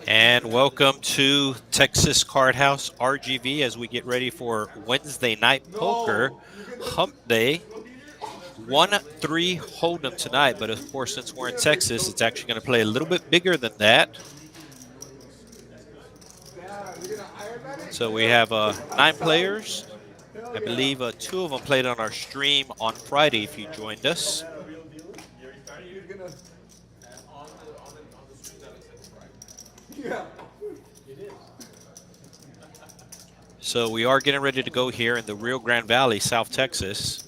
And welcome to Texas Card House RGV as we get ready for Wednesday night poker hump day. 1-3 hold'em tonight, but of course, since we're in Texas, it's actually going to play a little bit bigger than that. So we have 9 players. I believe 2 of them played on our stream on Friday if you joined us. So we are getting ready to go here in the Rio Grande Valley, South Texas.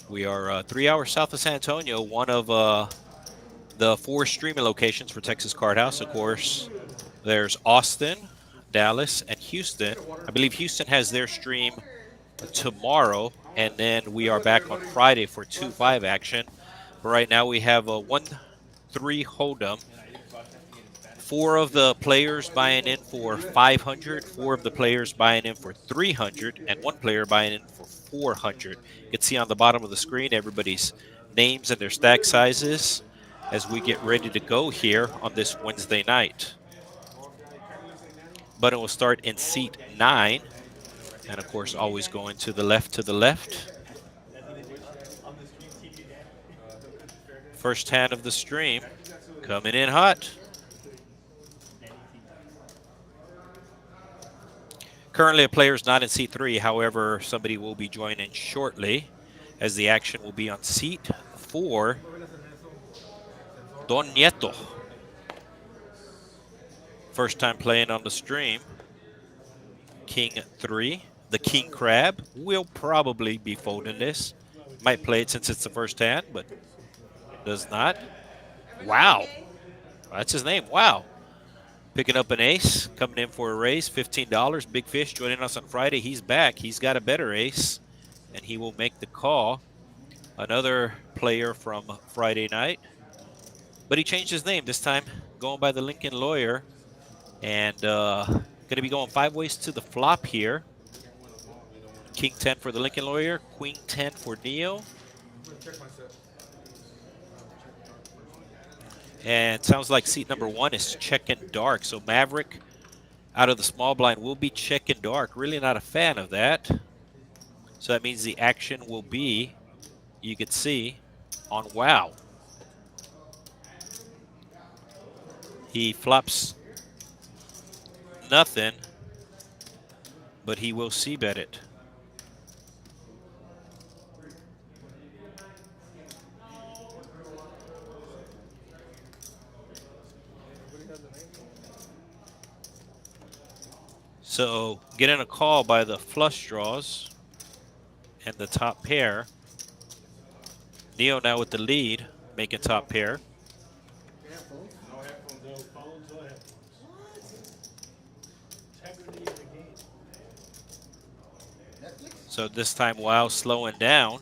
We are 3 hours south of San Antonio, one of the 4 streaming locations for Texas Card House. Of course, there's Austin, Dallas, and Houston. I believe Houston has their stream tomorrow, and then we are back on Friday for 2-5 action. But right now we have a 1-3 hold'em. 4 of the players buying in for 500, 4 of the players buying in for 300, and 1 player buying in for 400. You can see on the bottom of the screen everybody's names and their stack sizes as we get ready to go here on this Wednesday night. Button will start in seat 9, and of course always going to the left First hand of the stream coming in hot. Currently, a player is not in seat 3. However, somebody will be joining shortly as the action will be on seat 4. Don Nieto. First time playing on the stream. King 3. The King Crab will probably be folding this. Might play it since it's the first hand, but does not. Wow. That's his name. Wow. Picking up an ace, coming in for a raise, $15. Big Fish joining us on Friday. He's back. He's got a better ace, and he will make the call. Another player from Friday night, but he changed his name this time, going by the Lincoln Lawyer, and going to be going 5 ways to the flop here. King 10 for the Lincoln Lawyer, Queen 10 for Neo. And it sounds like seat number 1 is checking dark. So Maverick out of the small blind will be checking dark. Really not a fan of that. So that means the action will be, you can see, on wow. He flops nothing, but he will c-bet it. So getting a call by the flush draws and the top pair. Neo now with the lead, making top pair. So this time wow slowing down.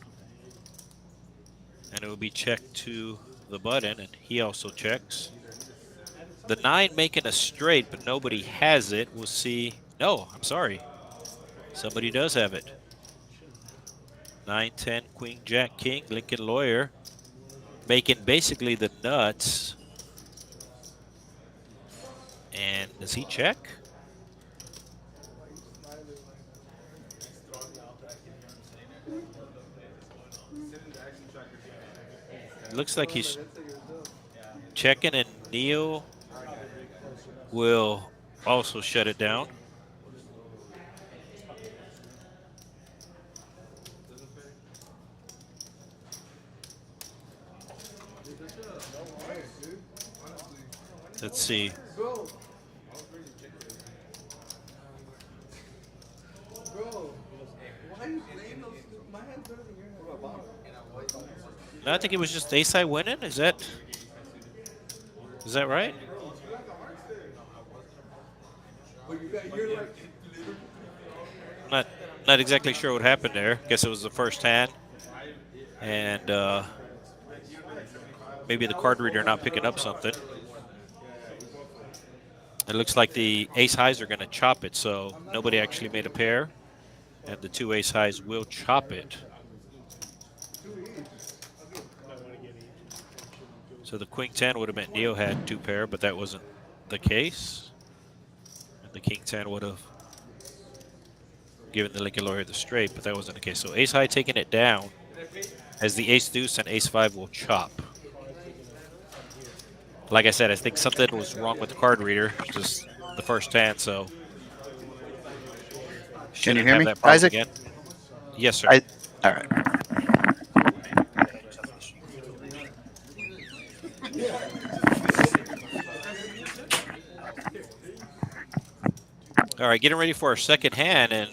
And it will be checked to the button, and he also checks. The 9 making a straight, but nobody has it. We'll see. No, I'm sorry. Somebody does have it. 9, 10, Queen, Jack, King, Lincoln Lawyer. Making basically the nuts. And does he check? It looks like he's checking, and Neo will also shut it down. Let's see. No, I think it was just ace-high winning. Is that right? Not exactly sure what happened there. Guess it was the first hand, and maybe the card reader not picking up something. It looks like the ace-highs are going to chop it, so nobody actually made a pair, and the 2 ace-highs will chop it. So the Queen 10 would have meant Neo had 2 pair, but that wasn't the case. The king 10 would have given the Lincoln Lawyer the straight, but that wasn't the case. So ace high taking it down as the ace deuce and ace 5 will chop. Like I said, I think something was wrong with the card reader, just the first hand, so Can you shouldn't hear have me, that problem Isaac? again. Yes, sir. All right. All right, getting ready for our second hand, and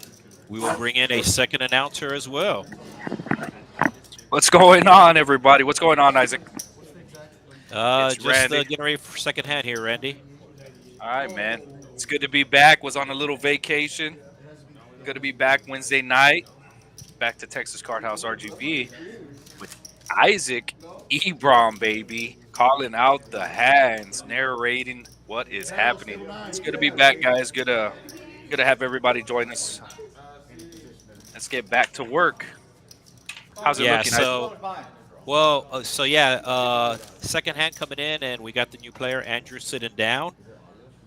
we will bring in a second announcer as well. What's going on, everybody? What's going on, Isaac? Just Randy. getting ready for second hand here, Randy. All right, man. It's good to be back. Was on a little vacation. Good to be back Wednesday night. Back to Texas Card House RGV with Isaac Ebron, baby, calling out the hands, narrating what is happening. It's good to be back, guys. Good to have everybody join us. Let's get back to work. How's it looking, Isaac? Well, second hand coming in, and we got the new player, Andrew, sitting down.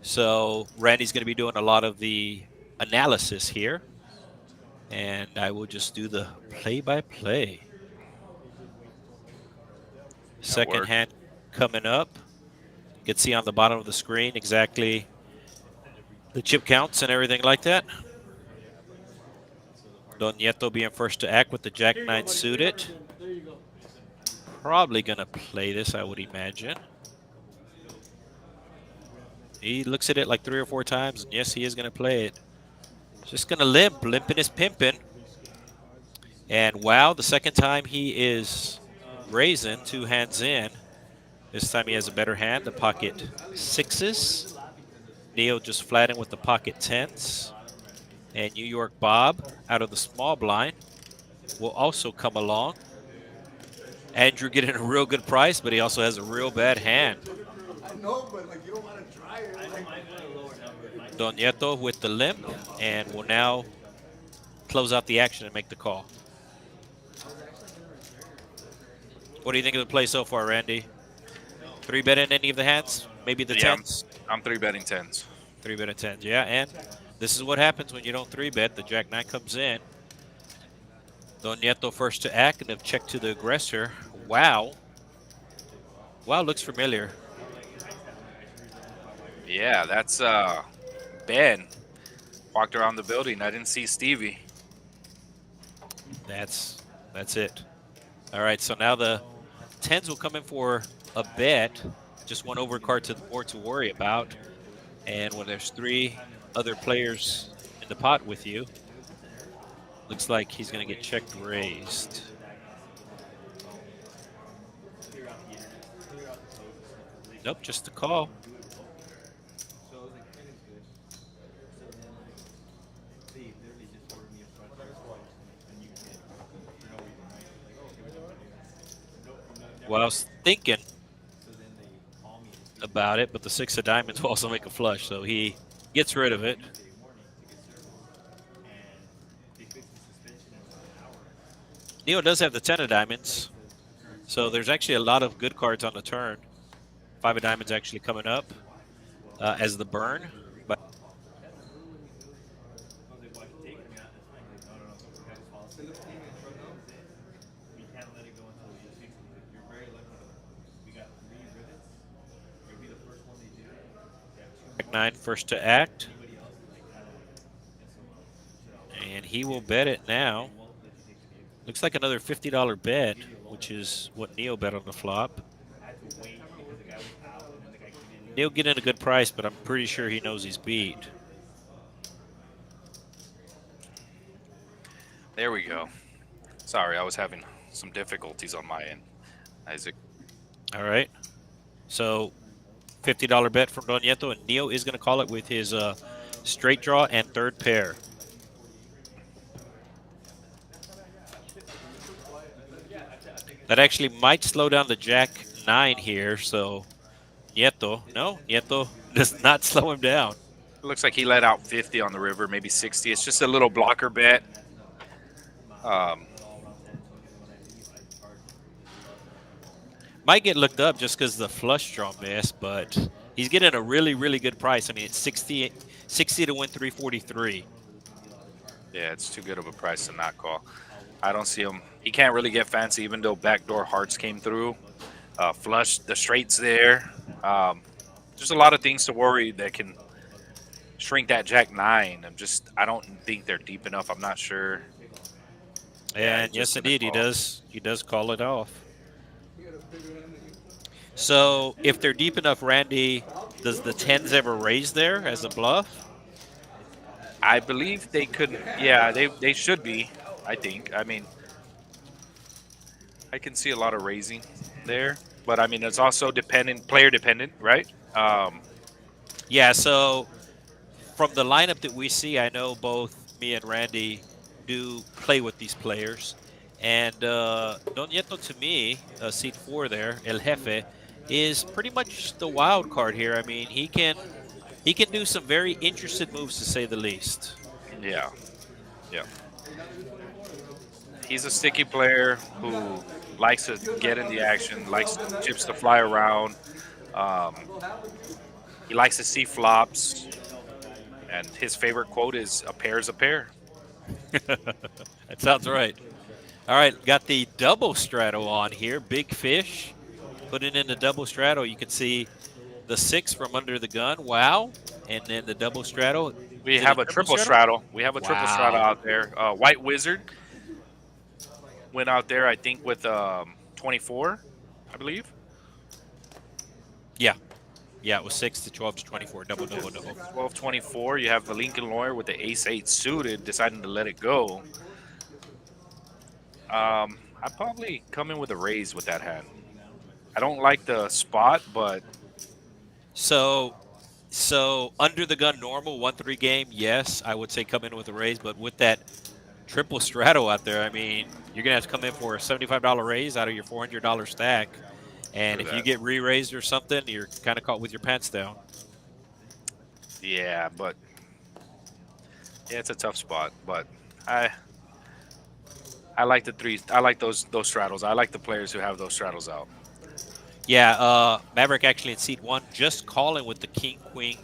So Randy's going to be doing a lot of the analysis here, and I will just do the play-by-play. Second hand coming up. You can see on the bottom of the screen exactly the chip counts and everything like that. Don Nieto being first to act with the Jack 9 suited. Probably going to play this, I would imagine. He looks at it like 3 or 4 times, and yes, he is going to play it. Just going to limping is pimping. And wow, the second time he is raising 2 hands in. This time he has a better hand, the pocket 6s. Neo just flatting with the pocket 10s. And New York Bob out of the small blind will also come along. Andrew getting a real good price, but he also has a real bad hand. I know, but like you don't want to try it. Don Nieto with the limp, and will now close out the action and make the call. What do you think of the play so far, Randy? 3-betting any of the hands? Maybe the 10s? I'm 3-betting 10s. 3-betting 10s, yeah. And this is what happens when you don't 3-bet. The Jack 9 comes in. Don Nieto first to act, and a check to the aggressor. Wow. Wow, looks familiar. Yeah, that's Ben. Walked around the building. I didn't see Stevie. That's it. All right, so now the 10s will come in for a bet. Just one overcard to the board to worry about. And when there's 3 other players in the pot with you, looks like he's going to get checked raised. Nope, just a call. Well, I was thinking about it, but the 6 of diamonds will also make a flush, so he gets rid of it. Neo does have the 10 of diamonds, so there's actually a lot of good cards on the turn. 5 of diamonds actually coming up as the burn. But Jack 9 first to act. And he will bet it now. Looks like another $50 bet, which is what Neo bet on the flop. Neo getting a good price, but I'm pretty sure he knows he's beat. There we go. Sorry, I was having some difficulties on my end, Isaac. All right. So $50 bet from Don Nieto, and Neo is going to call it with his straight draw and third pair. That actually might slow down the Jack 9 here, so Nieto does not slow him down. It looks like he let out 50 on the river, maybe 60. It's just a little blocker bet. Might get looked up just because the flush draw miss, but He's getting a really, really good price. I mean, it's 60 to win 343. Yeah, it's too good of a price to not call. I don't see him. He can't really get fancy, even though backdoor hearts came through. Flush, the straights there. Um, there's a lot of things to worry that can shrink that Jack 9. I don't think they're deep enough. I'm not sure. Yeah, And he's just yes, gonna indeed, he call. does. He does call it off. So if they're deep enough, Randy, does the tens ever raise there as a bluff? I believe they could. Yeah, they should be. I think. I mean, I can see a lot of raising there, but I mean, it's also player dependent, right? Um, Yeah. So from the lineup that we see, I know both me and Randy do play with these players. And Don Nieto, to me, seat 4 there, El Jefe, is pretty much the wild card here. I mean, he can do some very interesting moves, to say the least. yeah, yeah. He's a sticky player who likes to get in the action, likes chips to fly around. Um, he likes to see flops, and his favorite quote is "A pair's a pair." That sounds right. All right, got the double straddle on here. Big fish. Putting in the double straddle, you can see the 6 from under the gun. Wow. And then the double straddle. We Is it a have a triple triple straddle? straddle. We have a triple straddle Wow. out there. White Wizard went out there, I think, with 24, I believe. Yeah. Yeah, it was 6 to 12 to 24. Double, double, double. 12-24. You have the Lincoln Lawyer with the ace-8 suited, deciding to let it go. I'd probably come in with a raise with that hand. I don't like the spot, but So under the gun normal 1-3 game, yes, I would say come in with a raise, but with that triple straddle out there, I mean, you're gonna have to come in for a $75 raise out of your $400 stack, and true if you that. get re-raised or something, you're kind of caught with your pants down. Yeah, but yeah, it's a tough spot. But I I like the threes. I like those straddles. I like the players who have those straddles out. Yeah, Maverick actually in seat 1, just calling with the king queen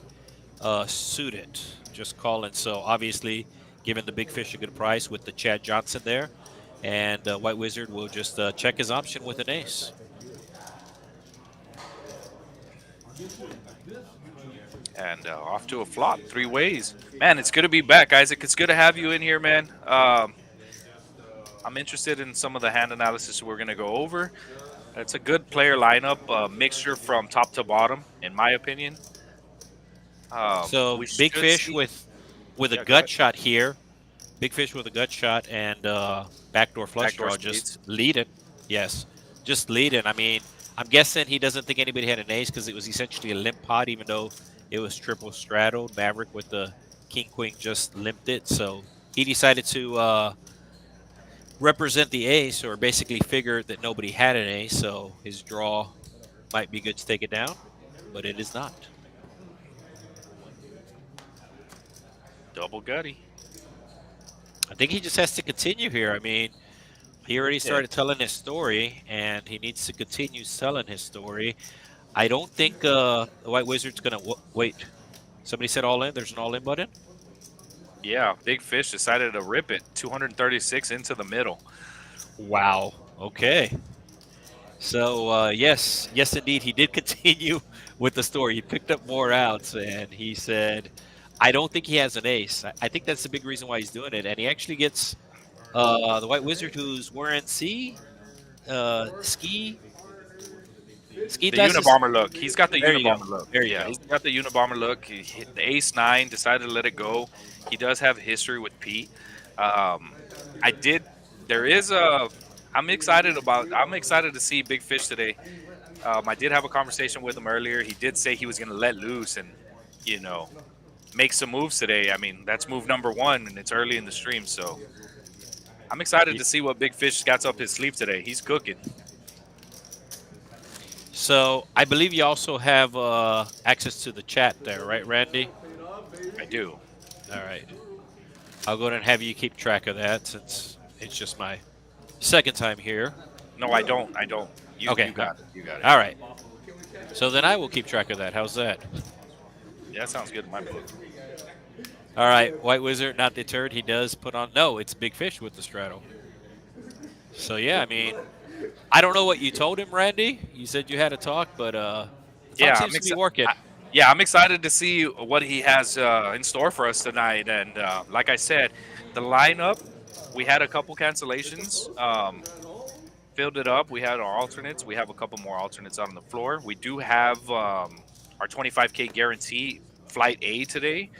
suited, just calling. So obviously, giving the big fish a good price with the Chad Johnson there, and White Wizard will just check his option with an ace. And off to a flop, 3 ways. Man, it's good to be back, Isaac. It's good to have you in here, man. I'm interested in some of the hand analysis we're going to go over. It's a good player lineup, mixture from top to bottom, in my opinion. So We big should fish see. with a Yeah, go gut ahead. shot here. Big fish with a gut shot and backdoor flush Backdoor draw, just spades. lead it. Yes, just lead it. I mean, I'm guessing he doesn't think anybody had an ace because it was essentially a limp pot, even though it was triple straddled. Maverick with the king queen just limped it, so he decided to represent the ace, or basically figured that nobody had an ace, so his draw might be good to take it down, but it is not. Double gutty. I think he just has to continue here. I mean, he already Yeah. started telling his story, and he needs to continue telling his story. I don't think the White Wizard's going to wait. Somebody said all in. There's an all in button. Yeah, Big Fish decided to rip it 236 into the middle. Wow. Okay. So yes, indeed, he did continue with the story. He picked up more outs, and he said, "I don't think he has an ace." I think that's the big reason why he's doing it, and he actually gets the White Wizard, who's wearing ski The glasses. Unabomber look. He's got the There you go. Unabomber look. There you Yeah, go. he's got the Unabomber look. He hit the ace-9, decided to let it go. He does have history with Pete. Um, I did. There is a. I'm excited to see Big Fish today. I did have a conversation with him earlier. He did say he was going to let loose and, you know, make some moves today. I mean, that's move number 1, and it's early in the stream, so I'm excited to see what Big Fish got up his sleeve today. He's cooking. So I believe you also have access to the chat there, right, Randy? I do. All right. I'll go ahead and have you keep track of that since it's just my second time here. No, I don't. You Okay. got it. You got it. All right. So then I will keep track of that. How's that? Yeah, that sounds good in my book. All right, White Wizard, not deterred. He does put on. No, it's Big Fish with the straddle. So yeah, I mean, I don't know what you told him, Randy. You said you had a talk, but the talk Yeah, seems to be working. yeah, I'm excited to see what he has in store for us tonight. And like I said, the lineup, we had a couple cancellations. Filled it up. We had our alternates. We have a couple more alternates out on the floor. We do have our 25K guarantee flight A today.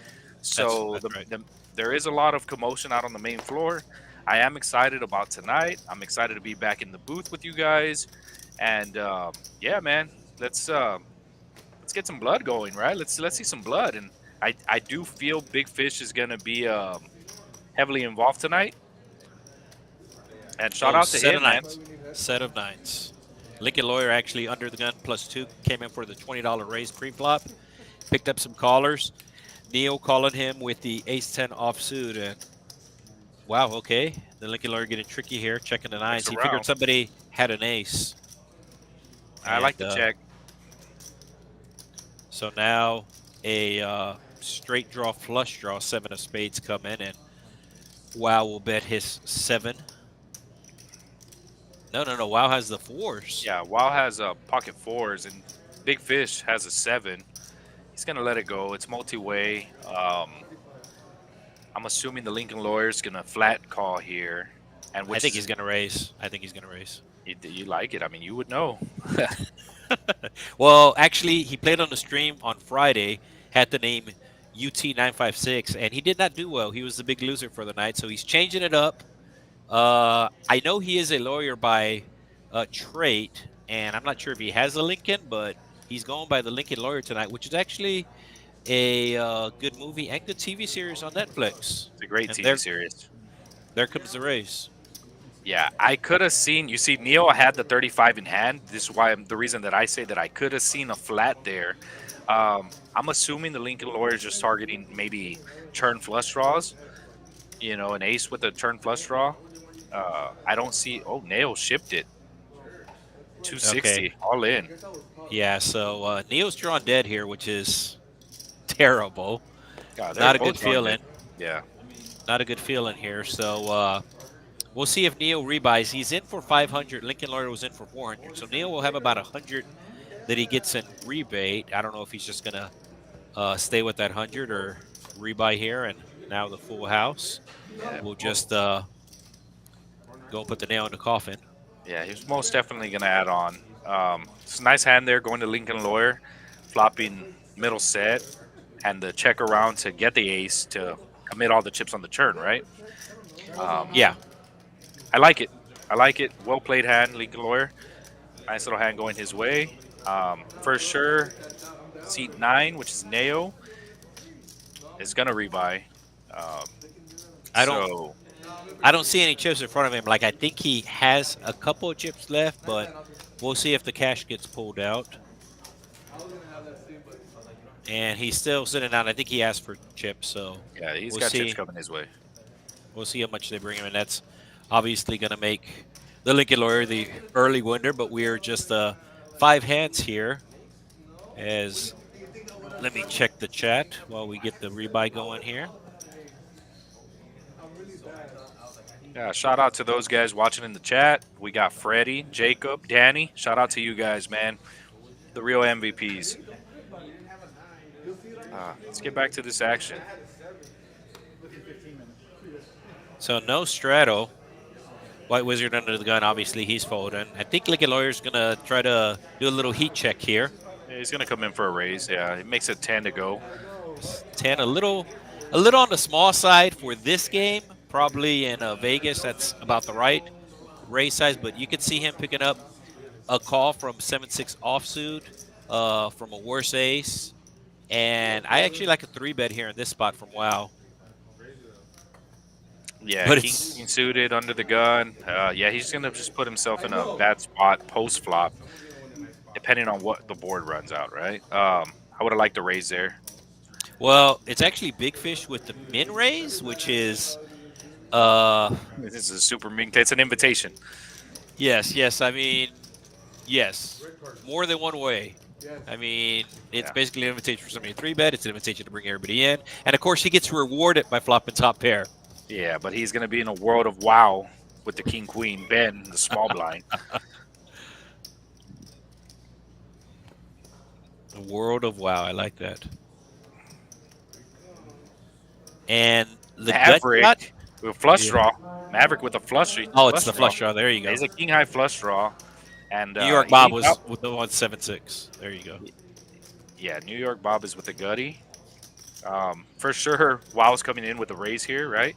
So That's right. there is a lot of commotion out on the main floor. I am excited about tonight. I'm excited to be back in the booth with you guys. And yeah, man, let's get some blood going, right? Let's see some blood. And I do feel Big Fish is gonna be heavily involved tonight. And shout Oh, out to set of him, man. nines. Set of nines. Lincoln Lawyer actually under the gun +2 came in for the $20 raise pre-flop. Picked up some callers. Neil calling him with the ace-10 offsuit. And wow, okay. The Lincoln Lawyer getting tricky here, checking the Checks nines. He figured around. somebody had an ace. I like And to check. so now a straight draw, flush draw, 7 of spades come in. And wow will bet his 7. No. Wow has the 4s. Yeah, Wow has pocket 4s and Big Fish has a 7. He's gonna let it go. It's multi-way. I'm assuming the Lincoln Lawyer's gonna flat call here, and I which think is he's going to raise. I think he's going to raise. you like it. I mean, you would know. Well, actually, he played on the stream on Friday, had the name UT956, and he did not do well. He was the big loser for the night, so he's changing it up. I know he is a lawyer by trait, and I'm not sure if he has a Lincoln, but he's going by the Lincoln Lawyer tonight, which is actually a good movie and good TV series on Netflix. It's a great And TV series. there comes the race. Yeah, I could have seen. You see, Neil had the 35 in hand. This is why the reason that I say that I could have seen a flat there. I'm assuming the Lincoln Lawyer is just targeting maybe turn flush draws. You know, an ace with a turn flush draw. I don't see. Oh, Nail shipped it. 260 Okay. all in. Yeah, so Neil's drawn dead here, which is terrible. God, they're Not a good both drawn feeling. dead. Yeah. Not a good feeling here. So we'll see if Neil rebuys. He's in for 500. Lincoln Lawyer was in for 400. So Neil will have about 100 that he gets in rebate. I don't know if he's just going to stay with that 100 or rebuy here. And now the full house. Yeah. We'll just go put the nail in the coffin. Yeah, he's most definitely going to add on. It's a nice hand there going to Lincoln Lawyer, flopping middle set, and the check around to get the ace to commit all the chips on the turn, right? Yeah. I like it. I like it. Well played hand, Lincoln Lawyer. Nice little hand going his way. For sure, seat 9, which is Neo, is going to rebuy. I don't see any chips in front of him. Like, I think he has a couple of chips left, but we'll see if the cash gets pulled out. And he's still sitting down. I think he asked for chips, so yeah, he's we'll got see. chips coming his way. We'll see how much they bring him, and that's obviously going to make the Lincoln Lawyer the early winner. But we are just 5 hands here. As let me check the chat while we get the rebuy going here. Yeah, shout out to those guys watching in the chat. We got Freddie, Jacob, Danny. Shout out to you guys, man. The real MVPs. Let's get back to this action. So no straddle. White Wizard under the gun. Obviously, he's folding. I think Lincoln Lawyer's going to try to do a little heat check here. Yeah, he's going to come in for a raise. Yeah, it makes it 10 to go. 10, a little on the small side for this game. Probably in Vegas, that's about the right raise size. But you can see him picking up a call from 7-6 offsuit from a worse ace. And I actually like a 3-bet here in this spot from Wow. Yeah, But king suited under the gun. Yeah, he's going to just put himself in a bad spot post-flop, depending on what the board runs out, right? I would have liked to raise there. Well, it's actually Big Fish with the min raise, which is This is a super mean. It's an invitation. yes. I mean, yes, more than one way. I mean, it's Yeah. basically an invitation for somebody to three bet. It's an invitation to bring everybody in, and of course, he gets rewarded by flopping top pair. Yeah, but he's going to be in a world of wow with the king queen Ben, the small blind. A world of wow. I like that. And the gut shot. Maverick with flush Yeah. draw. Maverick with a flush Oh, it's flush the draw. flush draw. There you go. He's a king high flush draw, and New York Bob he was with the 176. There you go. yeah, New York Bob is with the gutty. For sure, Wow's coming in with a raise here, right?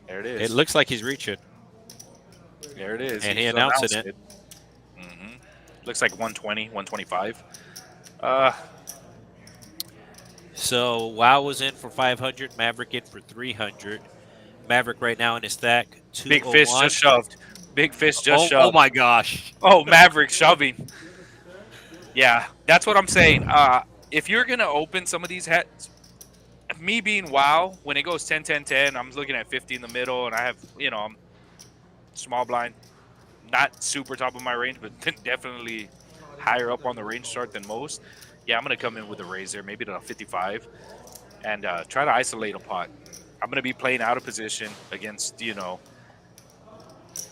There it is. It looks like he's reaching, There it is. and he He's announced announced it. it. hmm Looks like 120, 125. So Wow was in for 500. Maverick in for 300. Maverick right now in his stack Big fish 201. just shoved. Big fish just Oh shoved. my gosh. Oh, Maverick shoving. Yeah, that's what I'm saying. If you're gonna open some of these hats, me being Wow, when it goes 10, 10, 10, I'm looking at 50 in the middle, and I have, I'm small blind, not super top of my range, but definitely higher up on the range chart than most. Yeah, I'm gonna come in with a raise there, maybe to 55, and try to isolate a pot. I'm gonna be playing out of position against,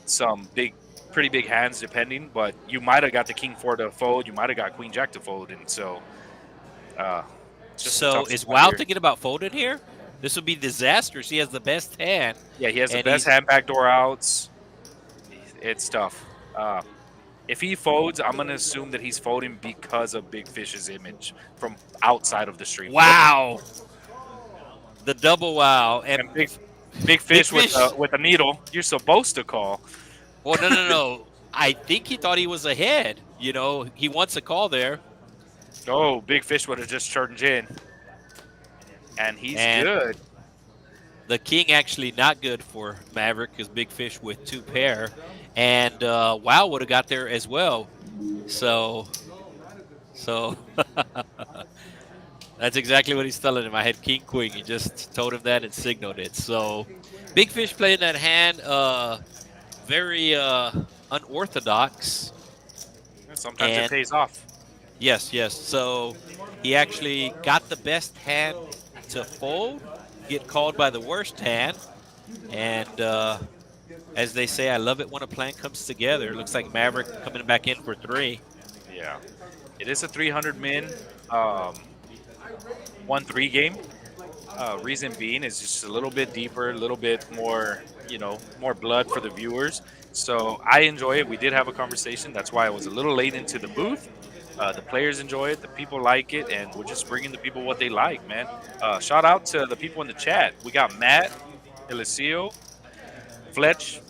some pretty big hands, depending. But you might have got the king four to fold, you might have got queen jack to fold, and so it's just a So tough is spot Wow here. thinking about folding here? This would be disastrous. He has the best hand. Yeah, he has the and best he's- hand backdoor outs. It's tough. If he folds, I'm gonna assume that he's folding because of Big Fish's image from outside of the stream. Wow. The double wow. And And Big Fish Fish. with a needle. You're supposed to call. well, no. I think he thought he was ahead. He wants a call there. Oh, Big Fish would have just turned in, and he's And- good. The king actually not good for Maverick because Big Fish with two pair. And Wow would have got there as well. So that's exactly what he's telling him. I had king queen. He just told him that and signaled it. So Big Fish playing that hand very unorthodox. Sometimes and- it pays off. Yes. So he actually got the best hand to fold, get called by the worst hand. And as they say, I love it when a plan comes together. Looks like Maverick coming back in for 3. Yeah, it is a 300 min 1-3 game. Reason being is just a little bit deeper, a little bit more, more blood for the viewers. So I enjoy it. We did have a conversation. That's why I was a little late into the booth. The players enjoy it. The people like it. And we're just bringing the people what they like, man. Shout out to the people in the chat. We got Matt, Eliseo, Fletch,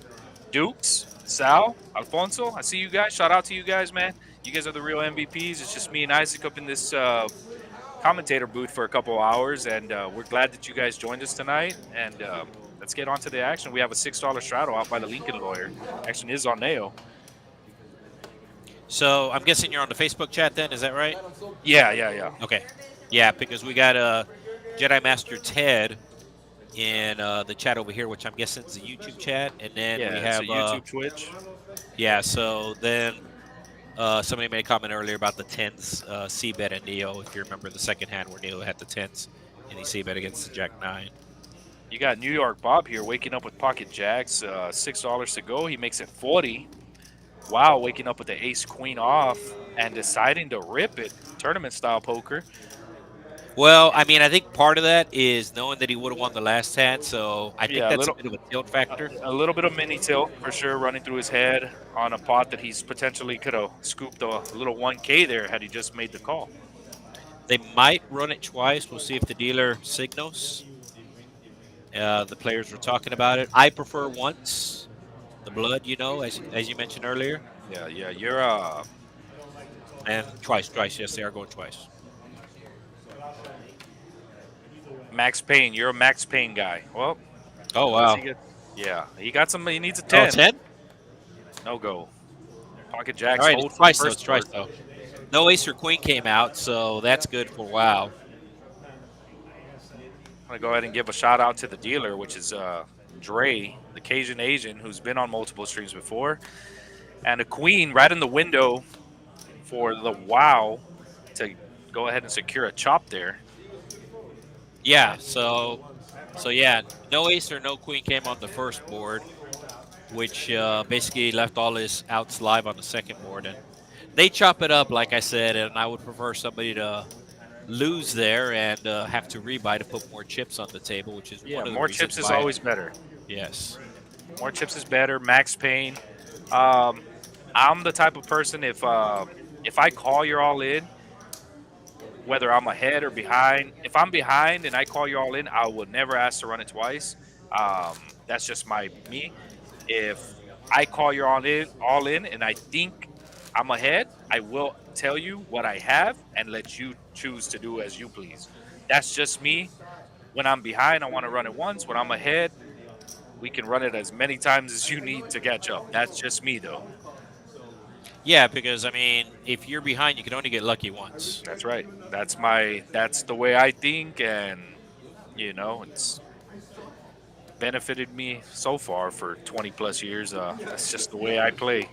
Dukes, Sal, Alfonso. I see you guys. Shout out to you guys, man. You guys are the real MVPs. It's just me and Isaac up in this commentator booth for a couple of hours, and we're glad that you guys joined us tonight. And let's get on to the action. We have a $6 straddle out by the Lincoln lawyer. Action is on Neo. So I'm guessing you're on the Facebook chat then, is that right? Yeah. Okay. Yeah, because we got Jedi Master Ted in the chat over here, which I'm guessing is the YouTube chat. And then Yeah, we have it's a YouTube, Twitch. Yeah, so then somebody made a comment earlier about the 10s, C-bet and Neo, if you remember the second hand where Neo had the 10s and he C-bet against the Jack 9. You got New York Bob here waking up with pocket jacks, $6 to go. He makes it 40. Wow, waking up with the ace queen off and deciding to rip it, tournament style poker. Well, I mean, I think part of that is knowing that he would have won the last hand, so I think Yeah, that's a bit of a tilt factor. A little bit of mini tilt for sure running through his head on a pot that he's potentially could have scooped a little 1K there had he just made the call. They might run it twice. We'll see if the dealer signals. The players were talking about it. I prefer once. The blood, as you mentioned earlier. Yeah, you're And twice. Yes, they are going twice. Max Payne. You're a Max Payne guy. Well, Oh, wow. yeah, he got some. He needs a 10. Oh, 10? No go. Pocket jacks. All right, hold it's for the twice, though. first It's twice, board. though. No ace or queen came out, so that's good for Wow. I'm gonna go ahead and give a shout out to the dealer, which is Dre, the Cajun Asian, who's been on multiple streams before, and a queen right in the window for the wow to go ahead and secure a chop there. Yeah. And So yeah, no ace or no queen came on the first board, which basically left all his outs live on the second board, and they chop it up like I said. And I would prefer somebody to lose there and have to rebuy to put more chips on the table, which is yeah, one of the more reasons chips is why. always better. Yes. More chips is better. Max Payne. Um, I'm the type of person if I call you're all in, whether I'm ahead or behind. If I'm behind and I call you all in, I would never ask to run it twice. That's just my me. If I call you all in, and I think I'm ahead, I will tell you what I have and let you choose to do as you please. That's just me. When I'm behind, I want to run it once. When I'm ahead, we can run it as many times as you need to catch up. That's just me, though. Yeah, because I mean, if you're behind, you can only get lucky once. That's right. That's the way I think, and it's benefited me so far for 20 plus years. That's just the way I play.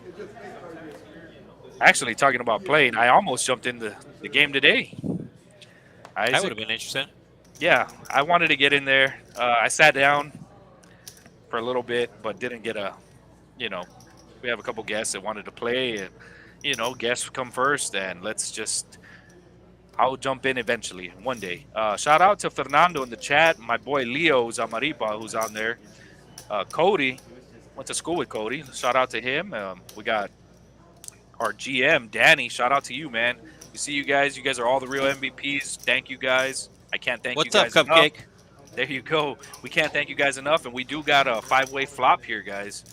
Actually, talking about playing, I almost jumped into the game today. That would have Isaac, been interesting. yeah, I wanted to get in there. I sat down for a little bit, but didn't get you know, we have a couple guests that wanted to play, and guests come first, and I'll jump in eventually one day. Shout out to Fernando in the chat, my boy Leo Zamaripa, who's on there. Cody, went to school with Cody. Shout out to him. We got our GM, Danny. Shout out to you, man. We see you guys. You guys are all the real MVPs. Thank you guys. I can't thank you What's up, guys enough. Cupcake? There you go. We can't thank you guys enough, and we do got a 5-way flop here, guys.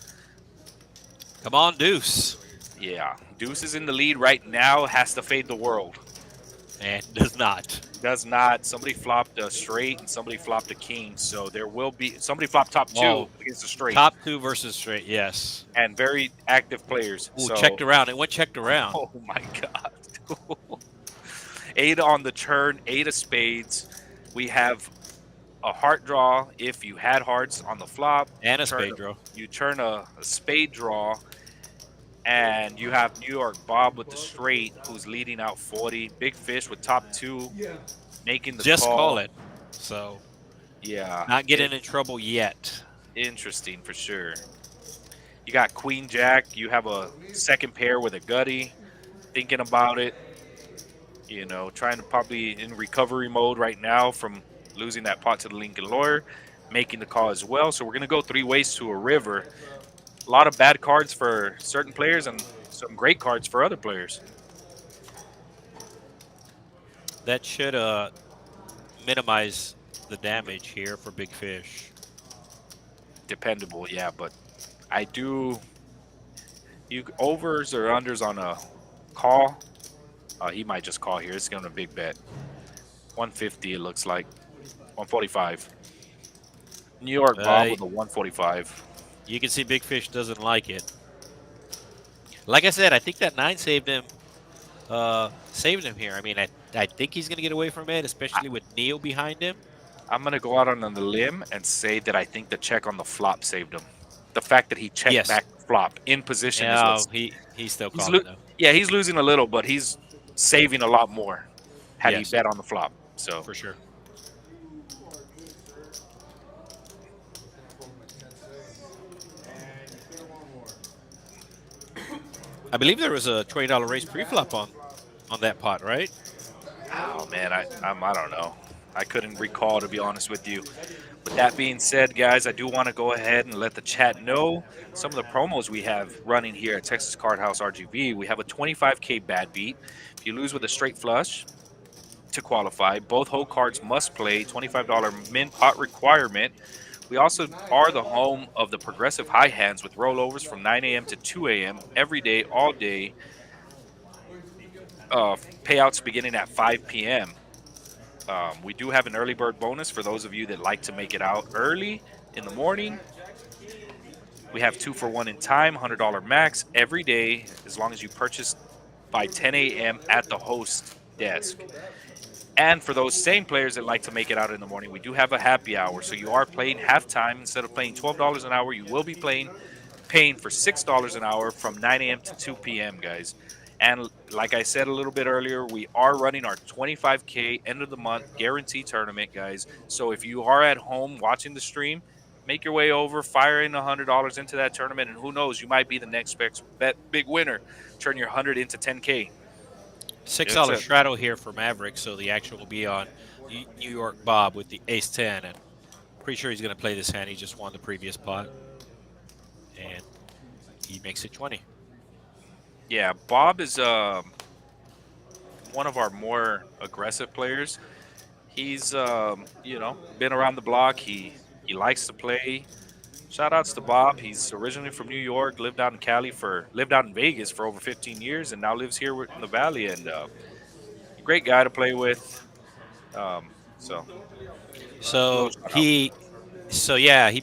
Come on, Deuce. Yeah, Deuce is in the lead right now. Has to fade the world. And does not. Does not. Somebody flopped a straight and somebody flopped a king. So there will be somebody flopped top two Oh, against a straight. Top two versus straight, yes. And very active players. Ooh, So checked around. It went checked around. oh my god. 8 on the turn, 8 of spades. We have a heart draw if you had hearts on the flop. And a spade draw. You turn a spade draw, and you have New York Bob with the straight, who's leading out 40. Big Fish with top two, making the Just call. call it. So, Yeah. not getting in trouble yet. Interesting for sure. You got Queen Jack. You have a second pair with a gutty, thinking about it. Trying to probably in recovery mode right now from losing that pot to the Lincoln Lawyer, making the call as well. So we're going to go 3 ways to a river. A lot of bad cards for certain players and some great cards for other players. That should minimize the damage here for Big Fish. Dependable, yeah, but I do. You overs or unders on a call. He might just call here. It's going to big bet. 150, it looks like. 145. New York Bob with a 145. You can see Big Fish doesn't like it. Like I said, I think that 9 saved him here. I mean, I think he's going to get away from it, especially with Neil behind him. I'm going to go out on the limb and say that I think the check on the flop saved him. The fact that he checked back flop in position is what's... He's still calling, though. Yeah, he's losing a little, but he's saving a lot more had he bet on the flop. So for sure. I believe there was a $20 raise pre-flop on that pot, right? Oh man, I don't know. I couldn't recall, to be honest with you. With that being said, guys, I do want to go ahead and let the chat know some of the promos we have running here at Texas Card House RGV. We have a 25K bad beat. If you lose with a straight flush to qualify, both hole cards must play, $25 min pot requirement. We also are the home of the progressive high hands with rollovers from 9 a.m. to 2 a.m. every day, all day. Payouts beginning at 5 p.m. We do have an early bird bonus for those of you that like to make it out early in the morning. We have 2 for 1 in time, $100 max every day, as long as you purchase by 10 a.m. at the host desk. And for those same players that like to make it out in the morning, we do have a happy hour. So you are playing halftime. Instead of paying $12 an hour, you will be paying for $6 an hour from 9 a.m. to 2 p.m., guys. And like I said a little bit earlier, we are running our 25K end of the month guarantee tournament, guys. So if you are at home watching the stream, make your way over, fire in $100 into that tournament, and who knows, you might be the next big winner. Turn your 100 into 10K. $6 straddle here for Maverick, so the action will be on New York Bob with the ace 10, and pretty sure he's going to play this hand. He just won the previous pot, and he makes it 20. Yeah, Bob is one of our more aggressive players. He's been around the block. He likes to play. Shout outs to Bob. He's originally from New York, lived out in Vegas for over 15 years, and now lives here in the Valley. And a great guy to play with. So he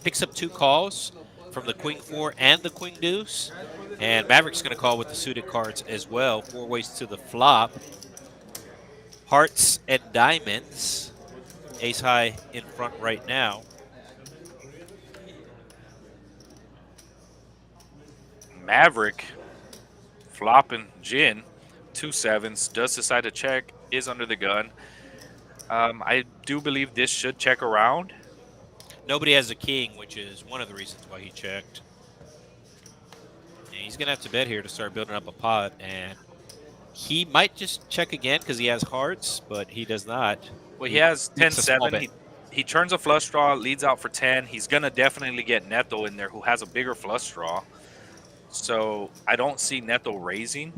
picks up 2 calls from the Queen 4 and the Queen Deuce, and Maverick's going to call with the suited cards as well. 4 ways to the flop. Hearts and diamonds. Ace high in front right now. Maverick flopping gin, 2 sevens, does decide to check, is under the gun. I do believe this should check around. Nobody has a king, which is one of the reasons why he checked. And he's going to have to bet here to start building up a pot, and he might just check again because he has hearts, but he does not. Well, he has 10-7. He turns a flush draw, leads out for 10. He's going to definitely get Neto in there, who has a bigger flush draw. So I don't see Neto raising.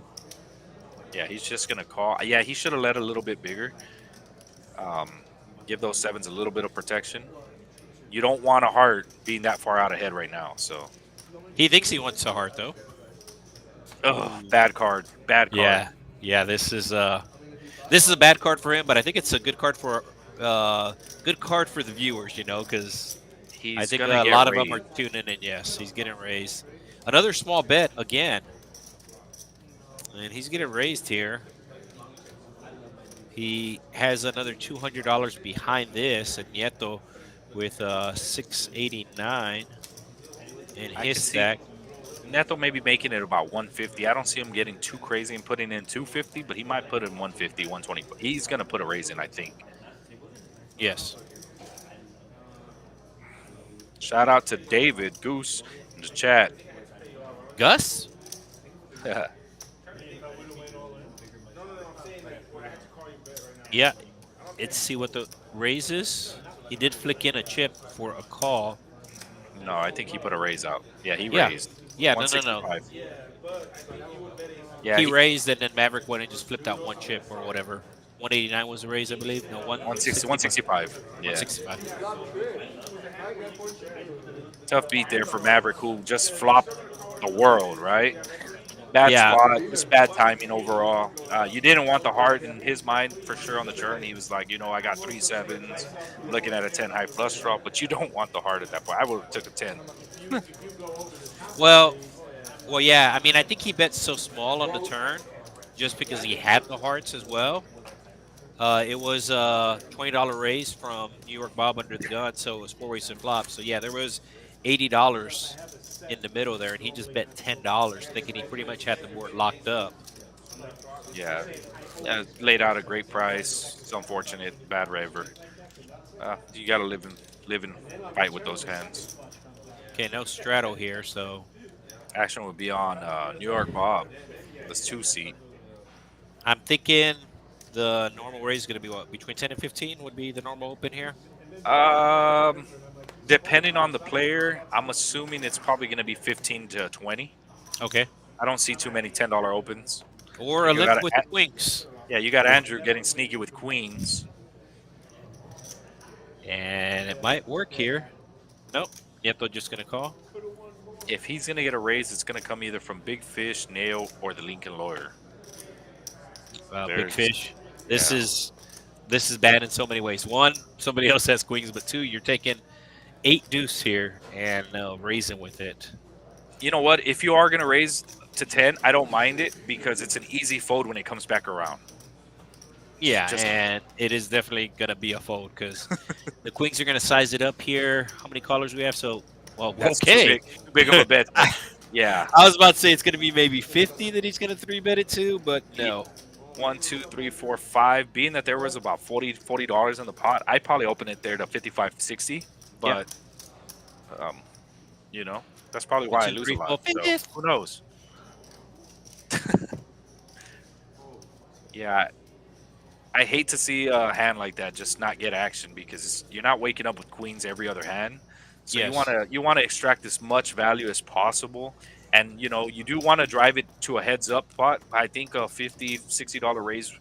Yeah, he's just going to call. Yeah, he should have led a little bit bigger. Give those sevens a little bit of protection. You don't want a heart being that far out ahead right now. So he thinks he wants a heart, though. Oh, bad card. Bad card. Yeah. This is a bad card for him, but I think it's a good card for the viewers. Because I think a lot of them are tuning in. Yes, he's getting raised. Another small bet again, and he's getting raised here. He has another $200 behind this, and Nieto with 689 in his stack. Neto may be making it about 150. I don't see him getting too crazy and putting in 250, but he might put in 150, 120. He's going to put a raise in, I think. Yes. Shout out to David Goose in the chat. Gus? Yeah. Let's see what the raise is. He did flick in a chip for a call. No, I think he put a raise out. Yeah, he raised. Yeah, no. Yeah, he raised, and then Maverick went and just flipped out 1 chip or whatever. 189 was the raise, I believe. No, 165. Yeah. 165. Tough beat there for Maverick, who just flopped the world, right? Bad spot, just bad timing overall. You didn't want the heart in his mind for sure on the turn. He was like, I got 3 sevens, looking at a 10 high flush draw, but you don't want the heart at that point. I would have took a 10. Well, yeah. I mean, I think he bet so small on the turn just because he had the hearts as well. It was a $20 raise from New York Bob under the gun, so it was 4 ways to flop. So, yeah, there was $80 in the middle there, and he just bet $10, thinking he pretty much had the board locked up. Yeah, laid out a great price. It's unfortunate, bad river. You got to live and fight with those hands. Okay, no straddle here, so action would be on New York Bob, this 2-seat. I'm thinking the normal raise is going to be what, between 10 and 15 would be the normal open here? Depending on the player, I'm assuming it's probably going to be 15 to 20. Okay. I don't see too many $10 opens. Or a limp with the queens. Yeah, you got Andrew getting sneaky with queens. And it might work here. Nope. Nieto just going to call. If he's going to get a raise, it's going to come either from Big Fish, Nail, or the Lincoln Lawyer. Big Fish. This is bad in so many ways. 1, somebody else has queens, but 2, you're taking 8 deuce here and raising with it. You know what? If you are going to raise to 10, I don't mind it because it's an easy fold when it comes back around. Yeah, and it is definitely going to be a fold because the queens are going to size it up here. How many callers we have? So, well, that's okay. Too big of a bet. Yeah. I was about to say it's going to be maybe 50 that he's going to three bet it to, but Ye- no. 1, 2, 3, 4, 5. Being that there was about $40 in the pot, I'd probably open it there to 55, 60. Yeah. But um, you know, that's probably One, why I two, lose a three, lot. four, So fifth. who knows? Yeah, I hate to see a hand like that just not get action because you're not waking up with queens every other hand. So Yes. you want to extract as much value as possible. And you do want to drive it to a heads up pot. I think a 50, $60 raise,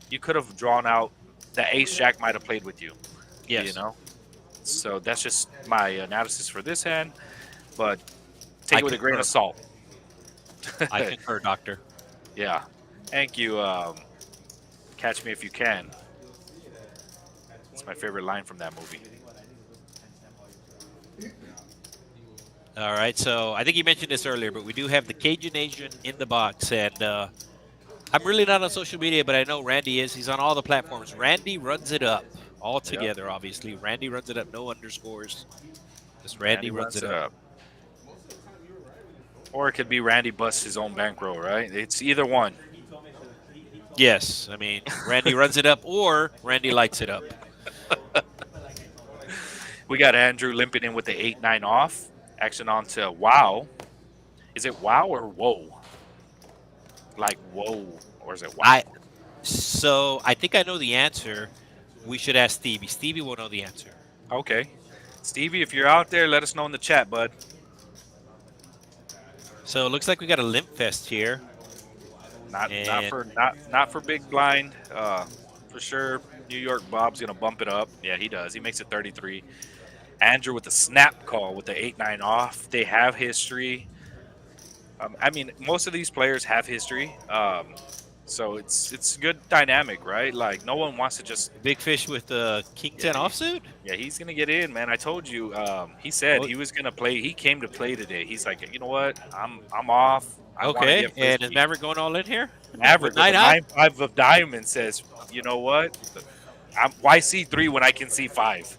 you could have drawn out the ace jack might have played with you, you Yes. know? So that's just my analysis for this hand, but take I it with a grain concur. of salt. I concur, doctor. Yeah. Thank you. Catch Me If You Can. It's my favorite line from that movie. All right. So I think you mentioned this earlier, but we do have the Cajun Asian in the box. And I'm really not on social media, but I know Randy is. He's on all the platforms. Randy runs it up all Yep. together, obviously. Randy runs it up, no underscores. Just Randy Randy runs runs it it up. up. Or it could be Randy busts his own bankroll, right? It's either one. Yes. I mean, Randy runs it up or Randy lights it up. We got Andrew limping in with the 8-9 off. Action on to wow. Is it wow or whoa? Like whoa. Or is it wow? So I think I know the answer. We should ask Stevie. Stevie will know the answer. Okay. Stevie, if you're out there, let us know in the chat, bud. So it looks like we got a limp fest here. Not And not for big blind. For sure, New York Bob's gonna bump it up. Yeah, he does. He makes it 33. Andrew with the snap call with the 8-9 off. They have history. I mean, most of these players have history. So it's good dynamic, right? Like no one wants to just big fish with the King 10 yeah, offsuit. yeah, he's gonna get in, man. I told you. He said Oh, he was gonna play. He came to play today. He's like, you know what? I'm off. I want to okay. get And is frisbee. Maverick going all in here? Maverick With with the 9 high? 9-5 of diamonds says, you know what? Why see 3 when I can see 5?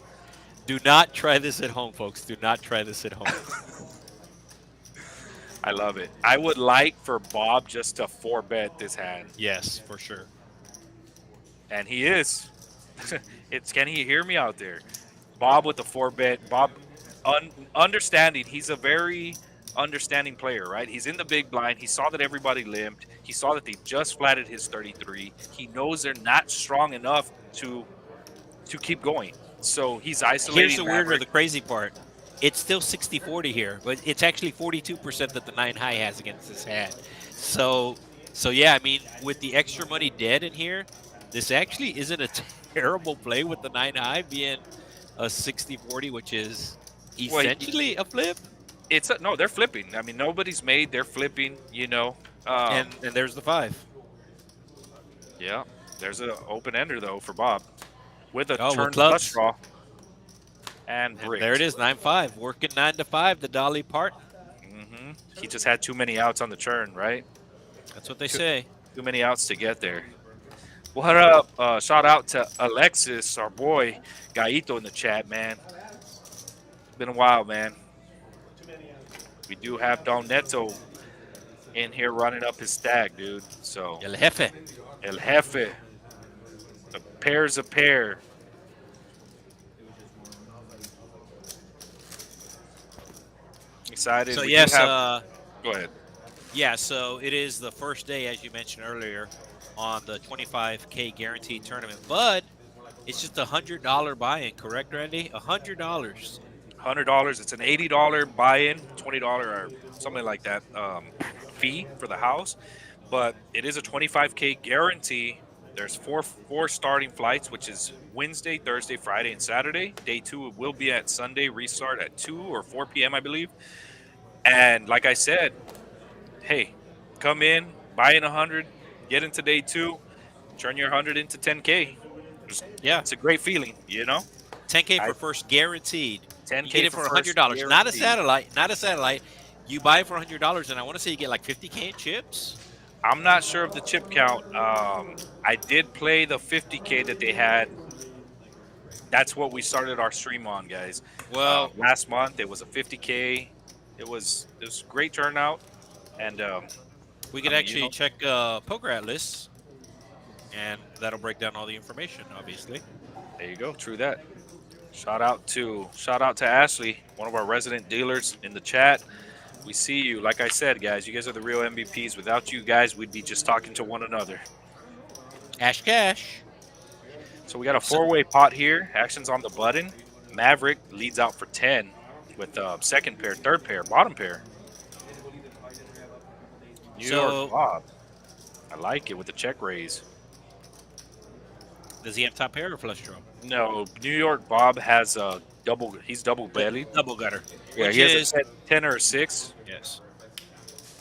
Do not try this at home, folks. Do not try this at home. I love it. I would like for Bob just to 4-bet this hand, Yes, for sure. and he is. Can he hear me out there? Bob with the 4-bet. Bob, understanding. He's a very understanding player, right? He's in the big blind. He saw that everybody limped. He saw that they just flatted his 33. He knows they're not strong enough to keep going. So he's isolating. Here's the weird or Maverick. the crazy part. It's still 60-40 here, but it's actually 42% that the 9 high has against this hand. So yeah, I mean, with the extra money dead in here, this actually isn't a terrible play with the 9 high being a 60-40, which is essentially a flip. No, they're flipping. I mean, nobody's made. They're flipping. And there's the 5. Yeah, there's an open ender though for Bob with a Oh, turn with clubs. flush draw and And bricked. there it is, 9-5, working 9 to 5. The Dolly part. He just had too many outs on the turn, right? That's what they say. Too many outs to get there. What up? Shout out to Alexis, our boy Gaito in the chat, man. It's been a while, man. We do have Don Neto in here running up his stack, dude. So El Jefe. El Jefe. The pair's a pair. Excited. So We do yes, have- go ahead. yeah, so it is the first day, as you mentioned earlier, on the 25K guaranteed tournament, but it's just $100 buy-in, correct, Randy? $100. $100. It's an $80 buy-in, $20 or something like that fee for the house, but it is a 25K guarantee. There's four starting flights, which is Wednesday, Thursday, Friday, and Saturday. Day 2 will be at Sunday, restart at 2 or 4 p.m., I believe. And like I said, hey, come in, buy in 100, get into day 2, turn your 100 into 10K. Yeah, It's a great feeling, 10K for first guaranteed. 10K You get it for first $100, not a guaranteed. satellite, not a satellite. You buy it for $100, and I want to say you get like 50K in chips. I'm not sure of the chip count. I did play the 50K that they had. That's what we started our stream on, guys. Well, Last month it was a 50K. It was great turnout. And We could I mean, actually check Poker Atlas, and that'll break down all the information, obviously. there you go. True that. Shout out to Ashley, one of our resident dealers in the chat. We see you. Like I said, guys, you guys are the real MVPs. Without you guys, we'd be just talking to one another. Ash Cash. So we got a So, four-way pot here. Action's on the button. Maverick leads out for 10 with second pair, third pair, bottom pair. New York Bob. I like it with the check raise. does he have top pair or flush draw? No, New York Bob has a double. He's double bellied. Double gutter. Yeah, Which he has is, a 10 or a 6. yes.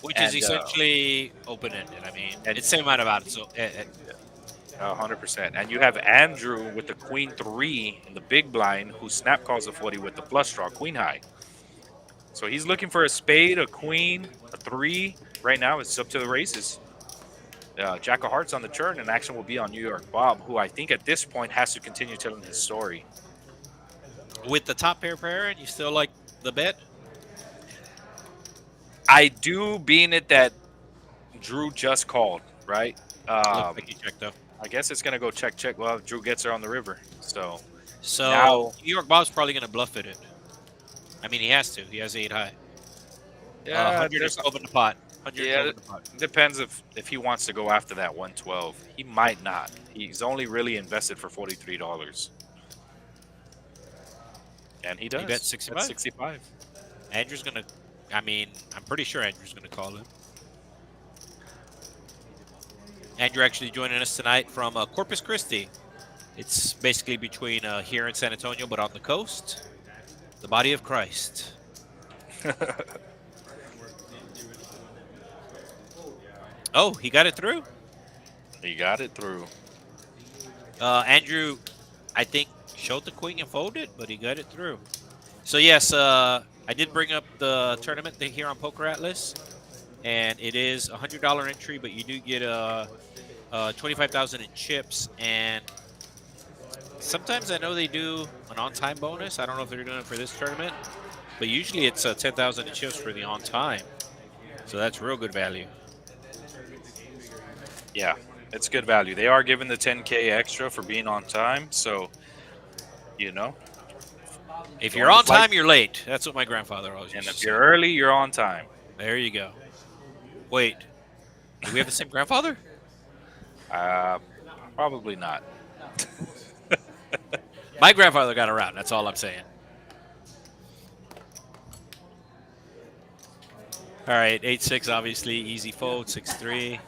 Which is And, essentially open-ended. I mean, and- it's same amount of odds. So, 100%. And you have Andrew with the queen 3 in the big blind who snap calls a 40 with the flush draw, queen high. So he's looking for a spade, a queen, a 3. Right now it's up to the races. Jack of Hearts on the turn, and action will be on New York Bob, who I think at this point has to continue telling his story. with the top pair, and you still like the bet? I do, being it that Drew just called, right? Looks like you checked though. I guess it's going to go check, check. Well, Drew gets her on the river. So New York Bob's probably going to bluff it. I mean, he has to. He has 8 high. yeah, 100 is open the pot. 100 Yeah, open the pot. depends if he wants to go after that 112. He might not. He's only really invested for $43. And he does. He bet 65? That's 65. Andrew's going to, I mean, I'm pretty sure Andrew's going to call him. Andrew actually joining us tonight from Corpus Christi. It's basically between here in San Antonio, but on the coast. The body of Christ. Oh, he got it through. He got it through. Andrew, I think, showed the queen and folded, but he got it through. So, yes, I did bring up the tournament thing here on Poker Atlas, and it is a $100 entry, but you do get 25,000 in chips, and sometimes I know they do an on-time bonus. I don't know if they're doing it for this tournament, but usually it's 10,000 in chips for the on-time, so that's real good value. Yeah, it's good value. They are giving the 10K extra for being on time, so, you know. If you're on time, you're late. That's what my grandfather always And used if to say. you're early, you're on time. There you go. Wait, do we have the same grandfather? Probably not. My grandfather got around. That's all I'm saying. All right, 8-6, obviously. Easy fold, 6-3.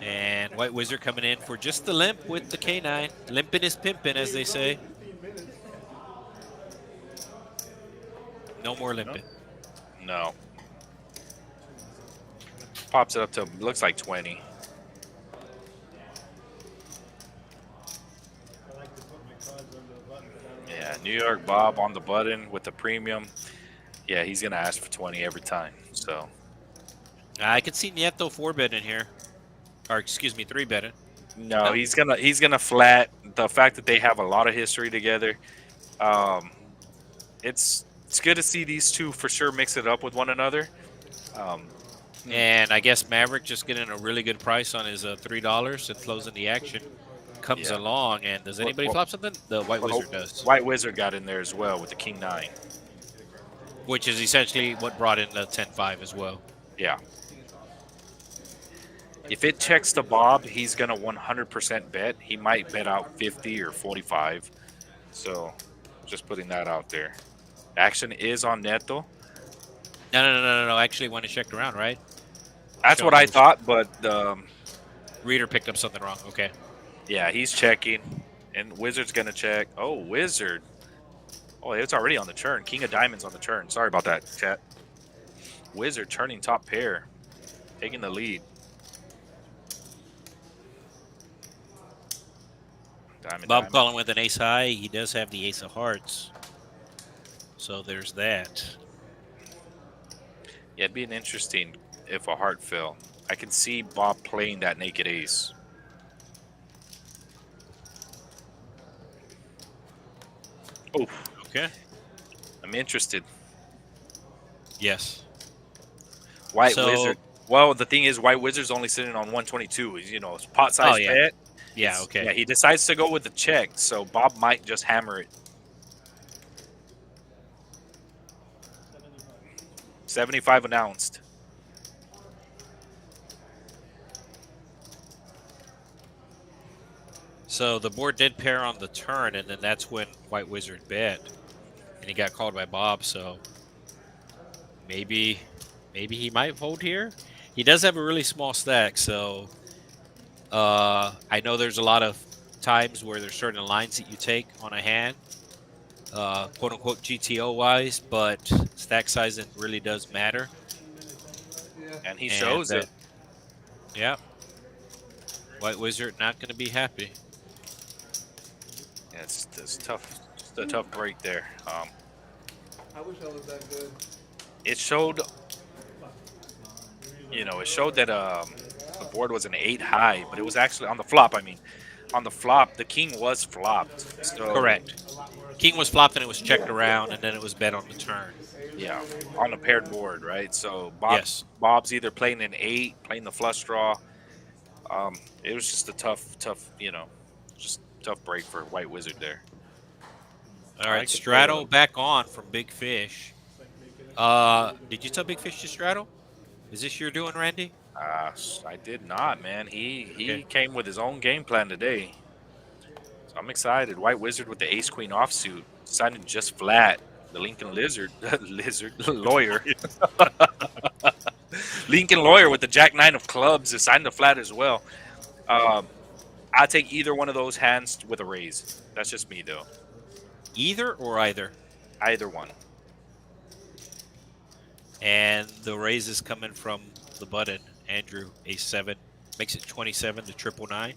And White Wizard coming in for just the limp with the K9. Limpin' is pimpin', as they say. No more limping. No. Pops it up to, looks like 20. Yeah, New York Bob on the button with the premium. Yeah, he's going to ask for 20 every time. So I could see Nieto 4-bet in here. Or, excuse me, 3-bet it. no, he's gonna flat. The fact that they have a lot of history together, it's good to see these two for sure mix it up with one another. And I guess Maverick just getting a really good price on his $3 and closing the action comes Yeah. along. And does anybody flop something? The White Wizard does. White Wizard got in there as well with the King 9. Which is essentially what brought in the 10-5 as well. Yeah. If it checks the Bob, he's gonna 100% bet. He might bet out 50 or 45. So, just putting that out there. Action is on Neto. No. Actually, when it checked around, right? That's what I thought, but Reader picked up something wrong. Okay. yeah, he's checking, and Wizard's gonna check. Oh, Wizard. Oh, it's already on the turn. King of Diamonds on the turn. Sorry about that, chat. Wizard turning top pair, taking the lead. Bob calling with an ace high. He does have the ace of hearts. So there's that. Yeah, it'd be an interesting if a heart fell. I can see Bob playing that naked ace. Oh, Okay. I'm interested. Yes. White So, Wizard. Well, the thing is, White Wizard's only sitting on 122. You know, it's pot oh size yeah, bet. yeah, okay. Yeah. He decides to go with the check, so Bob might just hammer it. 75 announced. So the board did pair on the turn, and then that's when White Wizard bet, and he got called by Bob. So maybe he might fold here. He does have a really small stack, so I know there's a lot of times where there's certain lines that you take on a hand, quote unquote GTO wise, but stack sizing really does matter. And he And shows it. yeah, White Wizard not going to be happy. Yeah, it's tough. Just a tough break there. I wish I was that good. It showed, it showed that the board was an 8 high, but it was actually on the flop. I mean, on the flop, the king was flopped. So Correct. King was flopped and it was checked around, and then it was bet on the turn. yeah, on a paired board, right? So Yes. Bob's either playing an 8, playing the flush draw. It was just a tough, just tough break for White Wizard there. All right, Strato back on from Big Fish. Did you tell Big Fish to straddle? Is this your doing, Randy? I did not, man. He Okay. came with his own game plan today. So I'm excited. White Wizard with the Ace Queen offsuit, decided just flat. The Lincoln Lizard lawyer. Lincoln Lawyer with the Jack 9 of clubs deciding to flat as well. I take either one of those hands with a raise. That's just me though. Either or either. Either one. And the raise is coming from the button. Andrew, Ace-7. Makes it 27 to 999.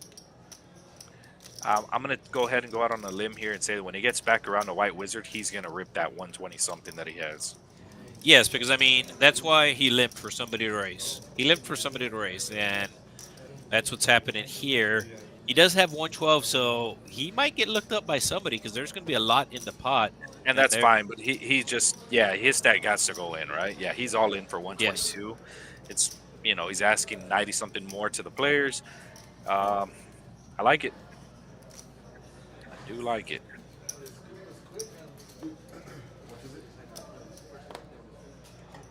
I'm going to go ahead and go out on a limb here and say that when he gets back around to White Wizard, he's going to rip that 120-something that he has. Yes, because, I mean, that's why he limped for somebody to raise. He limped for somebody to raise, and that's what's happening here. He does have 112, so he might get looked up by somebody because there's going to be a lot in the pot. And that's fine, but he just, his stack got to go in, right? Yeah, he's all in for 122. Yes. It's, he's asking 90-something more to the players. I like it. I do like it.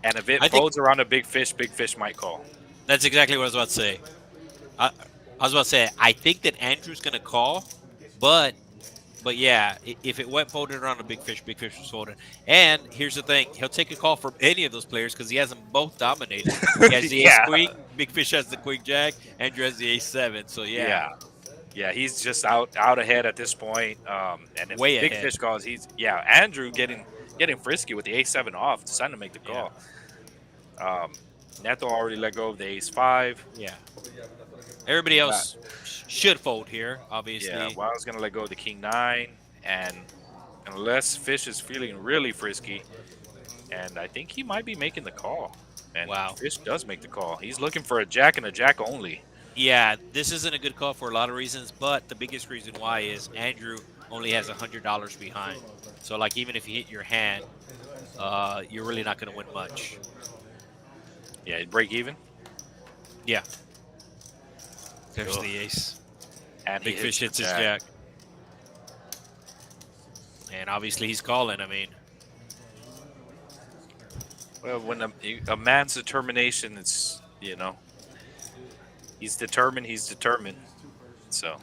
And if it folds around a big fish might call. That's exactly what I was about to say. I was about to say, I think that Andrew's going to call, but yeah, if it went folded around a big fish was folded. And here's the thing. He'll take a call from any of those players because he has them both dominated. He has the Ace-Queen, Big Fish has the Queen-Jack, Andrew has the Ace-7, so yeah. Yeah, he's just out ahead at this point. And if Way Big ahead. Fish calls, Andrew getting frisky with the Ace-7 off, deciding to make the call. Neto already let go of the Ace-5. Yeah. Everybody else should fold here, obviously. Yeah, well, I was going to let go of the King-9, and unless Fish is feeling really frisky, and I think he might be making the call. And Fish does make the call. He's looking for a Jack and a Jack only. Yeah, this isn't a good call for a lot of reasons, but the biggest reason why is Andrew only has $100 behind. So, like, even if you hit your hand, you're really not going to win much. Yeah, break even? Yeah. There's the ace. And Big Fish hits his Jack. And obviously he's calling, I mean. Well, when a man's determination, it's, he's determined, So.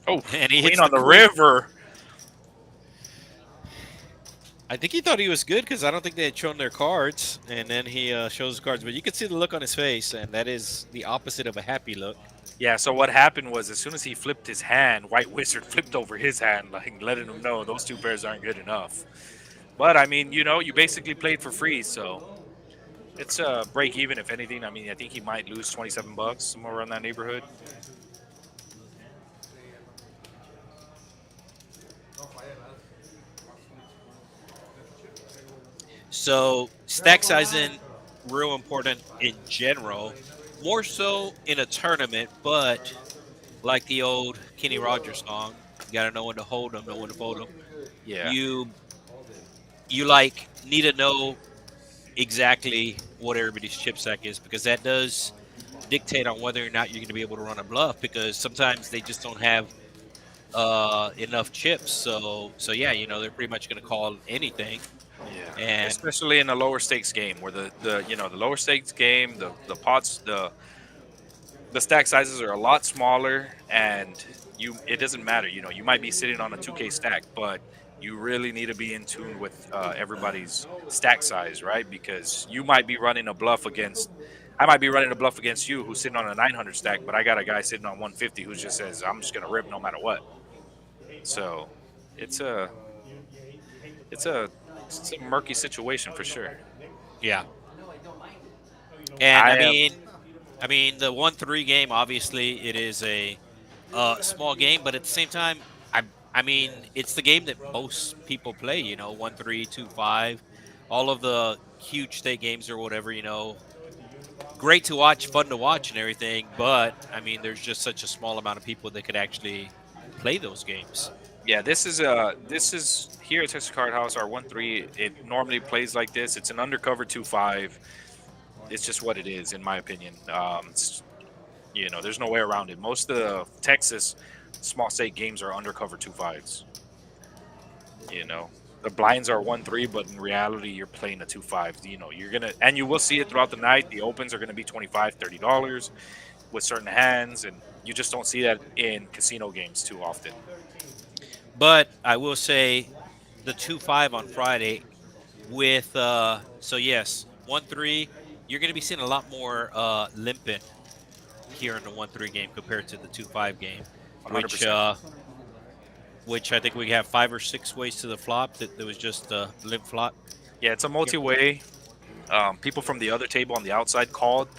Oh, and he hits on the river. I think he thought he was good because I don't think they had shown their cards, and then he shows the cards. But you can see the look on his face, and that is the opposite of a happy look. Yeah, so what happened was as soon as he flipped his hand, White Wizard flipped over his hand, like letting him know those two pairs aren't good enough. But, I mean, you basically played for free, so it's a break even, if anything. I mean, I think he might lose $27, somewhere around that neighborhood. So stack sizing, real important in general, more so in a tournament, but like the old Kenny Rogers song, you got to know when to hold them, know when to fold them. Yeah. You you like need to know exactly what everybody's chip stack is because that does dictate on whether or not you're going to be able to run a bluff because sometimes they just don't have enough chips. So yeah, they're pretty much going to call anything. Yeah, And especially in a lower stakes game where the lower stakes game, the pots, the stack sizes are a lot smaller, and it doesn't matter. You might be sitting on a 2K stack, but you really need to be in tune with everybody's stack size, right? Because you might be running a bluff against I might be running a bluff against you who's sitting on a 900 stack, but I got a guy sitting on 150 who just says I'm just going to rip no matter what. So, it's a it's a it's a murky situation for sure. yeah, and I I am mean, I mean the 1-3 game. Obviously, it is a small game, but at the same time, I mean it's the game that most people play. 1-3, 2-5, all of the huge state games or whatever. Great to watch, fun to watch, and everything. But I mean, there's just such a small amount of people that could actually play those games. Yeah, this is here at Texas Card House, our 1-3. It normally plays like this. It's an undercover 2-5. It's just what it is, in my opinion. There's no way around it. Most of the Texas small state games are undercover 2-5s. You know, the blinds are 1-3, but in reality, you're playing a 2-5. And you will see it throughout the night. The opens are gonna be $25, $30 with certain hands, and you just don't see that in casino games too often. But I will say the 2-5 on Friday with so yes, 1-3, you're going to be seeing a lot more limping here in the 1-3 game compared to the 2-5 game, which 100%. which I think we have 5 or 6 ways to the flop that was just limp flop. Yeah, it's a Here. multi-way. People from the other table on the outside called.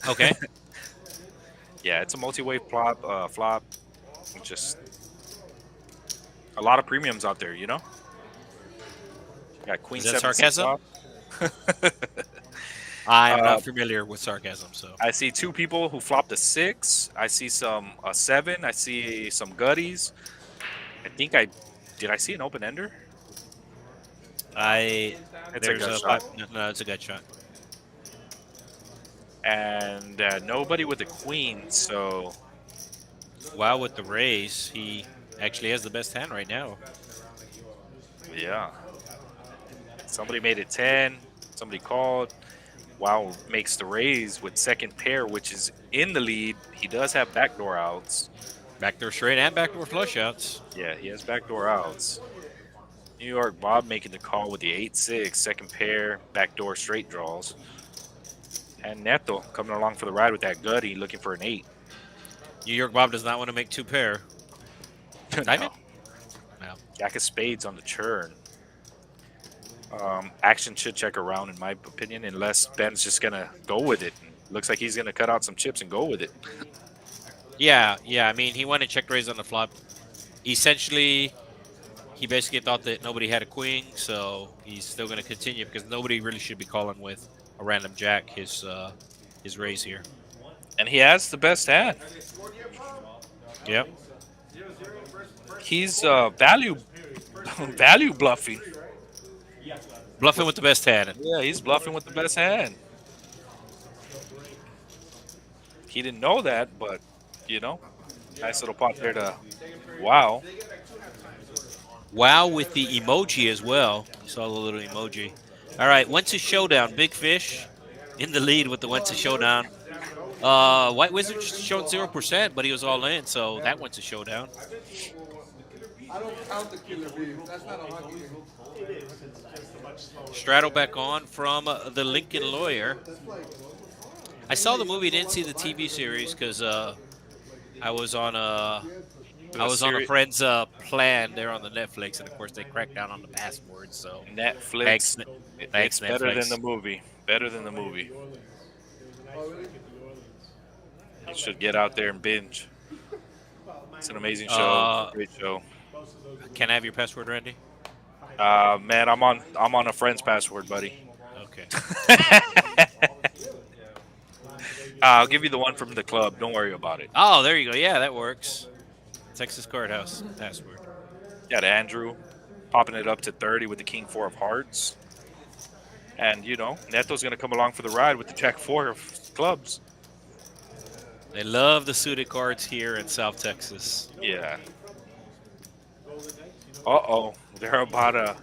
Okay. Yeah, it's a multi-way flop. Flop. Just a lot of premiums out there. Got Queen Is that 7-6 sarcasm? off. I am uh, not familiar with sarcasm, so I see two people who flopped a 6. I see some a 7. I see some gutties. I think I see an open ender. I It's a there's gut a shot. no, it's a gut shot. And nobody with a queen. So Wow, with the raise, he actually has the best hand right now. yeah, somebody made it 10. Somebody called. Wow makes the raise with second pair, which is in the lead. He does have backdoor outs. Backdoor straight and backdoor flush outs. Yeah, he has backdoor outs. New York Bob making the call with the 8-6, second pair, backdoor straight draws. And Neto coming along for the ride with that gutty, looking for an 8. New York Bob does not want to make 2 pair. Diamond? No. No. Jack of spades on the churn. Action should check around, in my opinion, unless Ben's just going to go with it. Looks like he's going to cut out some chips and go with it. Yeah. I mean, he went and checked raise on the flop. Essentially, he basically thought that nobody had a queen, so he's still going to continue because nobody really should be calling with a random jack his raise here. And he has the best hand. Yep. He's value value bluffing. Bluffing with the best hand. Yeah, he's bluffing with the best hand. He didn't know that, but nice little pot there to wow. Wow with the emoji as well. You saw the little emoji. All right, went to showdown. Big fish in the lead with the went to showdown. White Wizard showed 0%, but he was all in, so that went to showdown. I don't count the killer bees. That's not a hockey game. Straddle back on from the Lincoln Lawyer. I saw the movie, didn't see the TV series because I was on a friend's plan there on the Netflix, and of course they cracked down on the passwords. So Netflix. thanks, It's better than Netflix. the movie. Better than the movie. You should get out there and binge. It's an amazing show. Great show. Can I have your password, Randy? Man, I'm on a friend's password, buddy. Okay. I'll give you the one from the club. Don't worry about it. Oh, there you go. Yeah, that works. Texas Courthouse password. Got Andrew. popping it up to 30 with the king four of hearts. And, Neto's going to come along for the ride with the jack four of clubs. They love the suited cards here in South Texas. Yeah. Uh-oh. They're about to...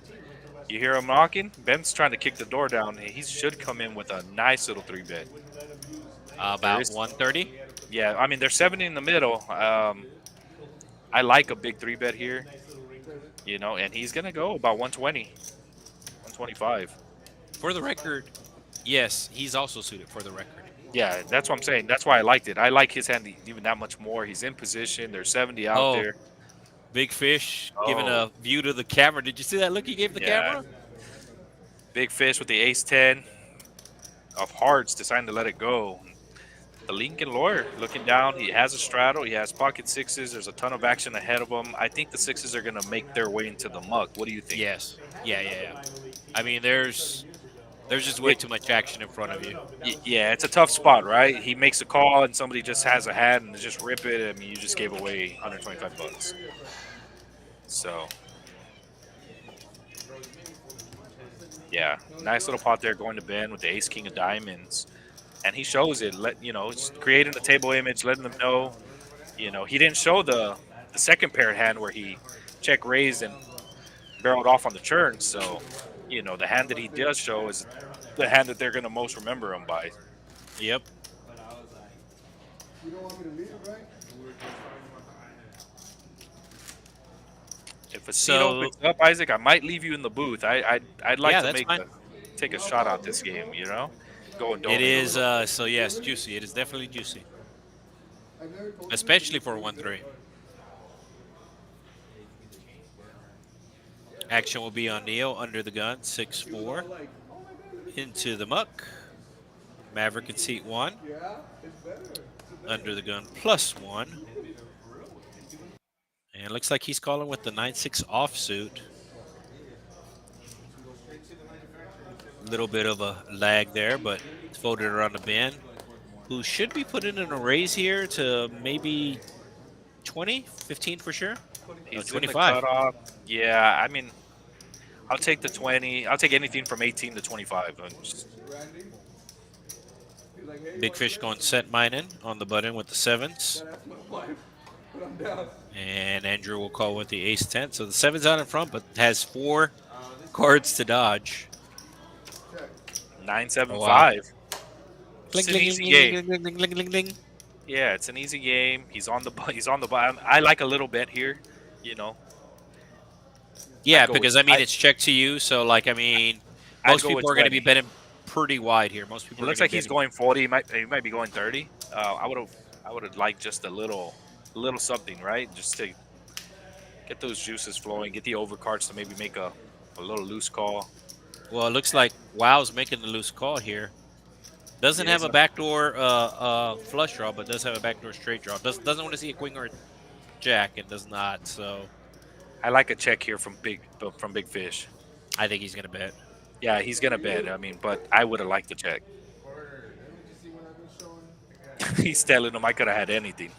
You hear him knocking? Ben's trying to kick the door down. He should come in with a nice little 3-bet. There About is, 130. yeah, I mean, there's 70 in the middle. I like a big 3-bet here, and he's going to go about 120, 125. For the record, yes, he's also suited for the record. Yeah, that's what I'm saying. That's why I liked it. I like his hand even that much more. He's in position. There's 70 out Oh, there. Big Fish giving Oh, a view to the camera. Did you see that look he gave the yeah. camera? Big Fish with the ace-10 of hearts, deciding to let it go. The Lincoln Lawyer looking down. He has a straddle. He has pocket sixes. There's a ton of action ahead of him. I think the sixes are going to make their way into the muck. What do you think? Yes. Yeah. I mean, there's just way too much action in front of you. Yeah, it's a tough spot, right? He makes a call and somebody just has a hand and just rip it. I mean, you just gave away 125 bucks. So, yeah, nice little pot there going to Ben with the ace king of diamonds. And he shows it, it's creating a table image, letting them know, he didn't show the second paired hand where he check raised and barreled off on the churn. So, the hand that he does show is the hand that they're going to most remember him by. Yep. You don't want me to leave, right? If a seat opens up, Isaac, I might leave you in the booth. I'd like to take a shot out this game, Go and donate. It is, so yes, juicy. It is definitely juicy. Especially for 1-3. Action will be on Neo under the gun, 6-4. Into the muck. Maverick in seat 1. Under the gun, +1. And looks like he's calling with the 9-6 offsuit. Little bit of a lag there, but it's folded around the bend. Who should be putting in a raise here to maybe 20, 15 for sure? He's 25. In the cutoff. Yeah, I mean, I'll take the 20. I'll take anything from 18 to 25. Big Fish going set mine in on the button with the 7s. And Andrew will call with the ace-10. So the 7's out in front, but has 4 cards to dodge. 9-7-5. Wow. It's an easy game. Yeah, it's an easy game. He's on the bottom. I like a little bet here, Yeah, because I mean it's check to you, so like I mean most people are going to be betting pretty wide here. Most people. It looks like he's going 40. He might be going 30. I would have liked just a little something, right? Just to get those juices flowing, get the overcards to maybe make a little loose call. Well, it looks like Wow's making the loose call here. Doesn't have a backdoor flush draw, but does have a backdoor straight draw. Doesn't want to see a queen or a jack, and does not. So I like a check here from Big Fish. I think he's gonna bet. Yeah, he's gonna bet. I mean, but I would have liked the check. He's telling him I could have had anything.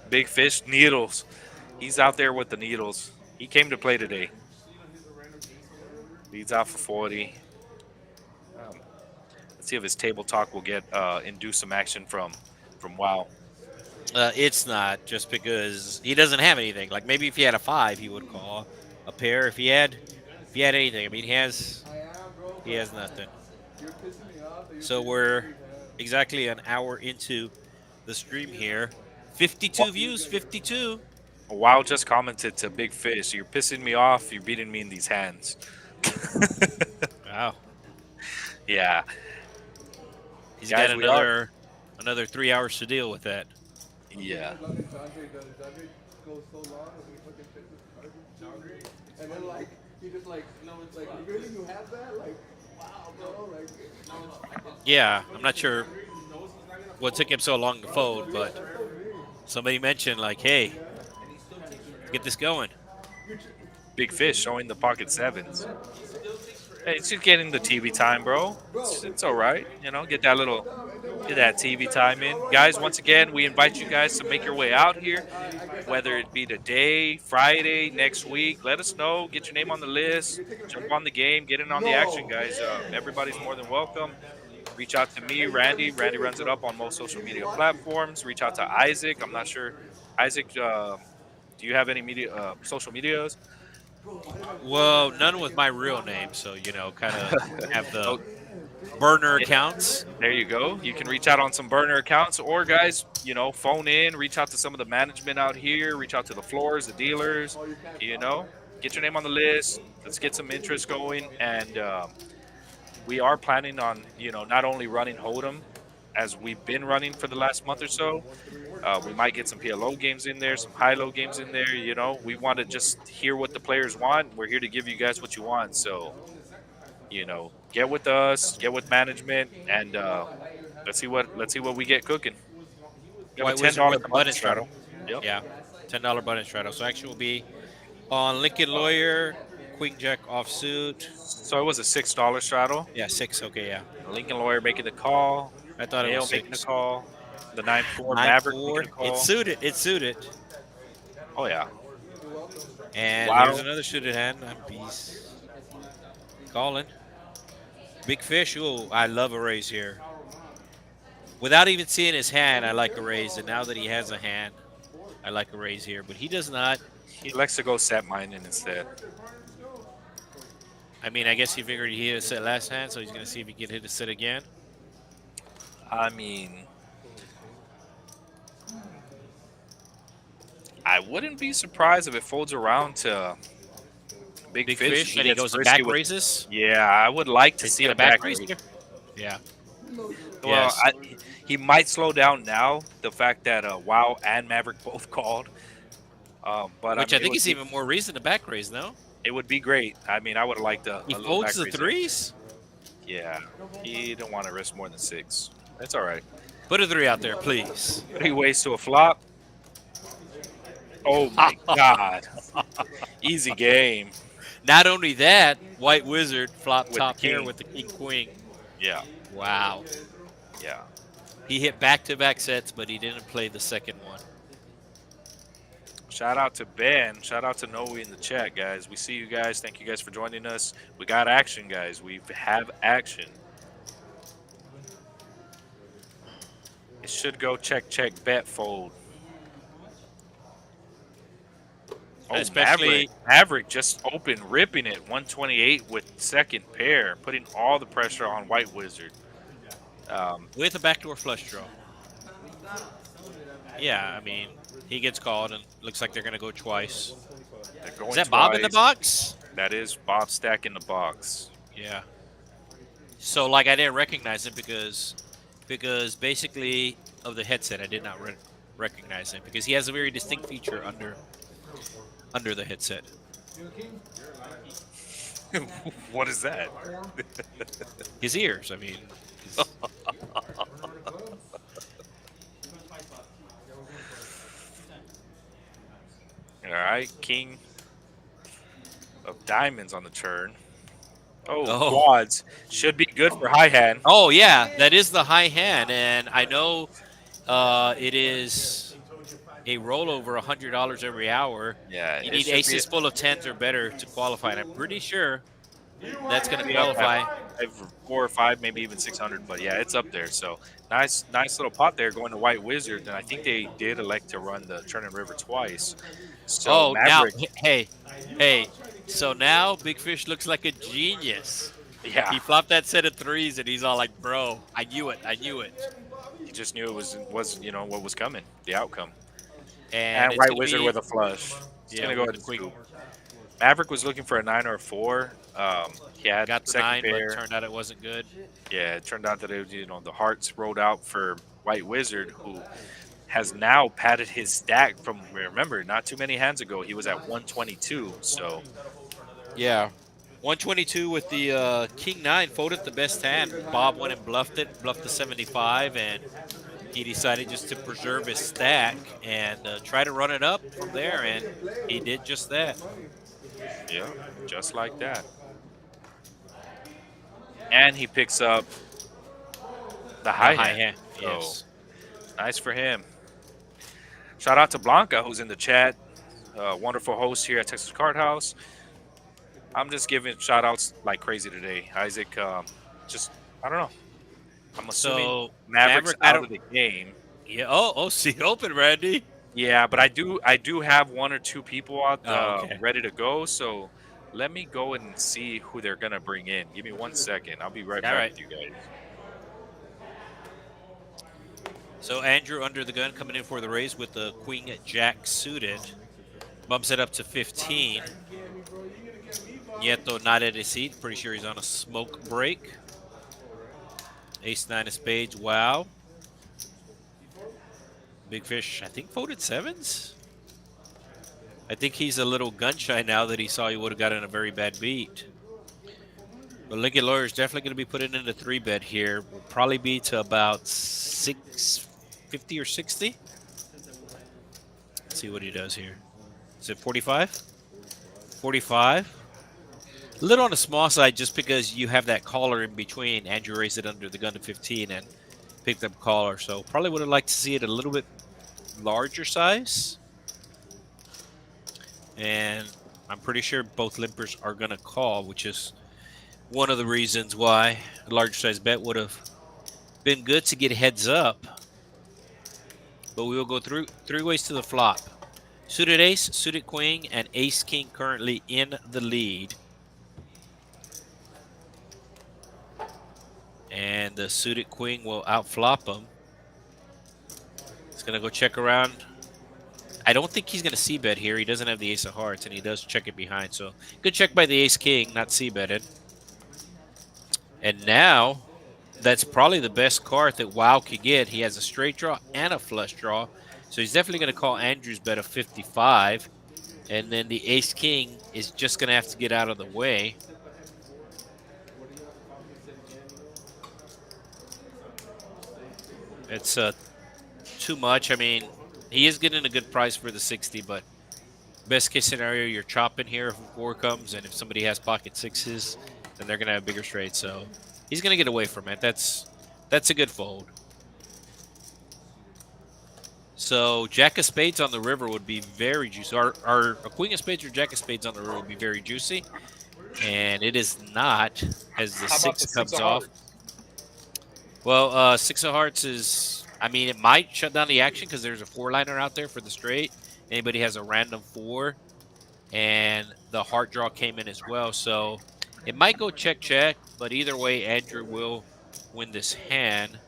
Big Fish needles. He's out there with the needles. He came to play today. Leads out for 40. Let's see if his table talk will induce some action from Wow. It's not, just because he doesn't have anything. Like maybe if he had a 5, he would call a pair. If he had anything, I mean he has nothing. So we're exactly an hour into the stream here. 52 views, 52. Wow just commented to Big Fish, "You're pissing me off. You're beating me in these hands." Wow. Yeah. He's got another 3 hours to deal with that. Yeah. And then he just really you have that? Wow, bro. Yeah, I'm not sure what took him so long to fold, but somebody mentioned hey, let's get this going. Big Fish showing the pocket 7s. Hey, it's just getting the TV time, bro. It's all right. You know, get that TV time in, guys. Once again, we invite you guys to make your way out here, whether it be today, Friday, next week. Let us know. Get your name on the list. Jump on the game. Get in on the action, guys. Everybody's more than welcome. Reach out to me, Randy. Randy runs it up on most social media platforms. Reach out to Isaac. I'm not sure, Isaac. Do you have any social medias? Well, none with my real name, so kind of have the Oh, burner yeah, accounts. there you go. You can reach out on some burner accounts, or guys, phone in. Reach out to some of the management out here. Reach out to the floors, the dealers. You know, get your name on the list. Let's get some interest going, and we are planning on not only running Hold'em as we've been running for the last month or so. We might get some PLO games in there, some high-low games in there. We want to just hear what the players want. We're here to give you guys what you want. So, get with us, get with management, and let's see what we get cooking. We have a White $10 Wizard with the button button straddle. straddle. Yep. Yeah, $10 button straddle. So actually will be on Lincoln Lawyer, Queen Jack offsuit. So it was a $6 straddle. Yeah, 6. Okay, yeah. Lincoln Lawyer making the call. I thought it was Nail making the 6. call. The 9-4 Nine Maverick four. making a It call. suited. It suited. Oh yeah. And Wow. here's another suited hand. I'm beast. Calling. Big fish. Oh, I love a raise here. Without even seeing his hand, I like a raise. And now that he has a hand, I like a raise here. But he does not. He likes to go set mining instead. I mean, I guess he figured he hit a set last hand, so he's going to see if he can hit a set again. I mean, I wouldn't be surprised if it folds around to big, Big fish. fish, and he gets goes to frisky back with- raises. Yeah, I would like to He's see gonna a back raise raise. here. Yeah. Well, Yes. he might slow down now. The fact that Wow and Maverick both called, but Which I I mean, think is even more reason to back raise, no? it would be great. I mean, I would like He a little folds back the raise there. threes. Yeah, he don't want to risk more than 6. That's all right. Put a 3 out there, please. 3 ways to a flop. Oh my God! Easy game. Not only that, White Wizard flop With top the pair king. with the king queen. Yeah, Wow. yeah. He hit back-to-back sets, but he didn't play the second one. Shout out to Ben. Shout out to Noe in the chat, guys. We see you guys. Thank you guys for joining us. We got action, guys. We have action. It should go check, check, bet, fold. Oh, Especially- Maverick just open, ripping it. 128 with second pair, putting all the pressure on White Wizard. With a backdoor flush draw. Yeah, I mean, he gets called, and looks like they're going to go twice. They're going Is that Bob in the twice. box? That is Bob Stack in the box. Yeah. So, like, I didn't recognize him because basically of the headset, I did not recognize him because he has a very distinct feature under the headset. What is that? His ears, I mean. All right, King of Diamonds on the turn. Oh, quads should be good for high hand. Oh, yeah, that is the high hand, and I know it is a rollover $100 every hour. Yeah, You it need should be aces full of 10s or better to qualify, and I'm pretty sure that's going to be up qualify. at 4 or 5, maybe even 600. But yeah, it's up there. So nice little pot there going to White Wizard, and I think they did elect to run the Churning River twice. So Oh, Maverick, now, hey. So now Big Fish looks like a genius. yeah, He flopped that set of threes, and he's all like, bro, I knew it. he just knew it was what was coming, the outcome. And And it's White gonna Wizard be- with a flush. He's Yeah, gonna go with ahead and the quick- scoop. Maverick was looking for a 9 or a 4. He had Got the second 9, pair. but turned out it wasn't good. Yeah, it turned out that the hearts rolled out for White Wizard, who has now padded his stack from, remember, not too many hands ago, he was at 122. So Yeah. 122 with the King 9, folded the best hand. Bob went and bluffed the 75, and he decided just to preserve his stack and try to run it up from there, and he did just that. yeah, just like that. and he picks up the The high high hand. hand. So Yes. nice for him. Shout out to Blanca, who's in the chat. Wonderful host here at Texas Card House. I'm just giving shout outs like crazy today. Isaac, just, I don't know. I'm assuming So Mavericks Maverick, I out of don't. the game. Yeah. Oh, see, open, Randy. Yeah, but I do have one or two people out Oh, okay. ready to go. So let me go and see who they're gonna bring in. Give me 1 second. I'll be right All back right. with you guys. So Andrew under the gun coming in for the raise with the Queen Jack suited. Bumps it up to 15. Nieto not at his seat. Pretty sure he's on a smoke break. Ace nine of spades. Wow. Big Fish, I think, voted sevens. I think he's a little gun shy now that he saw he would have gotten a very bad beat. But Lincoln Lawyer is definitely going to be putting in a 3-bet here. Will probably be to about 650 or 60. Let's see what he does here. Is it 45? 45. A little on the small side just because you have that caller in between. Andrew raised it under the gun to 15 and picked up caller. So probably would have liked to see it a little bit larger size. And I'm pretty sure both limpers are going to call, which is one of the reasons why a large size bet would have been good to get heads up. But we will go through 3 ways to the flop. Suited ace, suited queen, and ace king currently in the lead. And the suited queen will outflop him. He's going to go check around. I don't think he's going to c-bet here. He doesn't have the ace of hearts, and he does check it behind. So good check by the ace king, not c-betted. And now, that's probably the best card that Wow could get. He has a straight draw and a flush draw. So he's definitely going to call Andrew's bet of 55. And then the ace king is just going to have to get out of the way. It's too much. I mean, he is getting a good price for the 60, but best case scenario, you're chopping here if 4 comes, and if somebody has pocket sixes, then they're going to have bigger straight. So he's going to get away from it. That's a good fold. So Jack of Spades on the river would be very juicy. Our a Queen of Spades or Jack of Spades on the river would be very juicy, and it is not as the How about 6 the six comes of off. hearts? Well, 6 of hearts is, I mean, it might shut down the action because there's a 4-liner out there for the straight. Anybody has a random 4, and the heart draw came in as well. So it might go check, but either way, Andrew will win this hand.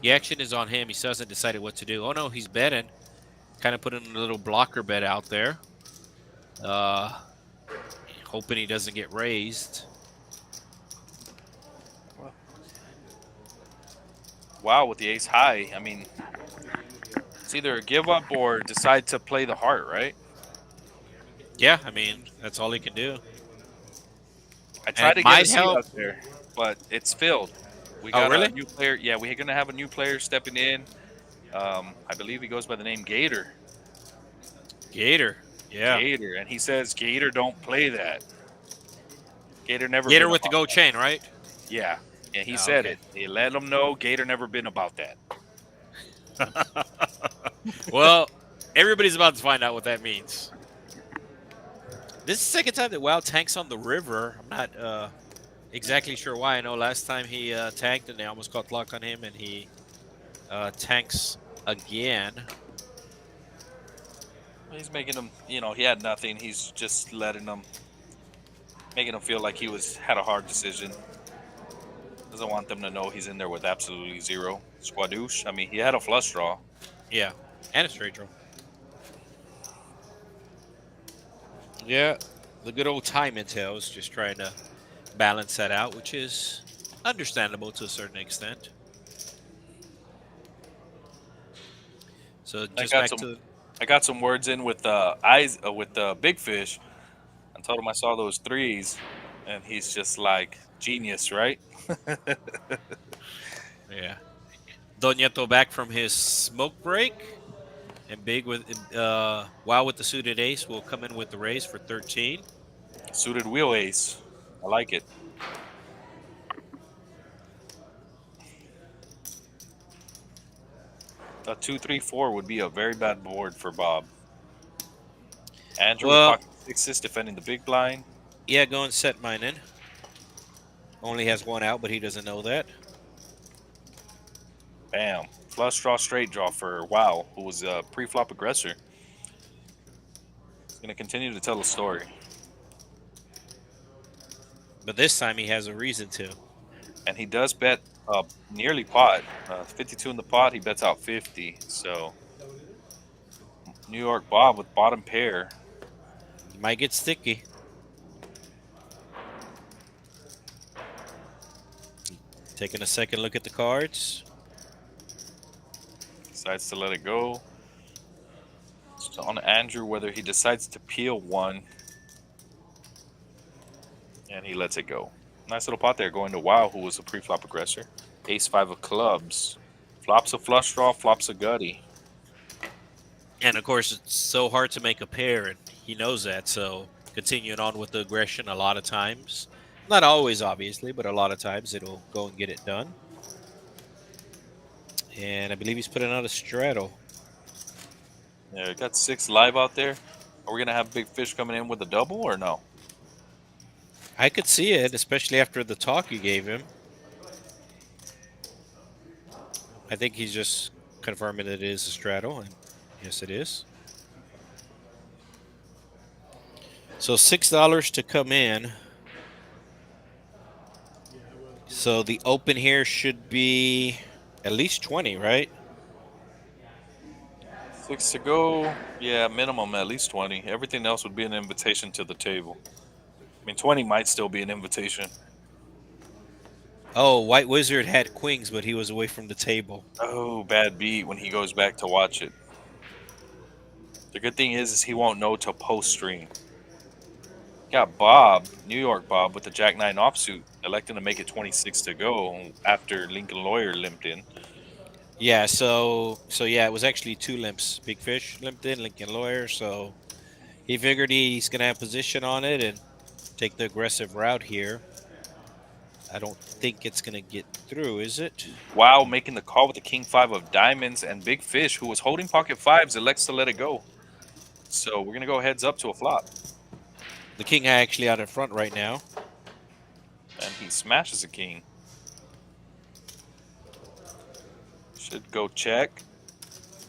The action is on him. He still hasn't decided what to do. Oh, no, he's betting. Kind of putting a little blocker bet out there. Hoping he doesn't get raised. Wow, with the ace high. I mean, it's either give up or decide to play the heart, right? Yeah, I mean, that's all he can do. I tried And to get a might seat help. up there, but it's filled. We Oh, got really? a new player. Yeah, we're going to have a new player stepping in. I believe he goes by the name Gator. Gator. Yeah. Gator. And he says Gator don't play that. Gator never Gator been with the about go chain, right? that. Yeah. And he Oh, said okay. it. He let him know Gator never been about that. Well, everybody's about to find out what that means. This is the second time that WoW tanks on the river. I'm not exactly sure why. I know last time he tanked and they almost caught lock on him, and he tanks again. He's making him, he had nothing. He's just letting him, making him feel like he had a hard decision. Doesn't want them to know he's in there with absolutely zero. Squadouche. I mean, he had a flush draw. Yeah, and a straight draw. Yeah, the good old time intel is just trying to balance that out, which is understandable to a certain extent. So just back to I got some words in with eyes with Big Fish. I told him I saw those threes, and he's just like genius, right? yeah. Don Nieto back from his smoke break, and Big with Wow with the suited ace will come in with the raise for 13. Suited wheel ace. I like it. A 2-3-4 would be a very bad board for Bob. Andrew with Well, pocket sixes defending the big blind. yeah, go and set mine in. Only has one out, but he doesn't know that. Bam. Flush draw, straight draw for Wow, who was a pre-flop aggressor. He's going to continue to tell the story. But this time he has a reason to. And he does bet nearly pot. 52 in the pot, he bets out 50. So New York Bob with bottom pair. He might get sticky. Taking a second look at the cards. Decides to let it go. It's on Andrew whether he decides to peel one. And he lets it go. Nice little pot there going to Wow, who was a pre-flop aggressor. Ace-5 of clubs. Flops a flush draw, flops a gutty. And of course, it's so hard to make a pair, and he knows that. So continuing on with the aggression a lot of times. Not always, obviously, but a lot of times it'll go and get it done. And I believe he's putting out a straddle. Yeah, we got 6 live out there. Are we going to have Big Fish coming in with a double or no? I could see it, especially after the talk you gave him. I think he's just confirming that it is a straddle, and yes, it is. So $6 to come in. So the open here should be at least 20, right? 6 to go. Yeah, minimum at least 20. Everything else would be an invitation to the table. I mean, 20 might still be an invitation. Oh, White Wizard had queens, but he was away from the table. Oh, bad beat when he goes back to watch it. The good thing is he won't know till post-stream. Got Bob, New York Bob, with the Jack-9 offsuit, electing to make it 26 to go after Lincoln Lawyer limped in. Yeah, so yeah, it was actually 2 limps. Big Fish limped in, Lincoln Lawyer, so he figured he's going to have position on it and take the aggressive route here. I don't think it's going to get through, is it? Wow, making the call with the King-5 of diamonds, and Big Fish, who was holding pocket 5s, elects to let it go. So we're going to go heads up to a flop. The king actually out in front right now. And he smashes the king. Should go check.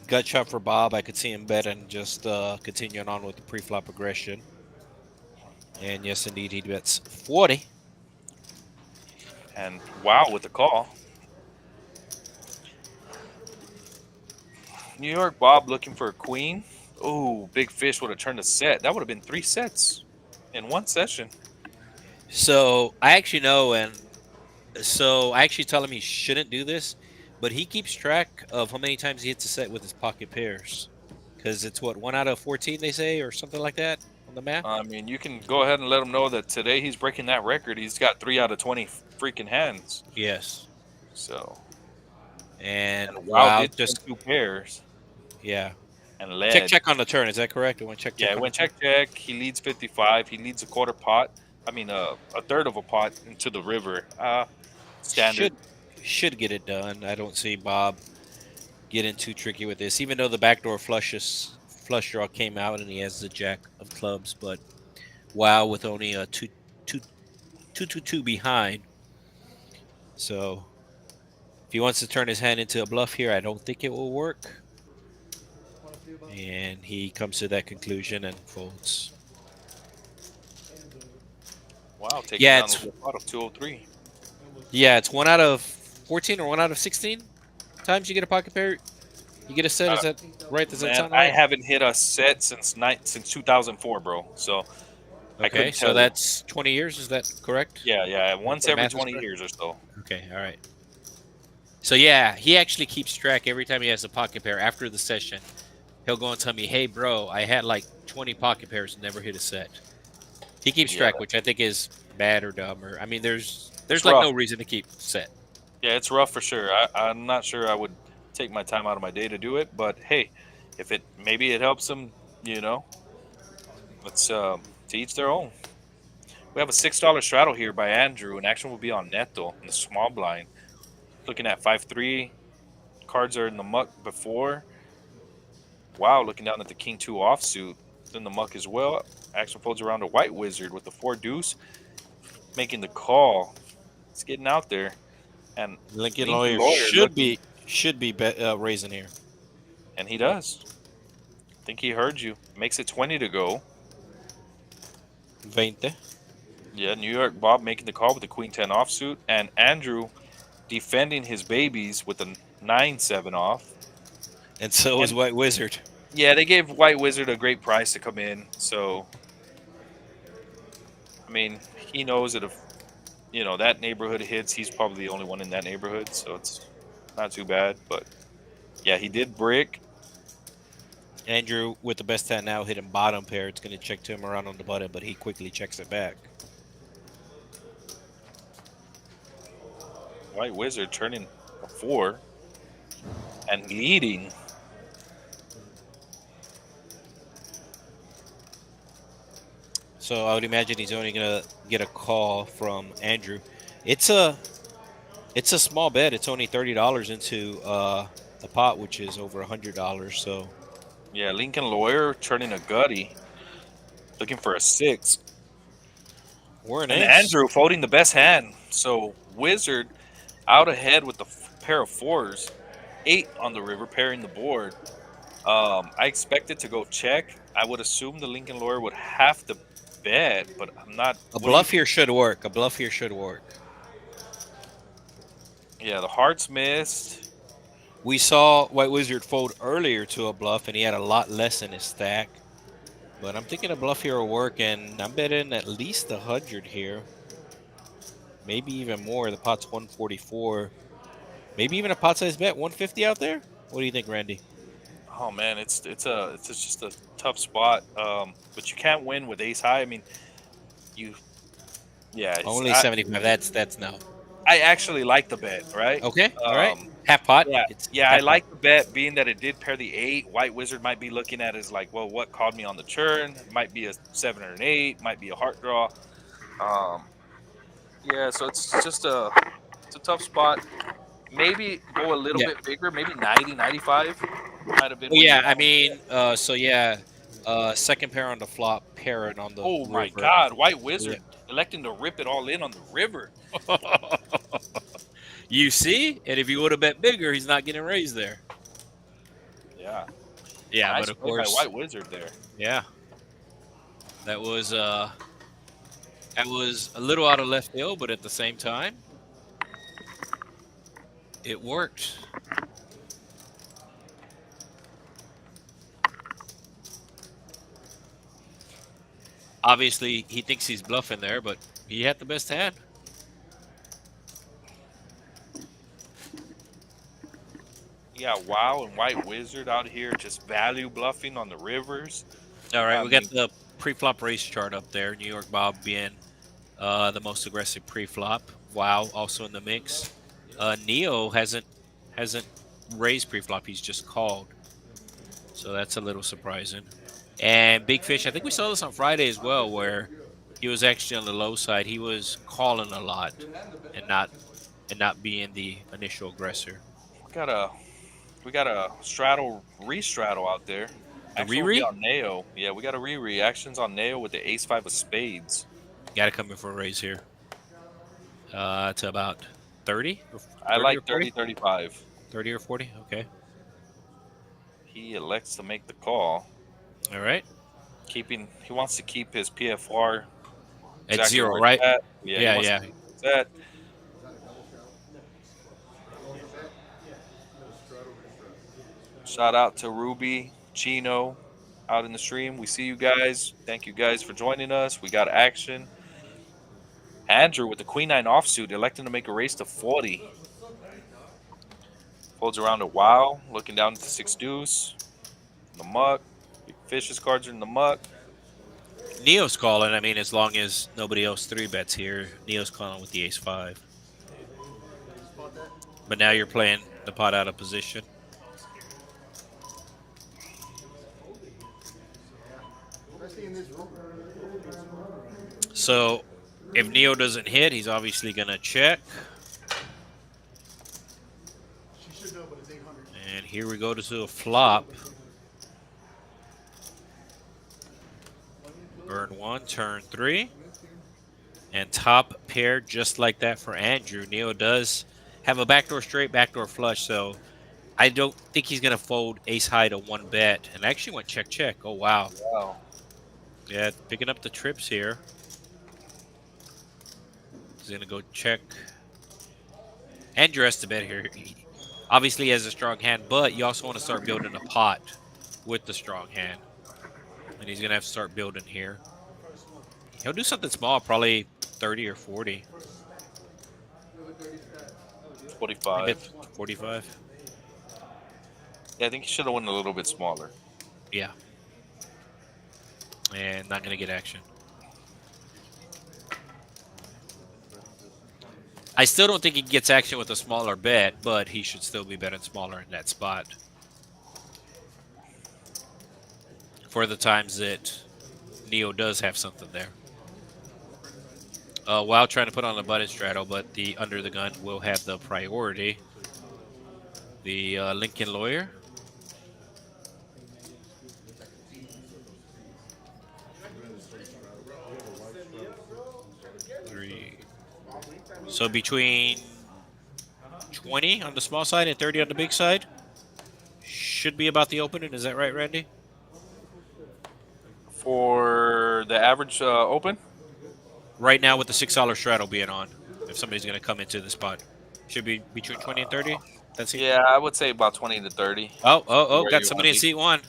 Gut shot for Bob. I could see him bet and just continuing on with the pre-flop aggression. And yes, indeed, he bets 40. And Wow with the call. New York Bob looking for a queen. Oh, Big Fish would have turned a set. That would have been 3 sets in one session. So I actually know, and so I actually tell him he shouldn't do this, but he keeps track of how many times he hits a set with his pocket pairs. Because it's what, 1 out of 14, they say, or something like that on the map? I mean, you can go ahead and let him know that today he's breaking that record. He's got 3 out of 20 freaking hands. Yes. So. And Wow wow, did just 2 pairs. Yeah. And led. Check on the turn. Is that correct? It went check. Yeah, it went check. He leads 55. He leads a quarter pot. I mean, a third of a pot into the river. Standard. Should get it done. I don't see Bob getting too tricky with this, even though the backdoor flush draw came out and he has the jack of clubs. But wow, with only a two behind. So if he wants to turn his hand into a bluff here, I don't think it will work. And he comes to that conclusion and folds. Wow, taking down the pot of 203. Yeah, it's 1 out of 14 or 1 out of 16 times you get a pocket pair. You get a set. Is that right? Does that sound right? I haven't hit a set since 2004, bro. So okay, so that's 20 years. Is that correct? Yeah. Once every 20 years or so. Okay, all right. So yeah, he actually keeps track every time he has a pocket pair after the session. He'll go and tell me, "Hey, bro, I had like 20 pocket pairs and never hit a set." He keeps track, which I think is bad or dumb. Or I mean, there's like no reason to keep set. Yeah, it's rough for sure. I'm not sure I would take my time out of my day to do it, but hey, if maybe it helps him, let's to each their own. We have a $6 straddle here by Andrew, and action will be on Neto in the small blind. Looking at 5-3, cards are in the muck before. Wow, looking down at the king two offsuit. It's in the muck as well. Action folds around a white wizard with the four deuce, making the call. It's getting out there. And Lincoln Lincoln Lawyer Lawyer should looking, be raising here. and he does. I think he heard you. Makes it 20 to go. 20. Yeah, New York Bob making the call with the queen 10 offsuit, and Andrew defending his babies with the 9-7 off. And so is And White Wizard. yeah, they gave White Wizard a great price to come in. So, I mean, he knows that if that neighborhood hits, he's probably the only one in that neighborhood. So it's not too bad. But yeah, he did brick. Andrew with the best hand now hitting bottom pair. It's going to check to him around on the button, but he quickly checks it back. White Wizard turning a 4 and leading. So I would imagine he's only going to get a call from Andrew. It's a small bet. It's only $30 into the pot, which is over $100. So Yeah, Lincoln Lawyer turning a gutty, looking for a 6. we're an And ace. Andrew folding the best hand. So Wizard out ahead with the pair of 4s, 8 on the river, pairing the board. I expect it to go check. I would assume the Lincoln Lawyer would have to bet, but I'm not. A what do bluff you here should work. A bluff here should work. Yeah, the hearts missed. We saw White Wizard fold earlier to a bluff, and he had a lot less in his stack. But I'm thinking a bluff here will work, and I'm betting at least 100 here. Maybe even more. The pot's 144. Maybe even a pot size bet, 150 out there. What do you think, Randy? Oh man, it's just a tough spot. But you can't win with ace high. I mean, you. Yeah, Only 75. That's no. I actually like the bet, right? Okay. All right. Half pot. Yeah, It's yeah, half I like the bet, being that it did pair the 8. White Wizard might be looking at it as like, well, what called me on the turn? It might be a 7 or an 8, might be a heart draw. Yeah, so it's a tough spot. Maybe go a little bit bigger, maybe 90, 95 might have been. Well, yeah, I mean, second pair on the flop, pair it on the Oh my river. God, White Wizard electing to rip it all in on the river. You see? And if you would have bet bigger, he's not getting raised there. Yeah. Yeah, Nice but of play by course. White Wizard there. Yeah. That was a little out of left field, but at the same time, it worked. Obviously, he thinks he's bluffing there, but he had the best hand. Yeah, Wow and White Wizard out here just value bluffing on the rivers. All right, I we got mean- the pre-flop race chart up there. New York Bob being the most aggressive pre-flop. Wow, also in the mix. Neo hasn't raised pre-flop. He's just called, so that's a little surprising. And Big Fish, I think we saw this on Friday as well, where he was actually on the low side. He was calling a lot and not being the initial aggressor. We got a straddle re-straddle out there. Action will be re-re? on Neo. Yeah, we got a re-re. Actions on Neo with the ace 5 of spades. Got to come in for a raise here. To about 30? I like 30 30, 35. 30 or 40? Okay. He elects to make the call. All right. He wants to keep his PFR At exactly zero, where right? it's at. Yeah, he wants yeah. to keep it at. Shout out to Ruby, Chino, out in the stream. We see you guys. Thank you guys for joining us. We got action. Andrew with the Queen 9 offsuit, electing to make a race to 40. Folds around a while, looking down at the 6 deuce. In the muck. Big Fish's cards are in the muck. Neo's calling. I mean, as long as nobody else 3-bets here, Neo's calling with the ace 5. But now you're playing the pot out of position. So if Neo doesn't hit, he's obviously going to check. She should know, but it's 800. And here we go to a flop. Burn 1, turn 3. And top pair just like that for Andrew. Neo does have a backdoor straight, backdoor flush, so I don't think he's going to fold ace high to 1 bet. And actually went check, check. Oh, wow. Wow. Yeah, picking up the trips here. He's going to go check. Andrew has to bet here. He obviously has a strong hand, but you also want to start building a pot with the strong hand. And he's going to have to start building here. He'll do something small, probably 30 or 40. 45. 45. Yeah, I think he should have went a little bit smaller. Yeah. And not going to get action. I still don't think he gets action with a smaller bet, but he should still be betting smaller in that spot. For the times that Neo does have something there. While trying to put on a button straddle, but the under the gun will have the priority. The Lincoln Lawyer. Three. So between 20 on the small side and 30 on the big side. Should be about the opening. Is that right, Randy? For the average open? Right now with the $6 straddle being on, if somebody's going to come into the spot. Should be between 20 and 30? That's it? Yeah, I would say about 20 to 30. Oh, Where got you somebody in wanna be. seat 1.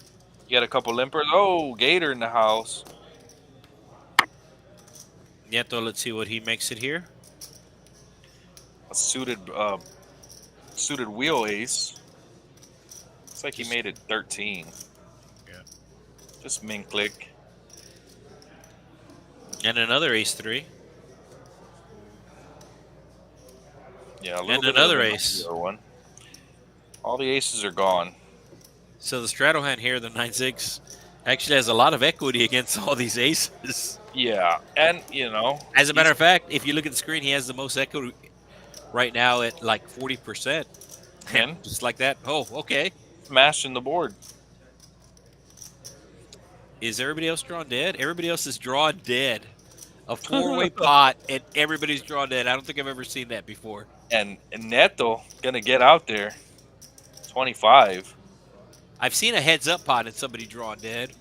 You got a couple limpers. Oh, Gator in the house. Nieto, let's see what he makes it here. A suited wheel ace. Looks like he made it 13. Yeah. Just min click. And another ace 3. Yeah, a little And bit another of an ace. easier one. All the aces are gone. So the straddle hand here, the 9-6, actually has a lot of equity against all these aces. Yeah, and As a matter of fact, if you look at the screen, he has the most equity right now at like 40%. and Just like that. Oh, okay. smashing the board. Is everybody else drawn dead? Everybody else is drawn dead. A 4-way pot, and everybody's drawn dead. I don't think I've ever seen that before. And Neto gonna get out there. 25. I've seen a heads-up pot and somebody drawn dead.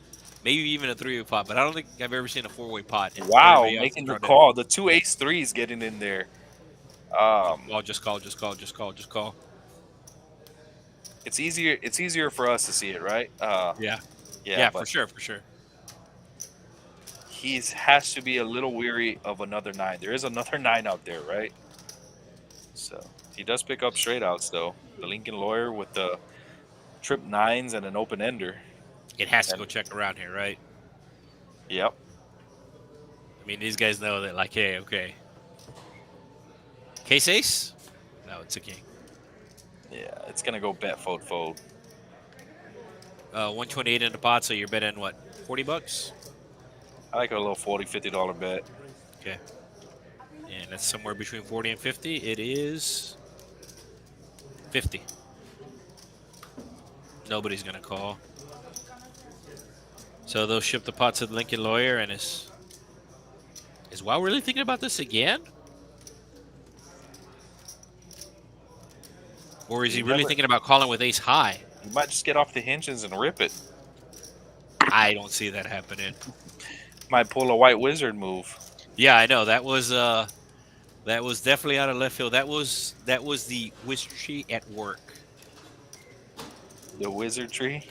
Maybe even a 3-way pot, but I don't think I've ever seen a 4-way pot. And Wow, everybody else is making the drawn dead. call. The two ace threes getting in there. Oh, just call, just call, just call, just call. It's easier. It's easier for us to see it, right? Yeah, Yeah, for but sure, for sure. he has to be a little weary of another 9. There is another 9 out there, right? So he does pick up straight outs though. The Lincoln Lawyer with the trip 9s and an open ender. It has to go check around here, right? Yep. I mean, these guys know that, like, hey, okay. Case ace? No, it's a king. Yeah, it's gonna go bet fold fold. 128 in the pot, so you're betting what, 40 bucks? I like a little $40-$50 bet. Okay. And that's somewhere between 40 and 50. It is 50. Nobody's going to call. So they'll ship the pot to the Lincoln Lawyer, and is Wow really thinking about this again? Or is he really thinking about calling with ace high? You might just get off the hinges and rip it. I don't see that happening. Might pull a white wizard move. Yeah, I know. That was definitely out of left field. That was the wizardry at work. The wizardry.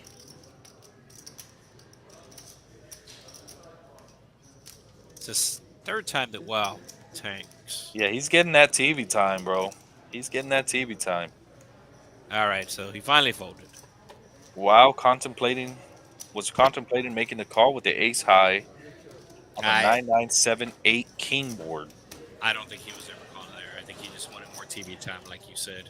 It's the third time that Wow tanks. Yeah, he's getting that TV time, bro. He's getting that TV time. All right, so he finally folded. Wow, was contemplating making the call with the ace high on the 9-9-7-8 king board. I don't think he was ever calling there. I think he just wanted more TV time, like you said.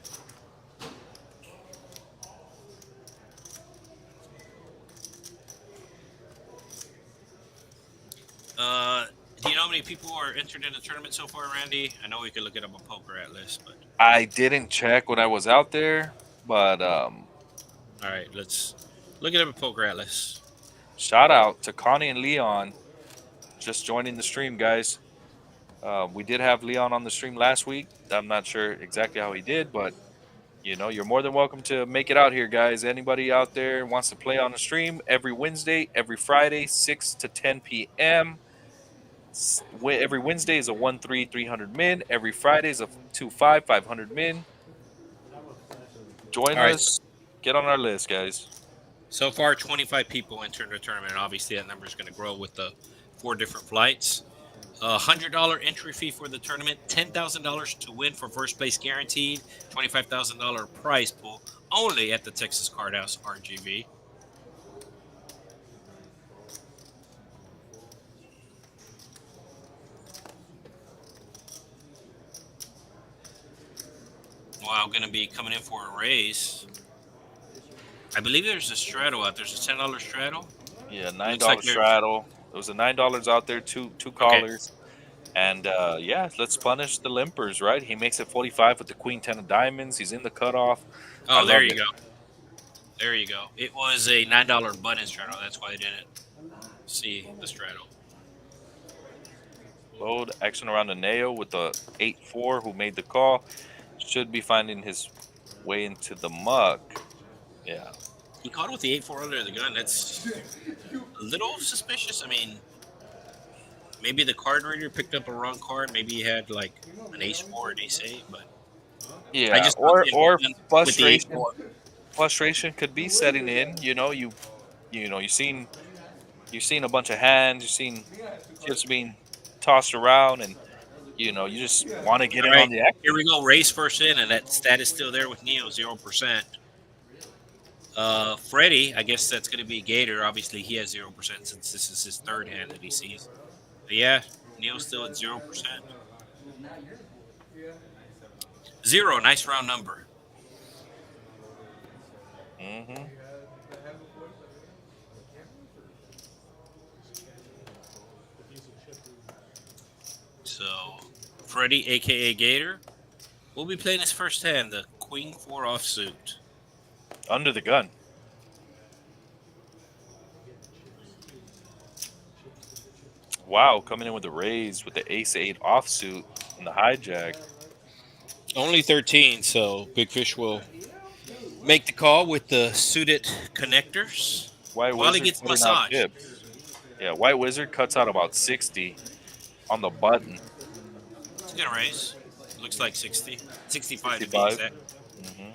Do you know how many people are entered in the tournament so far, Randy? I know we could look it up on Poker Atlas, but I didn't check when I was out there, but All right, let's look at a poker atlas. Shout out to Connie and Leon just joining the stream, guys. We did have Leon on the stream last week. I'm not sure exactly how he did, but you're more than welcome to make it out here, guys. Anybody out there wants to play on the stream every Wednesday, every Friday, 6 to 10 p.m. Every Wednesday is a 1-3 300 min. Every Friday is a 2-5 500 min. Join All right, us. Get on our list, guys. so far 25 people entered the tournament, and obviously that number is going to grow with the 4 different flights. $100 entry fee for the tournament, $10,000 to win for first place guaranteed, $25,000 prize pool only at the Texas Card House RGV. Wow, going to be coming in for a raise. I believe there's a straddle out. There's a $10 straddle. Yeah, $9 like straddle. It was a $9 out there, two callers. And yeah, let's punish the limpers, right? He makes it 45 with the queen 10 of diamonds. He's in the cutoff. Oh, there you go. There you go. It was a $9 button straddle. That's why I didn't see the straddle. Load action around the nail with the 8-4 who made the call. Should be finding his way into the muck. Yeah. He caught with the 8-4 under the gun. That's a little suspicious. I mean, maybe the card reader picked up a wrong card. Maybe he had like an ace-4 and ace-8, but Yeah, I just or frustration. Frustration could be setting in. You've seen a bunch of hands. You've seen chips being tossed around, and you just want to get in on the action. Here we go. Race first in, and that stat is still there with Neo, 0%. Freddie, I guess that's going to be Gator. Obviously, he has 0% since this is his third hand that he sees. But yeah, Neo's still at 0%. 0, nice round number. Mm-hmm. So, Freddie, a.k.a. Gator, will be playing his first hand, the Queen 4 offsuit. Under the gun. Wow, coming in with the raise with the ace-8 offsuit and the hijack. Only 13, so Big Fish will make the call with the suited connectors White while he Wizard gets putting out massage. chips. Yeah, White Wizard cuts out about 60 on the button. It's a good raise. Looks like 60. 65 to be 65. exact. Mm-hmm.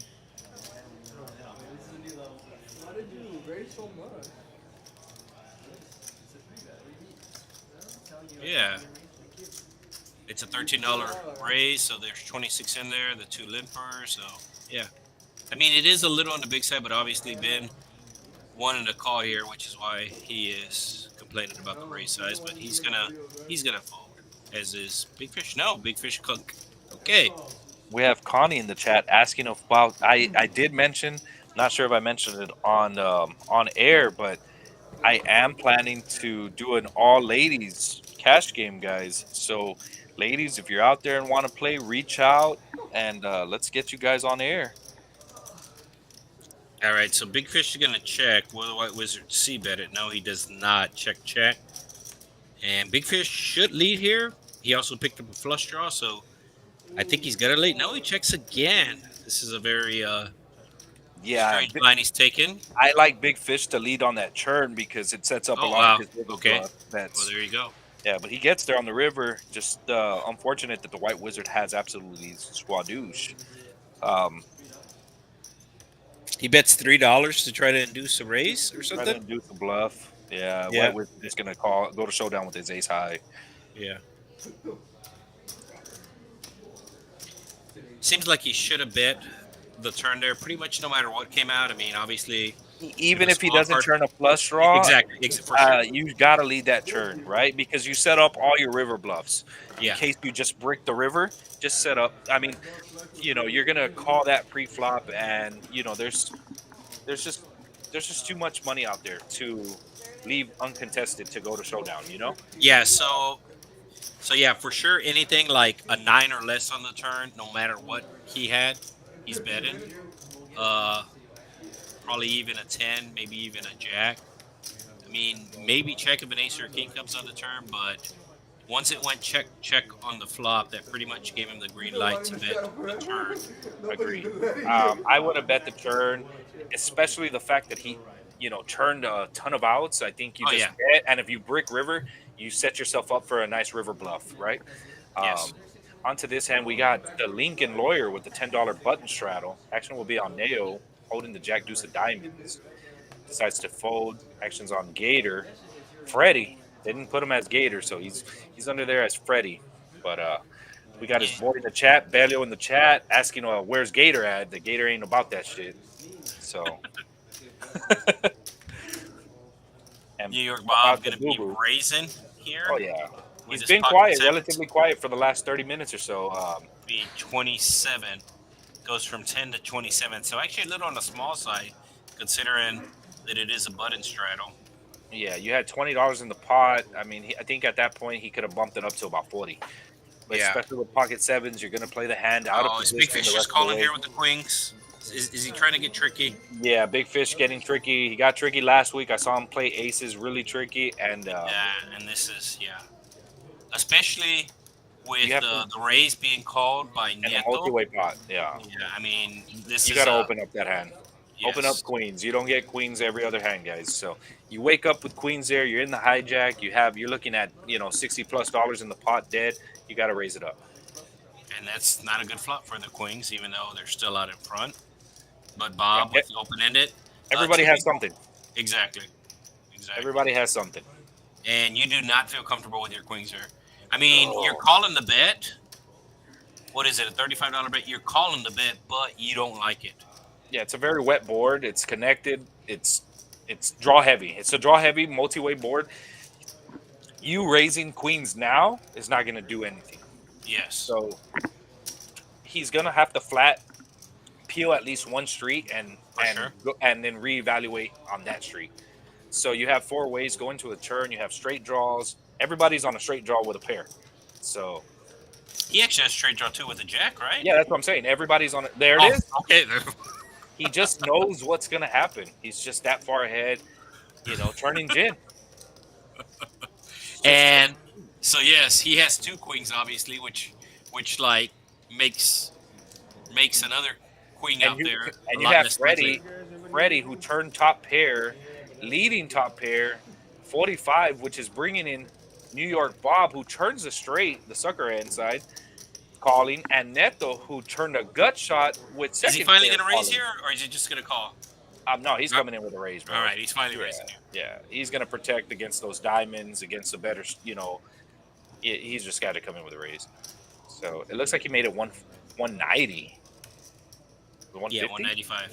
Why did you raise so much? Yeah. It's a $13 raise, so there's 26 in there, the 2 limpers, so yeah. I mean, it is a little on the big side, but obviously Ben wanted to call here, which is why he is complaining about the raise size, but he's gonna fold, as is Big Fish. No, Big Fish cook. Okay. We have Connie in the chat asking about. I did mention, not sure if I mentioned it on air, but I am planning to do an all ladies cash game, guys. So, ladies, if you're out there and want to play, reach out and let's get you guys on air. All right, so Big Fish is going to check. Will the White Wizard c-bet it? No, he does not. Check. And Big Fish should lead here. He also picked up a flush draw, so I think he's got to lead. No, he checks again. This is a very strange line he's taken. I like Big Fish to lead on that churn because it sets up a lot of his river bets. Well, there you go. Yeah, but he gets there on the river. Just unfortunate that the White Wizard has absolutely squadouche. He bets $3 to try to induce a raise or something. Try to induce a bluff. Yeah. White Wizard is going to go to showdown with his ace high. Yeah. Seems like he should have bet the turn there pretty much no matter what came out. I mean, obviously, even if he doesn't turn a flush draw, exactly for sure. You got to lead that turn, right? Because you set up all your river bluffs. Yeah. In case you just brick the river, just set up. I mean, you're gonna call that pre-flop, and there's just too much money out there to leave uncontested to go to showdown. Yeah. So yeah, for sure, anything like a 9 or less on the turn, no matter what he had, he's betting. probably even a 10, maybe even a jack. I mean, maybe check if an ace or a king comes on the turn, but once it went check on the flop, that pretty much gave him the green light to bet the turn. Agreed. I would have bet the turn, especially the fact that he, turned a ton of outs. I think you Oh just yeah, bet, and if you brick river, you set yourself up for a nice river bluff, right? yes. Um, Onto this hand, we got the Lincoln Lawyer with the $10 button straddle. Action will be on Neo, holding the Jack Deuce of Diamonds. Decides to fold. Actions on Gator. Freddie didn't put him as Gator, so he's under there as Freddie. But we got his Yeah. boy in the chat, Belio in the chat, asking, where's Gator at? The Gator ain't about that shit. So, and New York about Bob the gonna boo be boo. raising here Oh yeah, with he's his been pocket quiet, sevens. relatively quiet for the last 30 minutes or so. Be 27, goes from 10 to 27. So actually a little on the small side, considering that it is a button straddle. Yeah, you had $20 in the pot. I mean, I think at that point he could have bumped it up to about 40. But Yeah. especially with pocket sevens, you're going to play the hand out of Oh, is Big position the Fish just rest of the calling way. here with the queens? Is he trying to get tricky? Yeah, Big Fish getting tricky. He got tricky last week. I saw him play aces really tricky, and Yeah, and this is especially with you have the raise being called by and the Nieto. multi-way pot. Yeah, Yeah, I mean this you is got to open up that hand. Open up yes, queens. You don't get queens every other hand, guys. So you wake up with queens there. You're in the hijack. You're looking at $60+ in the pot dead. You got to raise it up. and that's not a good flop for the queens, even though they're still out in front. But Yeah, Bob with the open ended, everybody has something. exactly. Everybody has something. And you do not feel comfortable with your queens here. I mean, you're Oh. calling the bet. What is it, a $35 bet? You're calling the bet, but you don't like it. Yeah, it's a very wet board. It's connected. It's draw heavy. It's a draw heavy multi-way board. You raising queens now is not going to do anything. Yes. So he's going to have to flat peel at least one street Sure. and then reevaluate on that street. So you have four ways going to a turn. You have straight draws. Everybody's on a straight draw with a pair. So He actually has straight draw too with a jack, right? yeah, that's what I'm saying. Everybody's on it. There it is. Okay. He just knows what's going to happen. He's just that far ahead, turning gin. And so yes, he has two queens, obviously, which like makes another queen out there. And a you lot have less Freddie, who turned top pair, leading top pair, 45, which is bringing in New York Bob, who turns the straight, the sucker hand side, calling, and Neto, who turned a gut shot with second. Is he finally pair going to raise calling. here, or is he just going to call? No, he's coming in with a raise, bro. All right, he's finally raising here. Yeah, he's going to protect against those diamonds, against the better, he's just got to come in with a raise. So it looks like he made it 190. 150? Yeah, 195.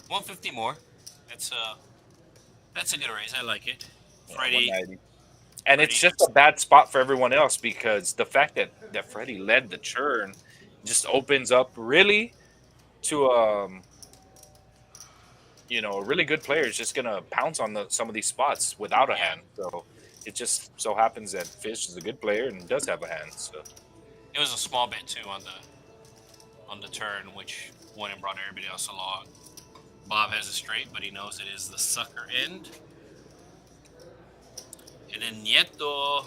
150 more. That's a good raise. I like it. Freddie. 190. And it's just a bad spot for everyone else because the fact that Freddie led the churn just opens up really to a really good player is just gonna pounce on some of these spots without a hand. So it just so happens that Fish is a good player and does have a hand. So It was a small bet too on the turn, which went and brought everybody else along. Bob has a straight, but he knows it is the sucker end. And then Nieto,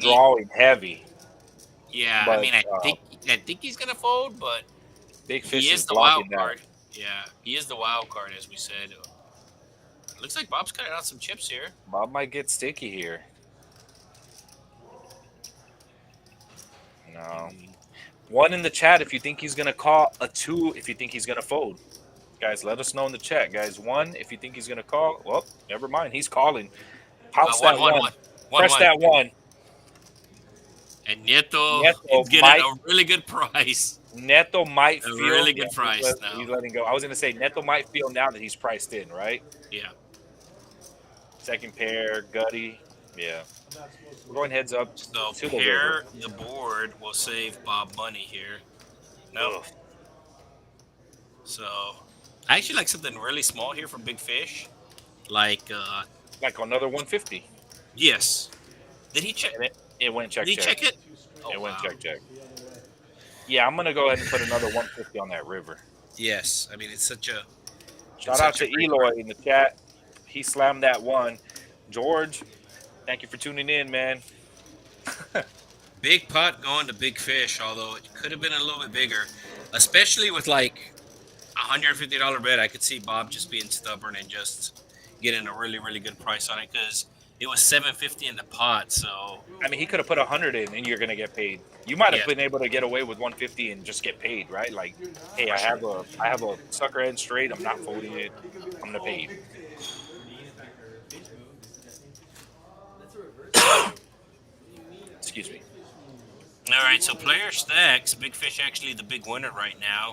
drawing heavy. yeah, But, I mean, I think he's gonna fold, but Big Fish he is is the wild blocking that. card. Yeah, he is the wild card, as we said. Looks like Bob's cutting out some chips here. Bob might get sticky here. No. One in the chat if you think he's gonna call, a two if you think he's gonna fold. Guys, let us know in the chat, guys. One if you think he's gonna call. Well, never mind. He's calling. Pounce that one. Press that one. And Nieto Nieto is getting might- a really good price. Neto might A feel really good price now. He's letting go. I was gonna say Neto might feel now that he's priced in, right? Yeah. Second pair, gutty. Yeah. We're going heads up So to the pair river. the board will save Bob money here. No. Ugh. So I actually like something really small here from Big Fish. Like Like another 150. yes. Did he check? And it went check Did he check. check it? Oh, It went wow. check check. Yeah, I'm gonna go ahead and put another 150 on that river. Yes, I mean it's Shout out such to a great Eloy card. in the chat. He slammed that one. George, thank you for tuning in, man. Big pot going to big fish, although it could have been a little bit bigger, especially with like $150 bet. I could see Bob just being stubborn and just getting a really really good price on it because it was 750 in the pot. So I mean, he could have put 100 in, and you're gonna get paid. You might have yeah, been able to get away with 150 and just get paid, right? Like, hey, for sure. I have a sucker end straight. I'm not folding it. I'm gonna pay you. Excuse me. All right, so player stacks. Big fish actually the big winner right now,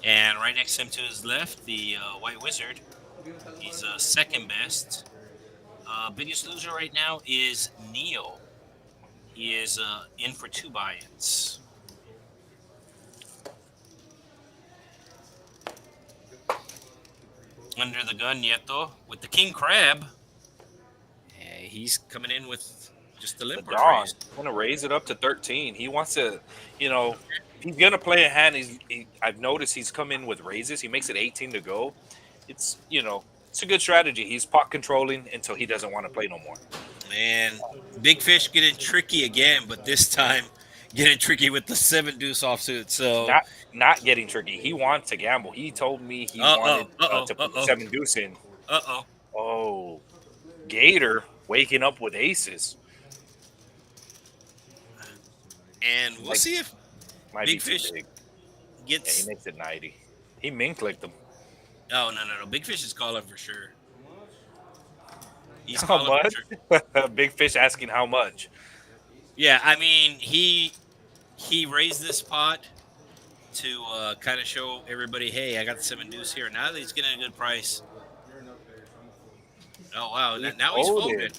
and right next to him to his left, the white wizard. He's second best. Biggest loser right now is Neo. He is in for two buy-ins. Under the gun, Nieto with the king crab. He's coming in with just the The limp Don raise. want to raise it up to 13. He wants to, you know, if he's gonna play a hand. I've noticed he's come in with raises. He makes it 18 to go. It's it's a good strategy. He's pot controlling until he doesn't want to play no more. Man, big fish getting tricky again, but this time getting tricky with the seven deuce offsuit. So, Not getting tricky. He wants to gamble. He told me he uh oh, wanted uh oh, to uh put the oh, seven deuce in. uh oh. Oh, Gator waking up with aces. And we'll Like, see if might be big too fish big. Yeah, he gets. makes it 90. He min clicked him. Oh no! Big fish is calling for sure. He's How calling for much? sure. Big fish asking how much. Yeah, I mean he raised this pot to kind of show everybody, hey, I got the seven deuce here. Now that he's getting a good price. Oh wow! He Now he's folded. folded.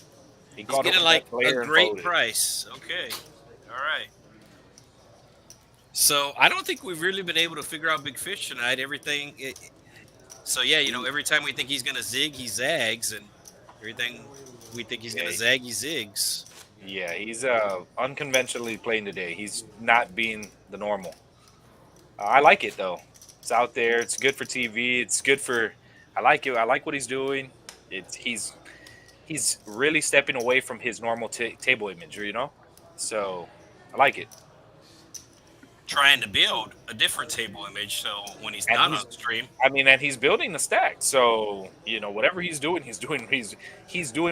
He He's called up getting his like best a player and great folded. price. Okay, all right. So I don't think we've really been able to figure out big fish tonight. So yeah, every time we think he's gonna zig, he zags, and everything we think he's Yeah, gonna zag, he zigs. yeah, he's unconventionally playing today. He's not being the normal. I like it though. It's out there. It's good for TV. It's good for. I like it. I like what he's doing. He's really stepping away from his normal table image. So I like it. Trying to build a different table image, so when he's And not on stream, and he's building the stack. So whatever he's doing, he's doing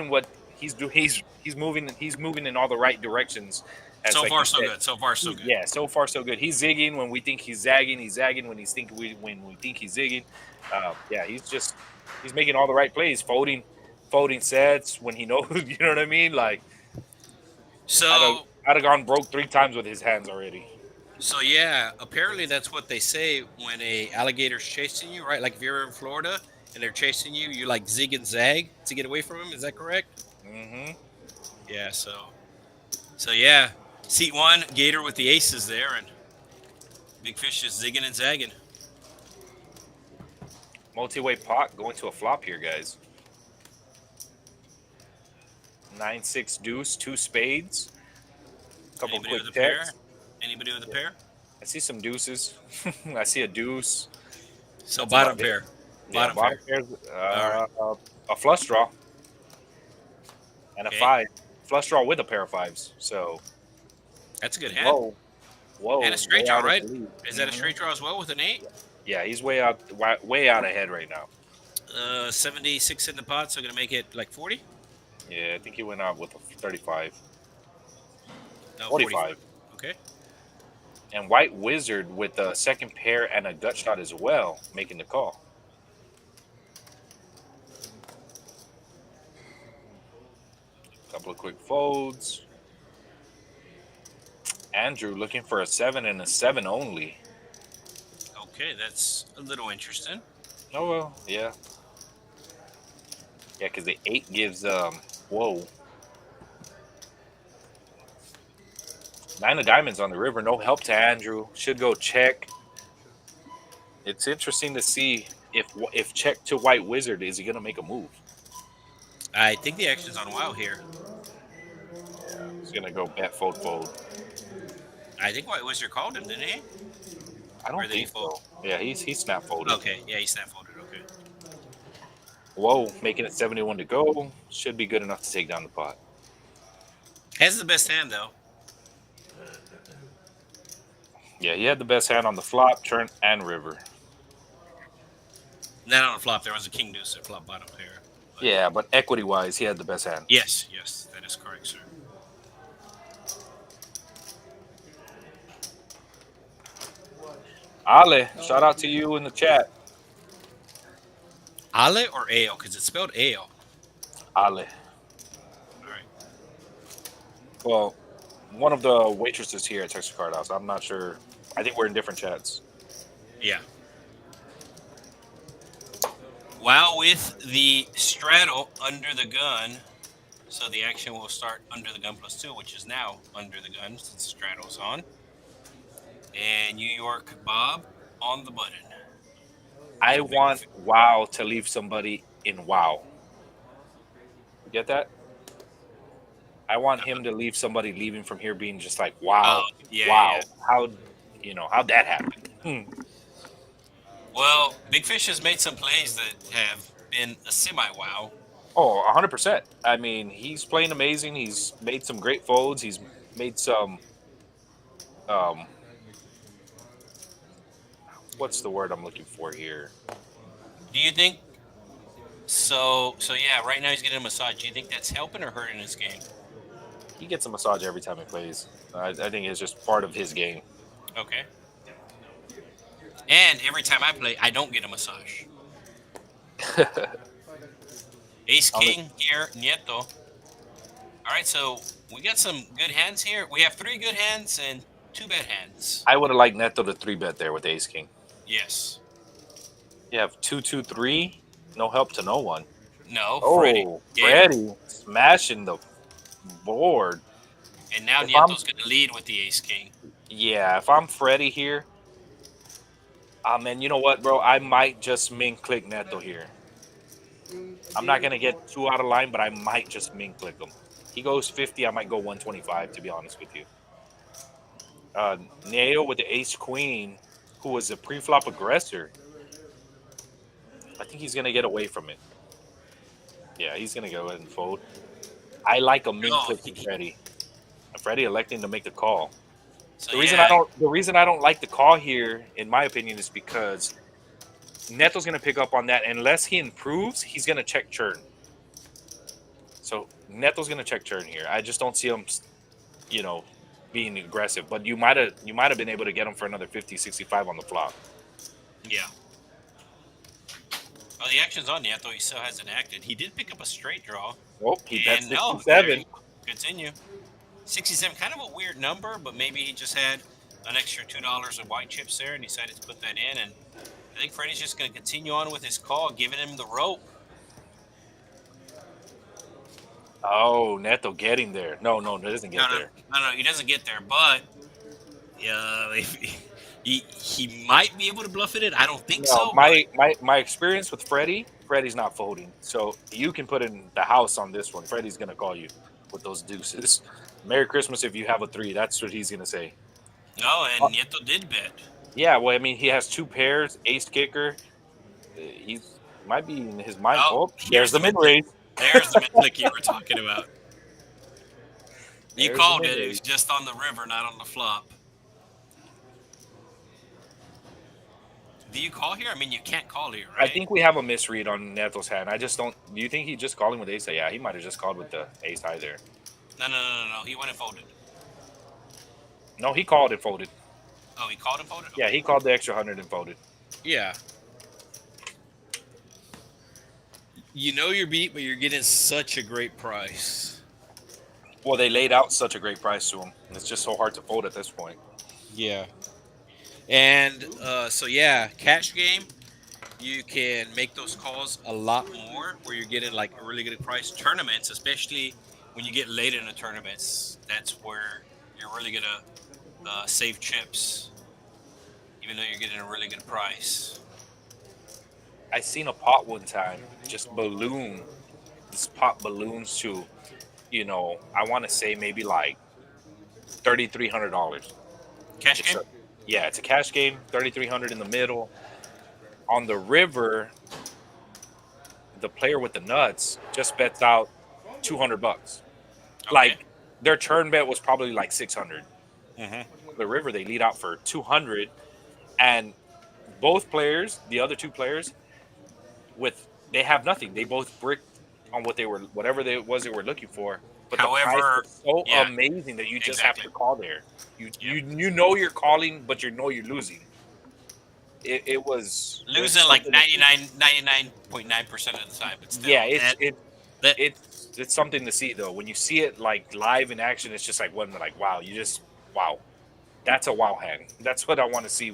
what he's moving in all the right directions. As so like far you so said, good. So far so good. yeah, so far so good. He's zigging when we think he's zagging. He's zagging when we think he's zigging. Yeah, he's making all the right plays, folding sets when he knows. You know what I mean? Like So I'd have gone broke 3 times with his hands already. So yeah, apparently that's what they say when a alligator's chasing you, right? Like if you're in Florida and they're chasing you, you like zig and zag to get away from him. Is that correct? Hmm. Yeah. So yeah, seat one, Gator with the aces there, and Big Fish is zigging and zagging. Multi-way pot going to a flop here, guys. 9-6 deuce, two spades. Couple Anybody quick with a pair? checks. Anybody with a pair? I see some deuces. I see a deuce. So That's bottom about it. pair. Yeah, Bottom pair. pairs. All right. A flush draw and a Okay. five. Flush draw with a pair of fives. So That's a good hand. whoa, And a straight way draw, out of right? the lead. Is that a Mhm. straight draw as well with an 8? Yeah, he's way out ahead right now. 76 in the pot, so gonna make it like 40? Yeah, I think he went out with a 35, No, 45. Okay. And White Wizard with a second pair and a gut shot as well, making the call. Couple of quick folds. Andrew looking for a 7 and a 7 only. Okay, that's a little interesting. Oh well, yeah. Yeah, because the 8 gives whoa. 9 of diamonds on the river, no help to Andrew. Should go check. It's interesting to see if check to White Wizard, is he gonna make a move? I think the action's on WoW here. Yeah, he's gonna go bet fold fold. I think White Wizard called him, didn't he? I Or don't did he think fold? so. Yeah, he snap folded. Okay, yeah, he snap folded. Okay. Whoa, making it 71 to go. Should be good enough to take down the pot. Has the best hand though. Yeah, he had the best hand on the flop, turn, and river. Not on the flop. There was a king deuce at flop bottom pair. But Yeah, but equity wise, he had the best hand. yes, yes, that is correct, sir. Ale, shout out to you in the chat. Ale or ale? Because it's spelled ale. Ale. All right. Well, one of the waitresses here at Texas Card House. I'm not sure. I think we're in different chats. Yeah. While with the straddle under the gun, so the action will start under the gun +2, which is now under the gun since straddle's on. And New York Bob on the button. I So want WoW to leave somebody in WoW. You get that? I want him to leave somebody leaving from here being just like, wow, yeah, wow. yeah. How'd that happen? Well, Big Fish has made some plays that have been a semi-wow. Oh, 100%. I mean, he's playing amazing. He's made some great folds. He's made some um what's the word I'm looking for here? Do you think so? So yeah, right now he's getting a massage. Do you think that's helping or hurting his game? He gets a massage every time he plays. I think it's just part of his game. Okay. And every time I play, I don't get a massage. Ace King here, Nieto. All right, so we got some good hands here. We have 3 good hands and 2 bad hands. I would have liked Neto to 3-bet there with Ace King. Yes. You have 2-2-3, no help to no one. No, Oh, Freddie. Freddie smashing the board. And now If Nieto's going to lead with the Ace King. Yeah, if I'm Freddie here, man, you know what, bro? I might just min click Neto here. I'm not gonna get too out of line, but I might just min click him. He goes 50, I might go 125, to be honest with you. Neo with the Ace Queen, who was a pre-flop aggressor. I think he's gonna get away from it. Yeah, he's gonna go ahead and fold. I like a min click from Freddie. Freddie electing to make the call. So The reason I don't like the call here, in my opinion, is because Neto's gonna pick up on that. Unless he improves, he's gonna check churn. So Neto's gonna check churn here. I just don't see him, being aggressive. But you might have been able to get him for another 50, 65 on the flop. Yeah. Oh, the action's on Nieto. He still hasn't acted. He did pick up a straight draw. Oh, he bet And no, 67. Continue. 67, kind of a weird number, but maybe he just had an extra $2 of white chips there and decided to put that in. And I think Freddie's just going to continue on with his call, giving him the rope. Oh, Neto getting there. No, he doesn't get there. No, he doesn't get there, but he might be able to bluff it in. I don't think so. My experience with Freddie's not folding. So you can put in the house on this one. Freddie's going to call you with those deuces. Merry Christmas if you have a 3. That's what he's going to say. No, and Nieto did bet. Yeah, well, I mean, he has 2 pairs, ace kicker. He might be in his mind. Oh, there's the mid-raise. There's the mid-click you were talking about. You There's called the it. It mid-raise. was just on the river, not on the flop. Do you call here? I mean, you can't call here, right? I think we have a misread on Neto's hand. I just don't. Do you think he just calling with ace high? Yeah, he might have just called with the ace high there. No. He went and folded. No, he called and folded. Oh, he called and folded? Yeah, he called the extra 100 and folded. Yeah. You know you're beat, but you're getting such a great price. Well, they laid out such a great price to him. It's just so hard to fold at this point. Yeah. And so, yeah, cash game, you can make those calls a lot more where you're getting like a really good price. Tournaments, especially when you get late in the tournaments, that's where you're really going to save chips, even though you're getting a really good price. I seen a pot one time just balloon. This pot balloons to, I want to say maybe like $3,300. Cash game? Yeah, it's a cash game. 3,300 in the middle. On the river, the player with the nuts just bets out $200. Okay. Like their turn bet was probably like 600. Hmm. The river they lead out for 200, and both players, the other two players, with they have nothing. They both bricked on what they were, whatever they was they were looking for. But the price However, was so yeah, amazing that you just have exactly. to call there. You Yeah. you you know you're calling, but you know you're losing. It was Losing like something to see. 99.9% of the time, but Yeah, still, that it's something to see though. When you see it like live in action, it's just like one like wow, you just wow. That's a wow hand. That's what I want to see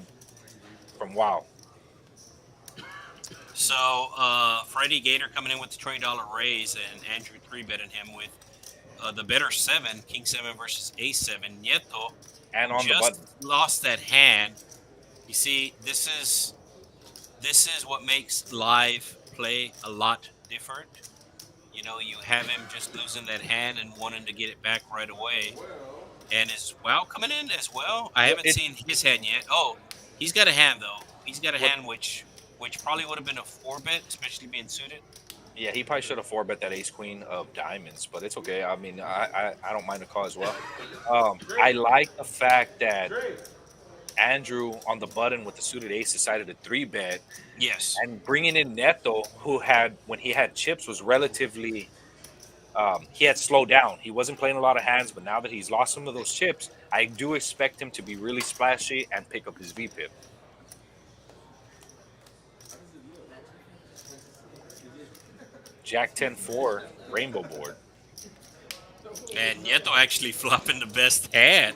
from wow. so Freddie Gator coming in with the $20 raise, and Andrew three betting him with the better seven, King seven versus Ace seven. Nieto And on the just button. lost that hand. You see, this is what makes live play a lot different. You know, you have him just losing that hand and wanting to get it back right away. And is Wow coming in as well? I Well, haven't it seen his hand yet. Oh, he's got a hand though. He's got a what hand which probably would have been a four bet, especially being suited. yeah, he probably should have four bet that ace queen of diamonds, but it's okay. I mean, I don't mind the call as well. I like the fact that Andrew on the button with the suited ace decided to three bet Yes. and bringing in Neto, who had when he had chips was relatively he had slowed down. He wasn't playing a lot of hands, but now that he's lost some of those chips, I do expect him to be really splashy and pick up his VPIP. Jack 10-4 rainbow board. And Nieto actually flopping the best hand.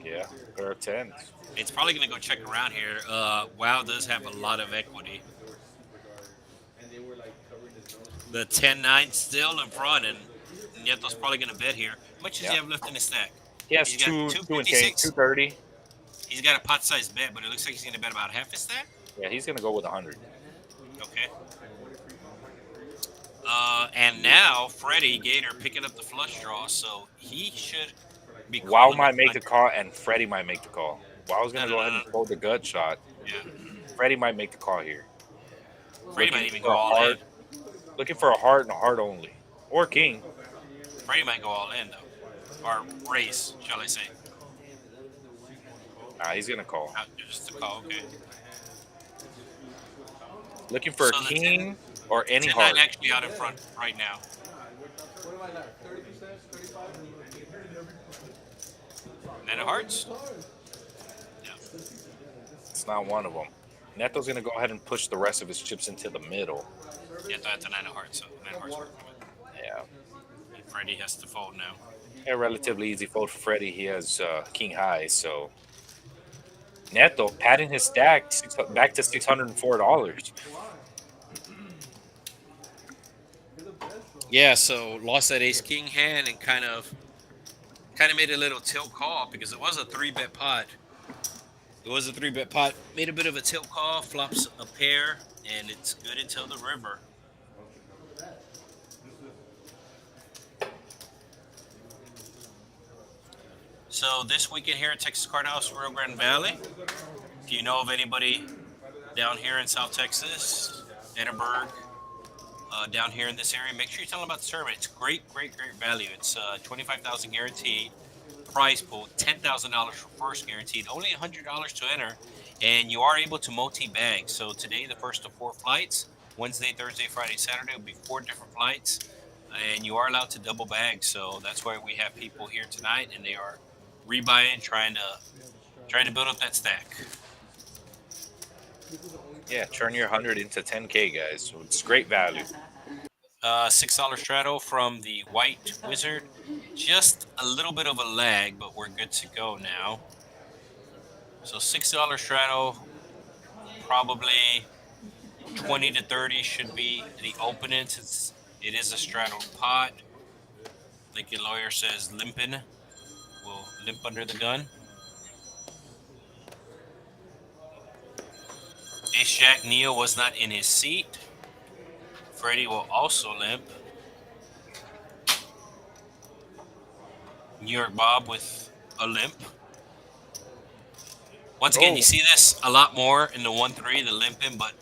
Yeah, pair of tens. It's probably going to go check around here. WoW does have a lot of equity. The 10-9 still in front, and Nieto's probably going to bet here. How much does Yeah, he have left in his stack? he has He's got two and change, 256. 230. He's got a pot-sized bet, but it looks like he's going to bet about half his stack. Yeah, he's gonna go with 100. Okay. And now Freddie Gator picking up the flush draw, so he should be Wow calling might with make the 100. call, and Freddie might make the call. Wow's No, gonna no, go no, ahead no. and fold the gut shot. Yeah. Freddie might make the call here. Freddie might Looking even go for a all in. heart, looking for a heart and a heart only, or king. Freddie might go all in though, or raise, shall I say? Nah, he's gonna call. Just a call. Okay. Looking for a So the king or any 10-9 heart. actually out in front right now. What am I left? 30%? 35? Nine of hearts. Yeah. It's not one of them. Neto's gonna go ahead and push the rest of his chips into the middle. Yeah, that's a nine of hearts. So nine of hearts working with. Yeah, And Freddie has to fold now. a relatively easy fold for Freddie. He has king high, so Neto padding his stack back to $604. Yeah, so lost that ace king hand and kind of made a little tilt call because it was a three bet pot. It was a three bet pot. Made a bit of a tilt call, flops a pair, and it's good until the river. So this weekend here at Texas Card House, Rio Grande Valley, if you know of anybody down here in South Texas, Edinburg, down here in this area, make sure you tell them about the tournament. It's great, great, great value. It's 25,000 guaranteed. Prize pool $10,000 for first guaranteed. Only $100 to enter, and you are able to multi-bag. So today, the first of 4 flights. Wednesday, Thursday, Friday, Saturday will be 4 different flights, and you are allowed to double bag. So that's why we have people here tonight, and they are rebuying, trying to build up that stack. Yeah, turn your 100 into 10K, guys. So it's great value. $6 straddle from the White Wizard. Just a little bit of a lag, but we're good to go now. So $6 straddle, probably 20 to 30 should be the opening since it is a straddled pot. Like your lawyer says, limping. Will limp under the gun. Ace Jack Neo was not in his seat. Freddie will also limp. New York Bob with a limp. Once again, you Oh, see this a lot more in the 1-3, the limping, but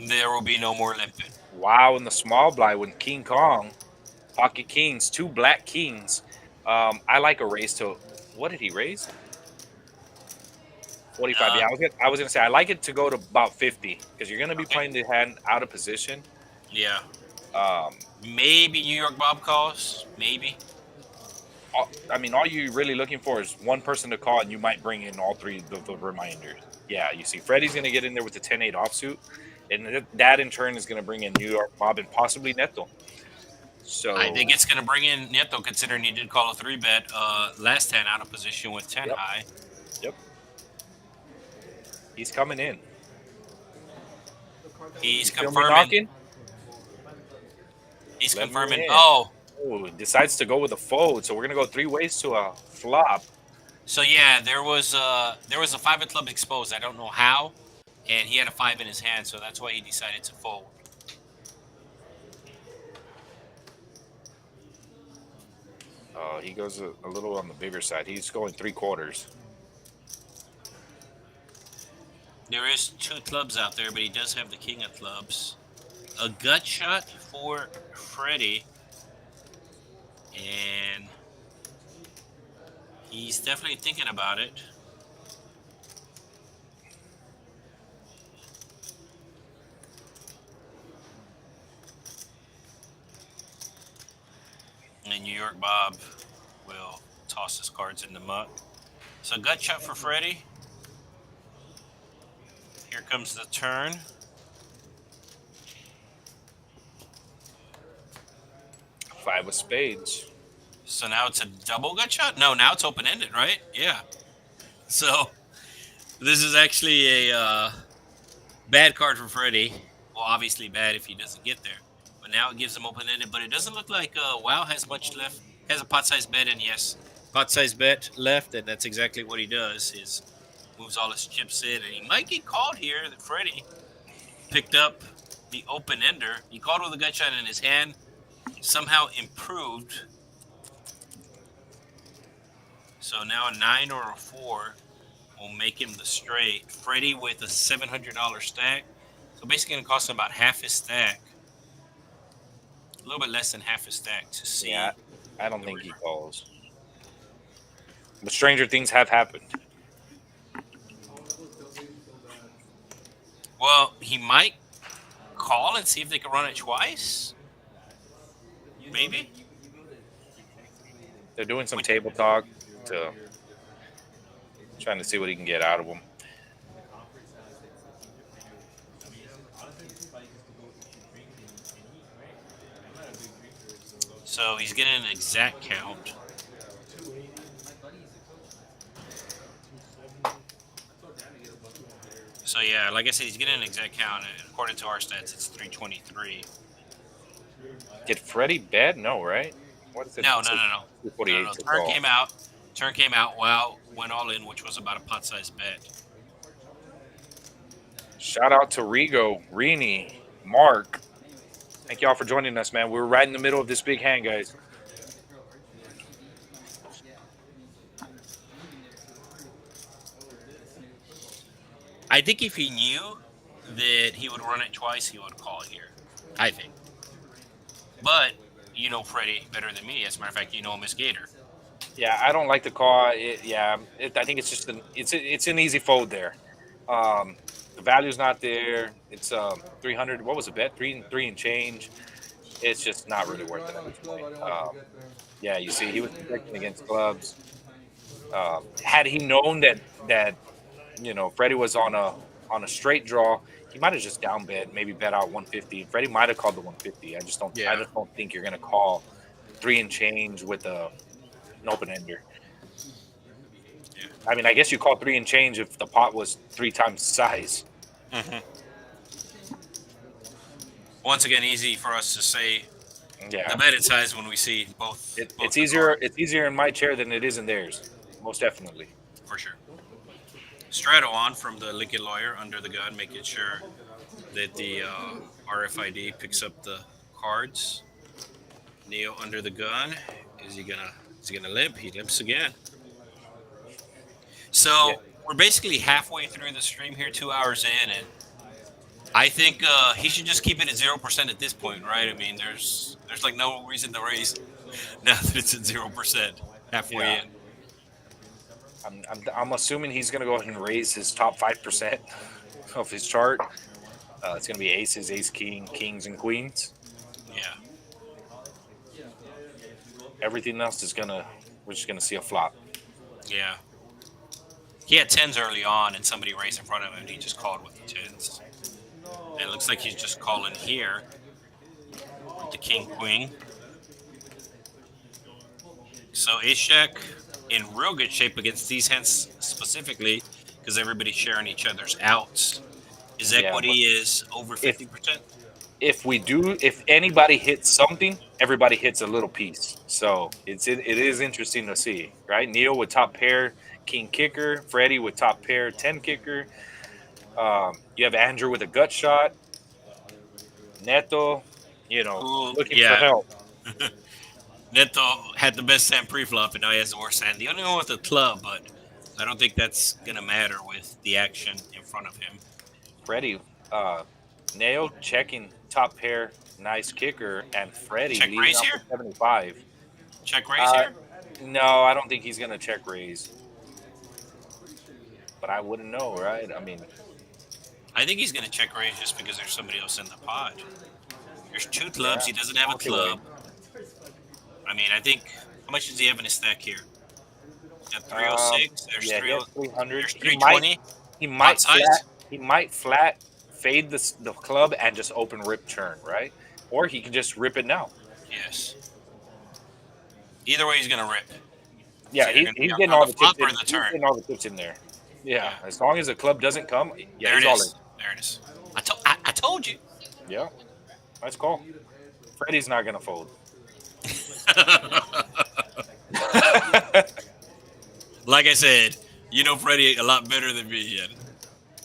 there will be no more limping. wow! In the small blind with King Kong, pocket kings, two black kings. I like a raise to what did he raise? 45. Uh, Yeah, I was gonna say I like it to go to about 50 because you're gonna be okay. playing the hand out of position. Yeah. Um, Maybe New York Bob calls. Maybe. I mean, all you're really looking for is one person to call, and you might bring in all three of the reminders. Yeah, you see, Freddie's gonna get in there with the 10-8 offsuit, and that in turn is gonna bring in New York Bob and possibly Neto. I So, think it's going to bring in Nieto, considering he did call a 3-bet last hand out of position with 10 yep, high. yep, he's coming in. He's You feel me confirming. knocking? He's Let me confirming. in. Oh, Oh, decides to go with a fold. So we're gonna go three ways to a flop. so yeah, there was a 5 of club exposed. I don't know how, and he had a 5 in his hand, so that's why he decided to fold. He goes a little on the bigger side. He's going three quarters. There is 2 clubs out there, but he does have the king of clubs. A gut shot for Freddie, and he's definitely thinking about it. And New York Bob will toss his cards in the muck. So gut shot for Freddie. Here comes the turn. Five of spades. So now it's a double gut shot? No, now it's open ended, right? Yeah. So this is actually a bad card for Freddie. Well, obviously bad if he doesn't get there. But now it gives him open ended. But it doesn't look like Wow has much left. Has a pot size bet, and yes, pot size bet left, and that's exactly what he does. Is moves all his chips in, and he might get called here. That Freddie picked up the open ender. He called with a gut shot in his hand. Somehow improved. So now a 9 or a 4 will make him the straight. Freddie with a $700 stack. So basically going to cost him about half his stack. A little bit less than half his stack to see. Yeah, I don't the think he river. calls. But stranger things have happened. Well, he might call and see if they can run it twice. Maybe. They're doing some table talk to trying to see what he can get out of them. So he's getting an exact count. So yeah, like I said, he's getting an exact count. And according to our stats, it's 323. Did Freddie bet? No, right? What is it? No, It no, says no, no. 248 No. to Turn call. came out. Turn came out. Wow, went all in, which was about a pot size bet. Shout out to Rigo, Rini, Mark. Thank y'all for joining us, man. We're right in the middle of this big hand, guys. I think if he knew that he would run it twice, he would call here. I think. But you know Freddie better than me. As a matter of fact, you know him as Gator. Yeah, I don't like the call. I think it's just it's an easy fold there. The value's not there. It's 300. What was the bet? Three and change. It's just not really worth it at this point. Yeah, you see, he was protecting against clubs. Had he known that Freddie was on a straight draw, he might have just down bet, maybe bet out 150. Freddie might have called the 150. I just don't think you're gonna call three and change with an open ender. Yeah. I mean, I guess you call three and change if the pot was 3 times the size. Mm-hmm. Once again, easy for us to say Yeah, the betted size when we see both. both it's the easier. cards, It's easier in my chair than it is in theirs, most definitely. for sure. Strato on from the Liquid Lawyer under the gun, making sure that the RFID picks up the cards. Neo under the gun. Is he gonna limp? He limps again. So Yeah. we're basically halfway through the stream here, 2 hours in, and I think he should just keep it at 0% at this point, right? I mean, there's like no reason to raise now that it's at 0% halfway Yeah, in. I'm assuming he's going to go ahead and raise his top 5% of his chart. It's going to be aces, ace, king, kings, and queens. Yeah, Everything else is we're just gonna see a flop. yeah. He had tens early on, and somebody raised in front of him, and he just called with the tens. And it looks like he's just calling here with the king queen. So Ishak in real good shape against these hands specifically because everybody's sharing each other's outs. His Yeah, equity but is over if 50%. if anybody hits something, everybody hits a little piece. So it is interesting to see, right? Neil with top pair, king kicker, Freddie with top pair, 10 kicker. You have Andrew with a gut shot, Neto, Who, looking for yeah, help. Neto had the best hand pre-flop, and now he has the worst hand. The only one with a club, but I don't think that's gonna matter with the action in front of him. Freddie, uh, Nail checking top pair, nice kicker, and Freddie Check leading raise off with here. 75. Check raise Uh, here. no, I don't think he's gonna check raise, but I wouldn't know, right? I mean, I think he's gonna check raise just because there's somebody else in the pot. There's two clubs. yeah, He doesn't have a pocket way. club. I mean, I think how much does he have in his stack here? Got 306. There's Yeah, he has 300. There's 320. He Pot might size. flat fade the club and just open rip turn, right? Or he can just rip it now. Yes. Either way, he's gonna rip. Yeah, It's either gonna be he's getting on all the the tips flop or in. the He's turn. getting all the tips in there. Yeah, Yeah. as long as the club doesn't come, yeah, There it he's all in. is. There it is. I told you. Yeah, nice call. Freddie's not gonna fold. Like I said, you know Freddie a lot better than me, and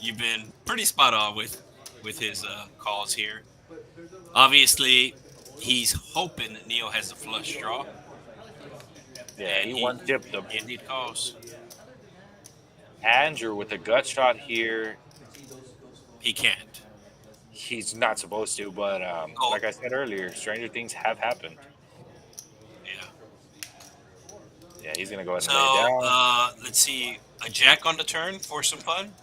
you've been pretty spot on with his calls here. Obviously, he's hoping that Neo has a flush draw, Yeah, and he one tipped him. he indeed calls. Andrew with a gut shot here. He can't. He's not supposed to, but Oh. like I said earlier, stranger things have happened. Yeah. Yeah, he's gonna go ahead So and lay it down. let's see, a jack on the turn for some fun.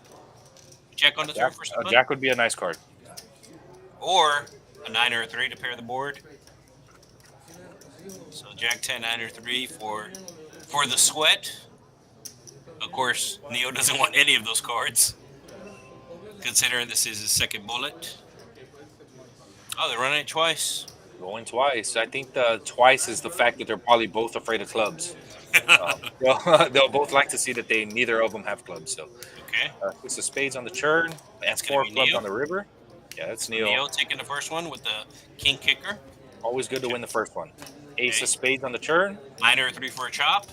Jack on the turn for some fun, Jack would be a nice card. or a 9 or a 3 to pair the board. So Jack 10, 9 or 3 for the sweat. Of course, Neo doesn't want any of those cards, considering this is his second bullet. Oh, they're running it twice. Going twice. I think the twice is the fact that they're probably both afraid of clubs. They'll both like to see that neither of them have clubs. So Okay, six of spades on the turn and That's gonna four be clubs Neil. on the river. Yeah, that's Neil. Neo taking the first one with the king kicker. Always good to win the first one. Ace Okay. of spades on the turn. 9 or a 3 for a chop.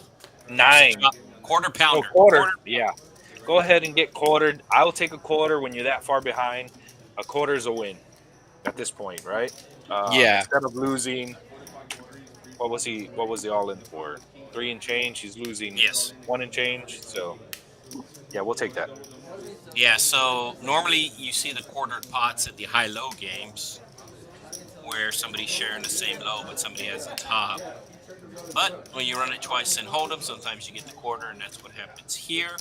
9. Chop. Quarter Oh, pounder. quarter. Yeah. Go ahead and get quartered. I'll take a quarter when you're that far behind. A quarter is a win at this point, right? Yeah. Instead of losing, what was he all in for? 3 and change. He's losing Yes. 1 and change. So, yeah, we'll take that. Yeah, so normally you see the quartered pots at the high-low games where somebody's sharing the same low, but somebody has the top. But when you run it twice and hold them, sometimes you get the quarter, and that's what happens here.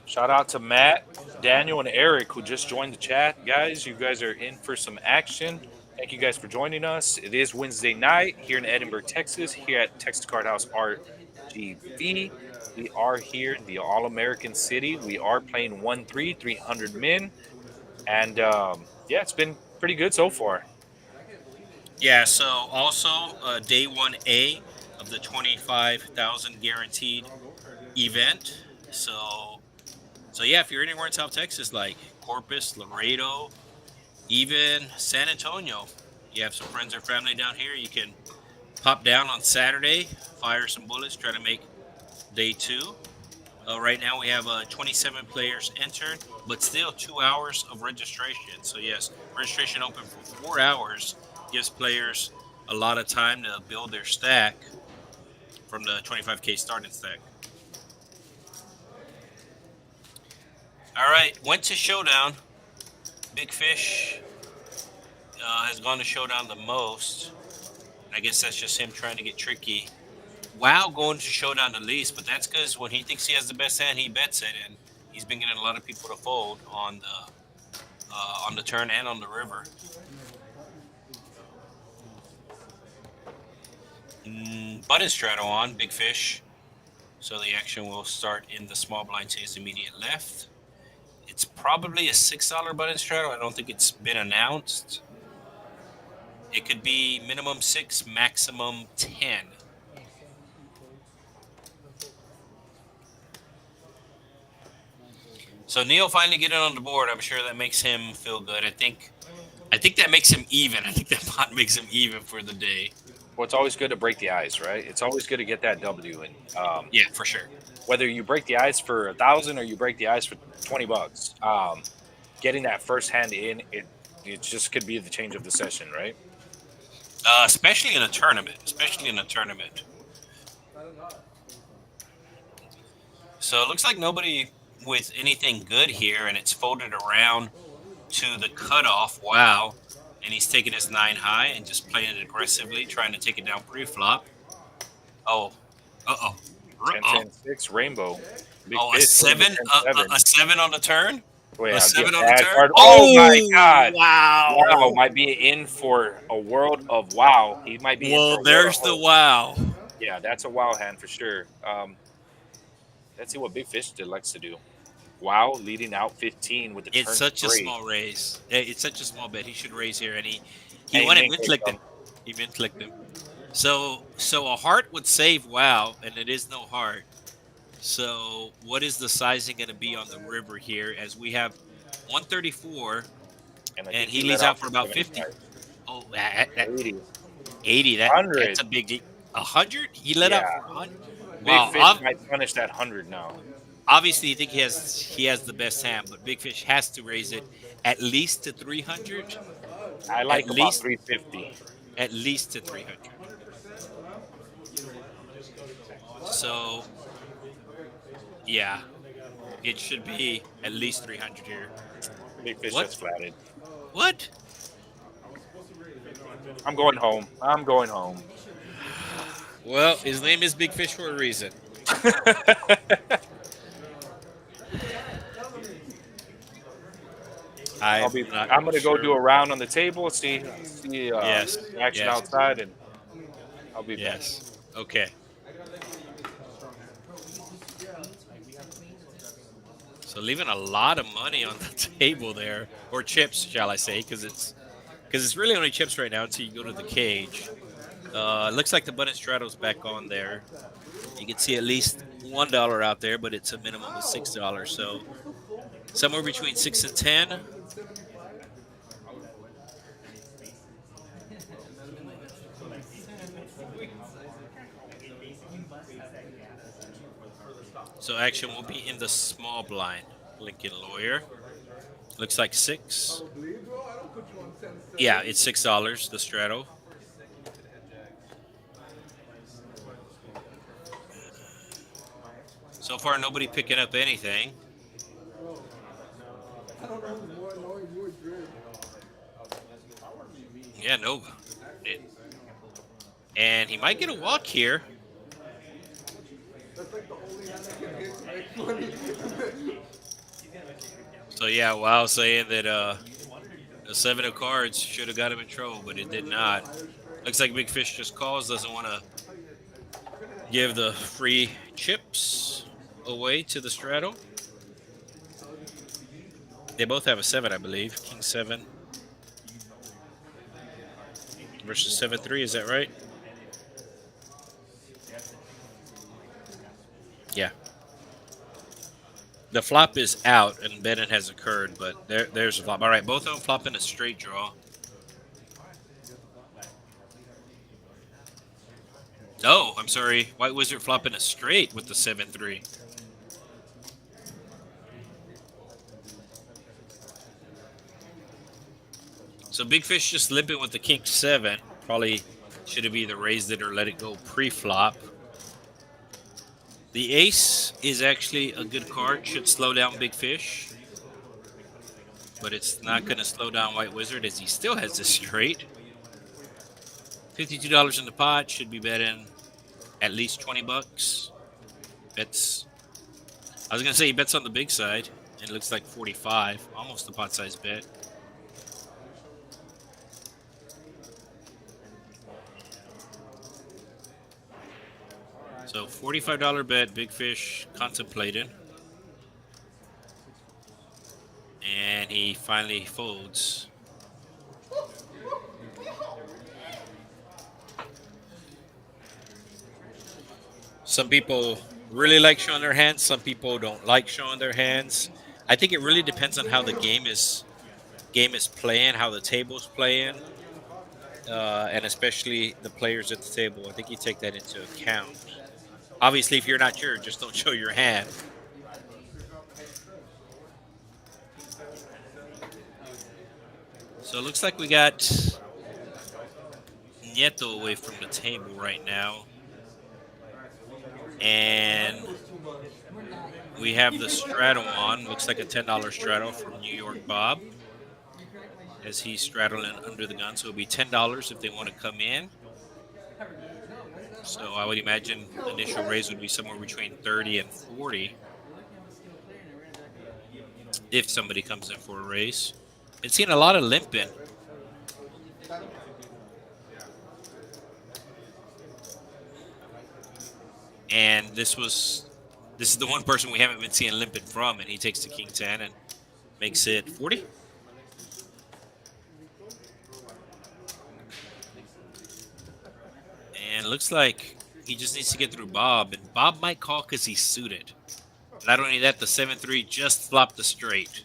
Shout out to Matt, Daniel, and Eric who just joined the chat. Guys, you guys are in for some action. Thank you guys for joining us. It is Wednesday night here in Edinburg, Texas, here at Texas Card House RGV. We are here in the All American City. We are playing 1-3, 300 men. And yeah, it's been pretty good so far. Yeah, so also day 1A of the 25,000 guaranteed event. So yeah, if you're anywhere in South Texas, like Corpus, Laredo, even San Antonio, you have some friends or family down here, you can pop down on Saturday, fire some bullets, try to make day 2. Right now we have 27 players entered, but still 2 hours of registration. So yes, registration open for 4 hours, gives players a lot of time to build their stack from the 25K starting stack. All right, went to showdown. Big Fish has gone to showdown the most. I guess that's just him trying to get tricky. Wow, going to showdown the least, but that's because when he thinks he has the best hand, he bets it, and he's been getting a lot of people to fold on the turn and on the river. Button straddle on Big Fish, so the action will start in the small blind to his immediate left. It's probably a $6 button straddle. I don't think it's been announced. It could be minimum 6, maximum 10. So Neil finally getting on the board. I'm sure that makes him feel good. I think that makes him even. I think that pot makes him even for the day. Well, it's always good to break the ice, right? It's always good to get that W. And Yeah, for sure. whether you break the ice for 1,000 or you break the ice for $20, getting that first hand in, it just could be the change of the session, right? Especially in a tournament. So it looks like nobody with anything good here, and it's folded around to the cutoff. Wow. And he's taking his 9 high and just playing it aggressively, trying to take it down pre-flop. Oh. Uh-oh. 10, 10, 6, rainbow. Big Oh, a Fish, 7? 10, A 7 on the turn? Oh, yeah, A 7 on the bad turn? card. Oh, my God. Wow. Wow, might be in for a world of wow. He might be in for Well, a world there's of the hope. wow. Yeah, that's a wow hand for sure. Let's see what Big Fish likes to do. Wow, leading out 15 with the turn It's such a 3. small raise. It's such a small bet. He should raise here, and he And went and min min-clicked him. He min-clicked him. So a heart would save wow, and it is no heart. So what is the sizing going to be on the river here? As we have 134, and he leads out for about 50. Oh, 80. 80. 100. That's a big 100. He let out for 100. Big Wow. Fish might punish that 100 now. Obviously, you think he has the best hand, but Big Fish has to raise it at least to 300. I like At about least 350. At least to 300. So, yeah, it should be at least 300 here. Big Fish What? has flatted. What? I'm going home. Well, his name is Big Fish for a reason. I'm going to go do a round on the table, see Yes. action Yes. outside, and I'll be back. Yes. Okay. So leaving a lot of money on the table there, or chips, shall I say, because it's really only chips right now until you go to the cage. It looks like the button straddle's back on there. You can see at least $1 out there, but it's a minimum of $6. So somewhere between 6 and 10. So action will be in the small blind. Lincoln Lawyer. Looks like 6. Yeah, it's $6, the straddle. So far, nobody picking up anything. Yeah, no. And he might get a walk here. So yeah, wow, saying that the 7 of cards should have got him in trouble, but it did not. Looks like Big Fish just calls, doesn't want to give the free chips away to the straddle. They both have a 7, I believe. King 7 versus 7-3, is that right? Yeah. The flop is out and Bennett has occurred, but there's a flop. All right, both of them flop in a straight draw. Oh, I'm sorry. White Wizard flop in a straight with the 7-3. So Big Fish just limping with the King 7. Probably should have either raised it or let it go pre-flop. The ace is actually a good card. Should slow down Big Fish, but it's not going to slow down White Wizard as he still has this straight. $52 in the pot. Should be betting at least 20 bucks. Bets. I was going to say he bets on the big side. And it looks like 45, almost the pot size bet. So $45 bet, Big Fish contemplated. And he finally folds. Some people really like showing their hands. Some people don't like showing their hands. I think it really depends on how the game is playing, how the table's playing, and especially the players at the table. I think you take that into account. Obviously, if you're not sure, just don't show your hand. So it looks like we got Nieto away from the table right now. And we have the straddle on. Looks like a $10 straddle from New York Bob, as he's straddling under the gun. So it'll be $10 if they want to come in. So I would imagine initial raise would be somewhere between 30 and 40 if somebody comes in for a raise. Been seeing a lot of limping. And this is the one person we haven't been seeing limping from, and he takes the king 10 and makes it 40. And it looks like he just needs to get through Bob, and Bob might call because he's suited. Not only that, the 7-3 just flopped the straight.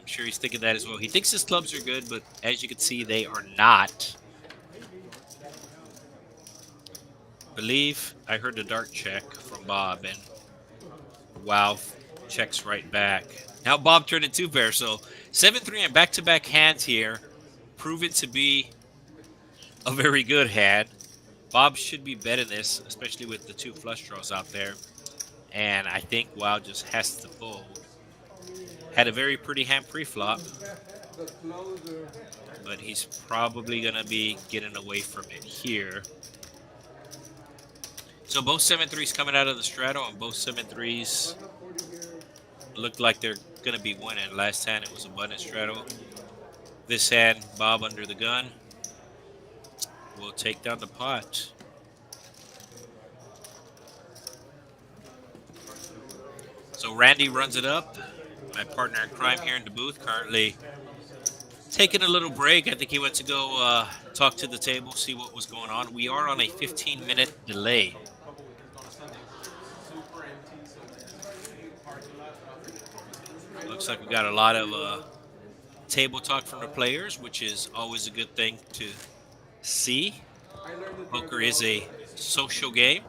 I'm sure he's thinking that as well. He thinks his clubs are good, but as you can see, they are not. Believe I heard the dart check from Bob, and wow, checks right back. Now Bob turned it 2 pair, so 7-3 and back-to-back hands here, proven to be a very good hand. Bob should be betting this, especially with the 2 flush draws out there. And I think Wow just has to fold. Had a very pretty hand pre-flop, but he's probably going to be getting away from it here. So both 7-3s coming out of the straddle, and both 7-3s look like they're going to be winning. Last hand, it was a button straddle. This hand, Bob under the gun will take down the pot. So Randy runs it up. My partner in crime here in the booth, currently taking a little break. I think he went to go talk to the table, see what was going on. We are on a 15-minute delay. Looks like we got a lot of table talk from the players, which is always a good thing to see. Poker is a social game,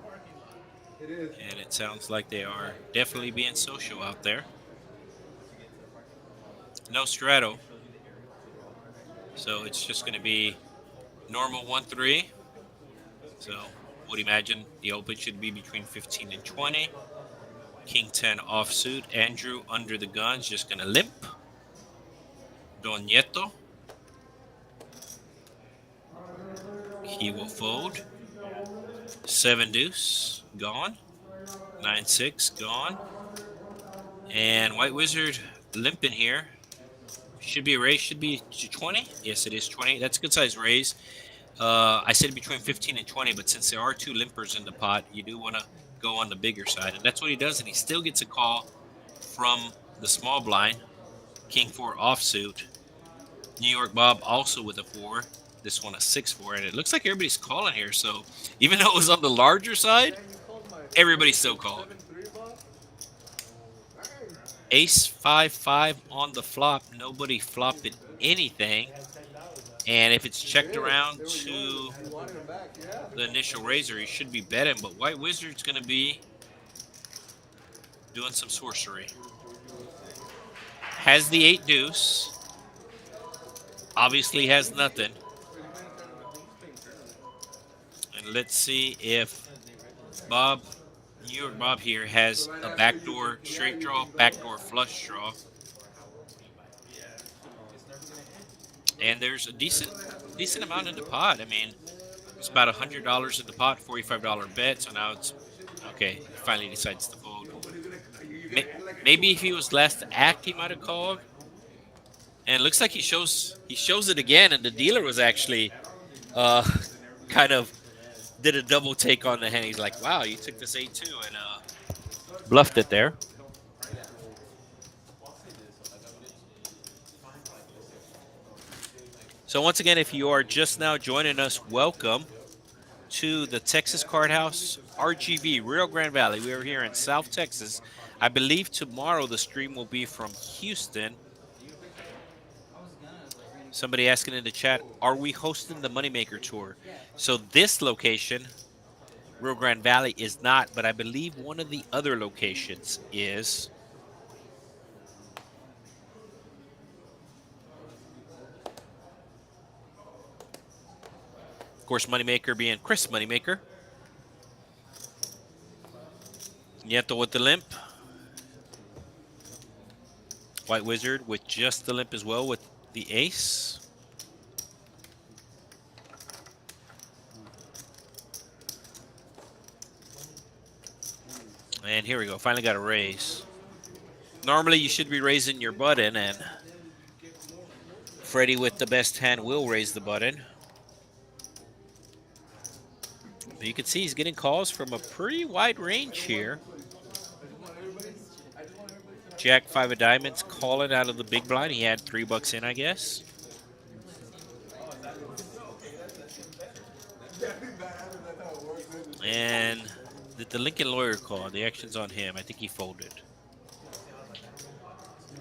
and it sounds like they are definitely being social out there. No straddle, so it's just going to be normal 1-3. So would imagine the open should be between 15 and 20. King 10 offsuit. Andrew under the gun's just going to limp. Don Nieto. He will fold. 7 deuce, gone. 9-6, gone. And White Wizard limping here. Should be a raise, should be 20. Yes, it is 20. That's a good size raise. I said between 15 and 20, but since there are 2 limpers in the pot, you do want to go on the bigger side. And that's what he does, and he still gets a call from the small blind. King 4 offsuit. New York Bob also with a 4. This one a 6-4, and it looks like everybody's calling here. So even though it was on the larger side, everybody's still calling. Ace 5-5 on the flop. Nobody flopped anything. And if it's checked around to the initial raiser, he should be betting. But White Wizard's going to be doing some sorcery. Has the 8 deuce. Obviously has nothing. And let's see if Bob New York Bob here has a backdoor straight draw, backdoor flush draw, and there's a decent amount in the pot. I mean, it's about $100 in the pot, $45 bet. So now it's okay. He finally decides to fold. Maybe if he was last to act, he might have called. And it looks like he shows it again, and the dealer was actually uh, kind of did a double take on the hand. He's like, "Wow, you took this 8-2 and bluffed it there." So once again, if you are just now joining us, welcome to the Texas Card House, RGV, Rio Grande Valley. We are here in South Texas. I believe tomorrow the stream will be from Houston. Somebody asking in the chat, are we hosting the Moneymaker Tour? So this location, Rio Grande Valley, is not, but I believe one of the other locations is. Of course, Moneymaker being Chris Moneymaker. Nieto with the limp. White Wizard with just the limp as well with the ace. And here we go. Finally got a raise. Normally you should be raising your button, and Freddie with the best hand will raise the button. But you can see he's getting calls from a pretty wide range here. Jack 5 of diamonds calling out of the big blind. He had $3 in, I guess. And did the Lincoln lawyer call? The action's on him. I think he folded.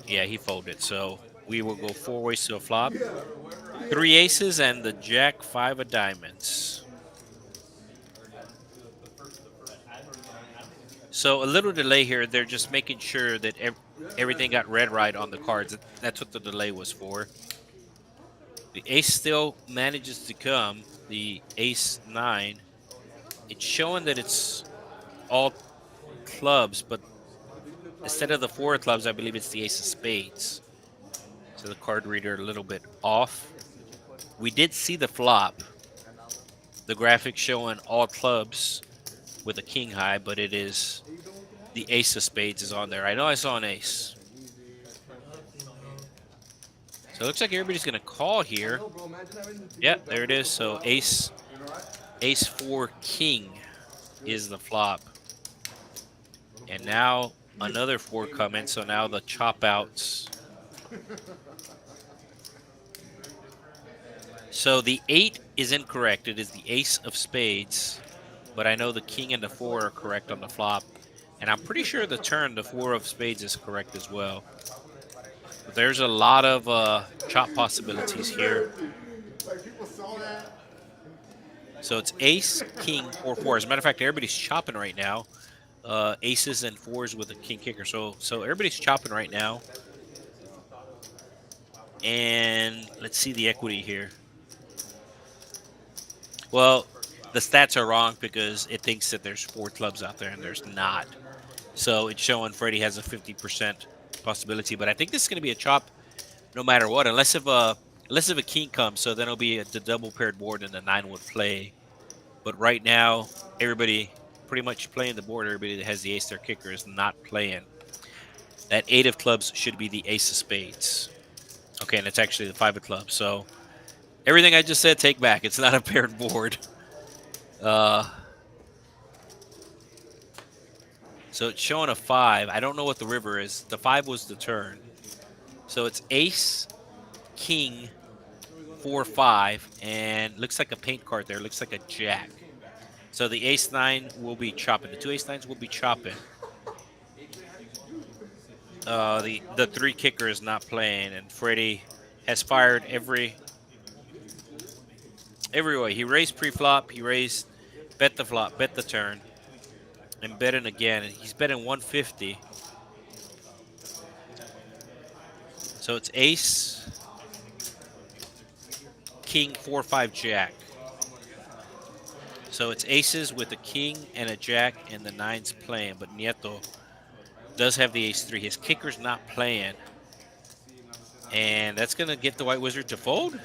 Yeah, he folded. So we will go 4 ways to a flop. 3 aces and the Jack 5 of diamonds. So a little delay here. They're just making sure that everything got read right on the cards. That's what the delay was for. The ace still manages to come. The ace 9. It's showing that it's all clubs, but instead of the 4 of clubs, I believe it's the ace of spades. So the card reader a little bit off. We did see the flop. The graphic showing all clubs with a king high, but it is the ace of spades is on there. I know I saw an ace. So it looks like everybody's going to call here. Yep, there it is. So ace 4 king is the flop. And now another 4 coming. So now the chop outs. So the 8 is incorrect. It is the ace of spades. But I know the king and the 4 are correct on the flop. And I'm pretty sure the turn, the 4 of spades is correct as well. But there's a lot of chop possibilities here. So it's ace, king, or 4. As a matter of fact, everybody's chopping right now. Aces and 4s with a king kicker. So everybody's chopping right now. And let's see the equity here. Well, the stats are wrong because it thinks that there's 4 clubs out there and there's not. So it's showing Freddie has a 50% possibility. But I think this is going to be a chop no matter what, unless if a king comes. So then it'll be the double paired board and the 9 would play. But right now, everybody pretty much playing the board. Everybody that has the ace, their kicker, is not playing. That 8 of clubs should be the ace of spades. Okay, and it's actually the 5 of clubs. So everything I just said, take back. It's not a paired board. So it's showing a 5. I don't know what the river is. The 5 was the turn. So it's ace, king, 4, 5, and looks like a paint card there. Looks like a jack. So the ace 9 will be chopping. The 2 ace 9s will be chopping. The 3 kicker is not playing, and Freddie has fired every way. He raised pre-flop. He raised bet the flop, bet the turn, and betting again. He's betting 150. So it's ace, king, 4, 5, jack. So it's aces with a king and a jack, and the nine's playing. But Nieto does have the ace three. His kicker's not playing, and that's going to get the white wizard to fold.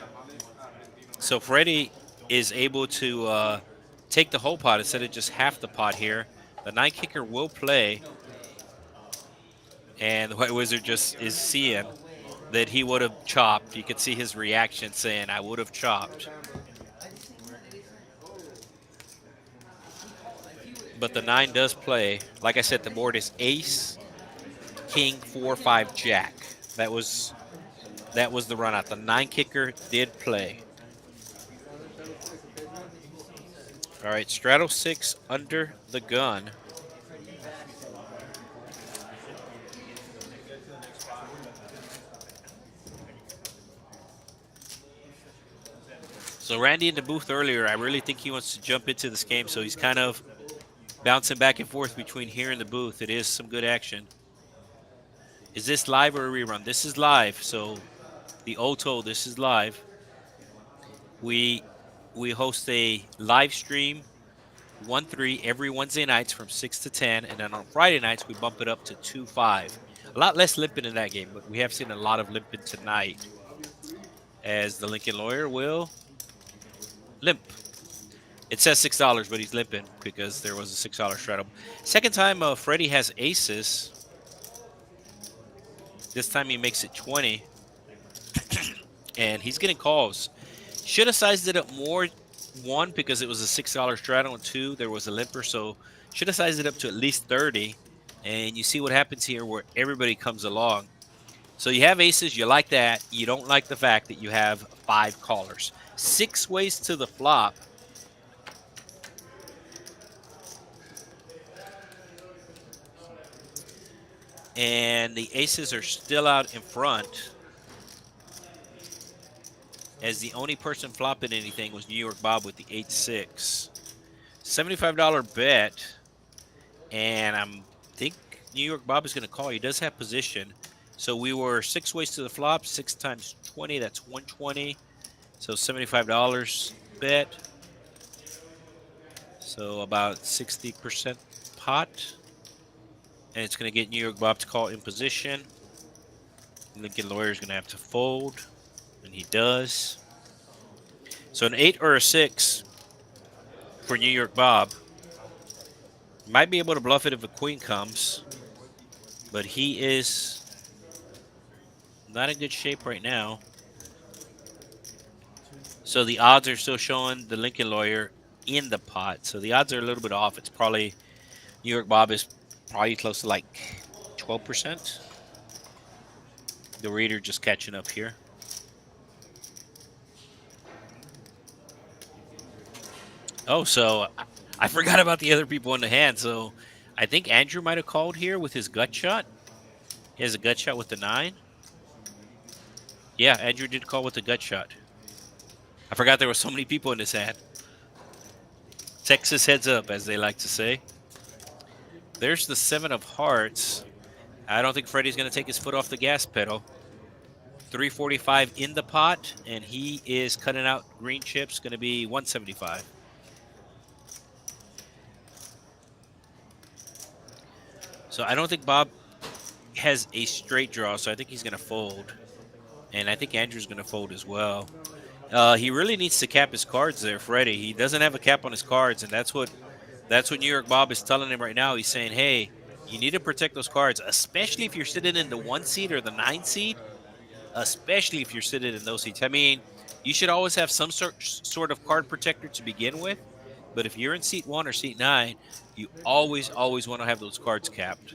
So Freddie is able to take the whole pot instead of just half the pot here. The nine kicker will play, and the white wizard just is seeing that he would have chopped. You could see his reaction saying, I would have chopped. But the nine does play. Like I said, the board is ace, king, 4, 5, jack. That was the run out. The nine kicker did play. All right, straddle 6 under the gun. So Randy in the booth earlier, I really think he wants to jump into this game, so he's kind of bouncing back and forth between here and the booth. It is some good action. Is this live or a rerun? This is live, so the Oto, this is live. We host a live stream 1-3 every Wednesday nights from 6 to 10, and then on Friday nights we bump it up to 2-5. A lot less limping in that game, but we have seen a lot of limping tonight, as the Lincoln Lawyer will limp. It says $6, but he's limping because there was a $6 straddle. Second time Freddie has aces. This time he makes it 20, and he's getting calls. Should have sized it up more. One, because it was a $6 straddle, and two, there was a limper, so should have sized it up to at least 30. And you see what happens here where everybody comes along. So you have aces, you like that. You don't like the fact that you have 5 callers. 6 ways to the flop. And the aces are still out in front, as the only person flopping anything was New York Bob with the 8-6. $75 bet, and I think New York Bob is going to call. He does have position. So we were 6 ways to the flop, 6 times 20, that's 120. So $75 bet. So about 60% pot. And it's going to get New York Bob to call in position. Lincoln Lawyer is going to have to fold, and he does. So an 8 or a 6 for New York Bob. Might be able to bluff it if a queen comes, but he is not in good shape right now. So the odds are still showing the Lincoln Lawyer in the pot. So the odds are a little bit off. It's probably, New York Bob is probably close to like 12%. The reader just catching up here. Oh, so I forgot about the other people in the hand. So I think Andrew might have called here with his gut shot. He has a gut shot with the 9. Yeah, Andrew did call with the gut shot. I forgot there were so many people in this hand. Texas heads up, as they like to say. There's the 7 of hearts. I don't think Freddie's going to take his foot off the gas pedal. 345 in the pot, and he is cutting out green chips. Going to be 175. So I don't think Bob has a straight draw, so I think he's going to fold. And I think Andrew's going to fold as well. He really needs to cap his cards there, Freddie. He doesn't have a cap on his cards, and that's what New York Bob is telling him right now. He's saying, hey, you need to protect those cards, especially if you're sitting in the 1 seed or the 9 seed, especially if you're sitting in those seats. I mean, you should always have some sort of card protector to begin with, but if you're in seat 1 or seat 9, you always want to have those cards capped.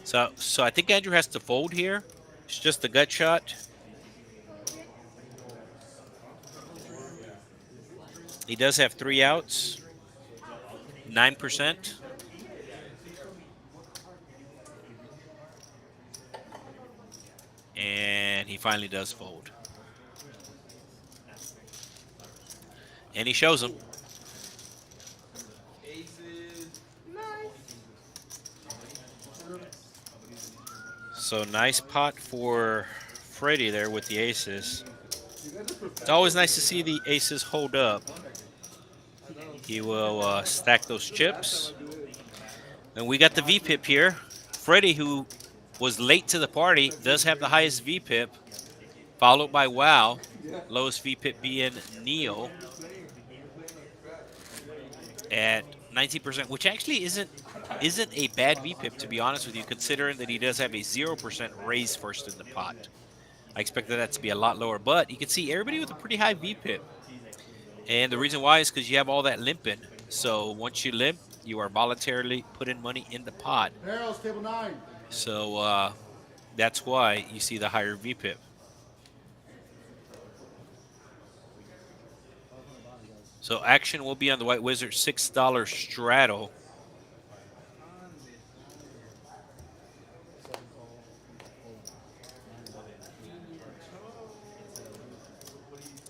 So I think Andrew has to fold here. It's just a gut shot. He does have 3 outs, 9%. And he finally does fold. And he shows him. So nice pot for Freddie there with the aces. It's always nice to see the aces hold up. He will stack those chips. And we got the VPIP here. Freddie, who was late to the party, does have the highest VPIP, followed by Wow. Lowest VPIP being Neo at 19%, which actually isn't a bad VPIP, to be honest with you, considering that he does have a 0% raise first in the pot. I expected that to be a lot lower, but you can see everybody with a pretty high VPIP. And the reason why is because you have all that limping. So once you limp, you are voluntarily putting money in the pot. So that's why you see the higher VPIP. So action will be on the White Wizard $6 straddle.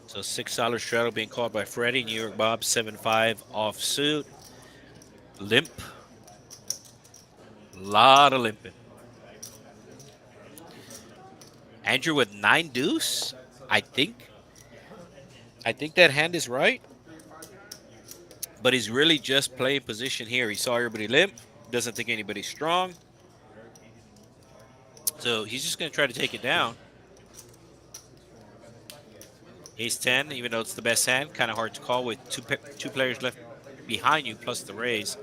So $6 straddle being called by Freddie. New York Bob 7-5 offsuit. Limp. Lot of limping. Andrew with 9 deuce. I think that hand is right. But he's really just playing position here. He saw everybody limp. Doesn't think anybody's strong. So he's just going to try to take it down. Ace 10, even though it's the best hand, kind of hard to call with two players left behind you plus the raise.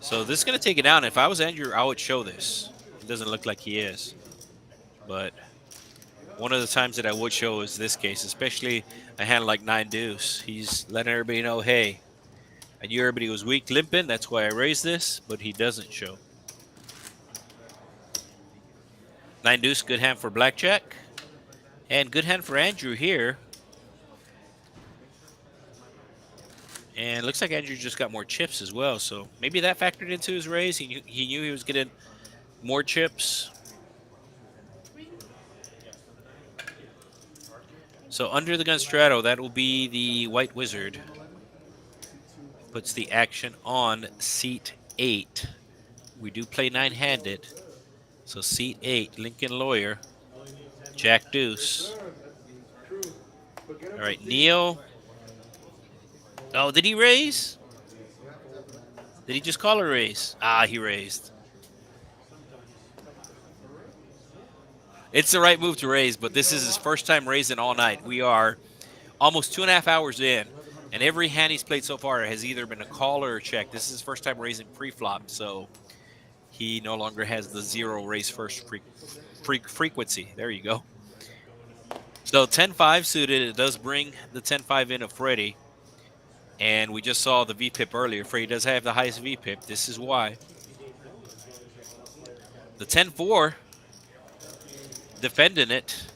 So this is going to take it down. If I was Andrew, I would show this. It doesn't look like he is. But one of the times that I would show is this case, especially a hand like 9 deuce. He's letting everybody know, hey, I knew everybody was weak limping. That's why I raised this, but he doesn't show. 9 deuce, good hand for blackjack. And good hand for Andrew here. And it looks like Andrew just got more chips as well. So maybe that factored into his raise. He knew he was getting more chips. So under the gun straddle, that will be the White Wizard. Puts the action on seat 8. We do play 9-handed. So seat 8, Lincoln Lawyer, Jack Deuce. All right, Neo. Oh, did he raise? Did he just call a raise? Ah, he raised. It's the right move to raise, but this is his first time raising all night. We are almost 2.5 hours in, and every hand he's played so far has either been a call or a check. This is his first time raising pre-flop, so he no longer has the 0 raise first frequency. There you go. So 10-5 suited. It does bring the 10-5 in of Freddie. And we just saw the VPIP earlier. Freddie does have the highest VPIP. This is why. The 10-4, defending it.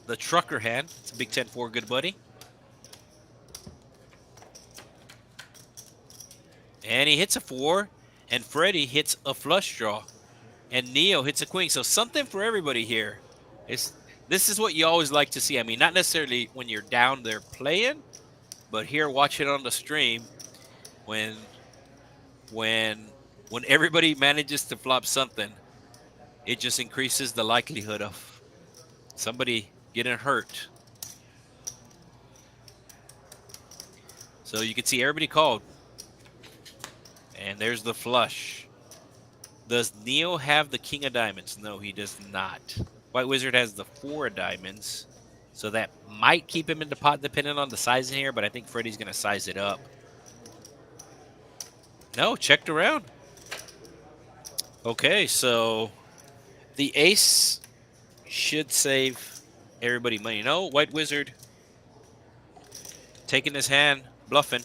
The trucker hand. It's a big 10-4, good buddy. And he hits a 4. And Freddie hits a flush draw. And Neo hits a queen. So something for everybody here. This is what you always like to see. I mean, not necessarily when you're down there playing, but here watching on the stream when everybody manages to flop something, it just increases the likelihood of somebody getting hurt. So you can see everybody called. And there's the flush. Does Neo have the king of diamonds? No, he does not. White Wizard has the 4 of diamonds. So that might keep him in the pot depending on the size in here, but I think Freddie's going to size it up. No, checked around. Okay, so the ace should save everybody money. No, White Wizard taking his hand, bluffing.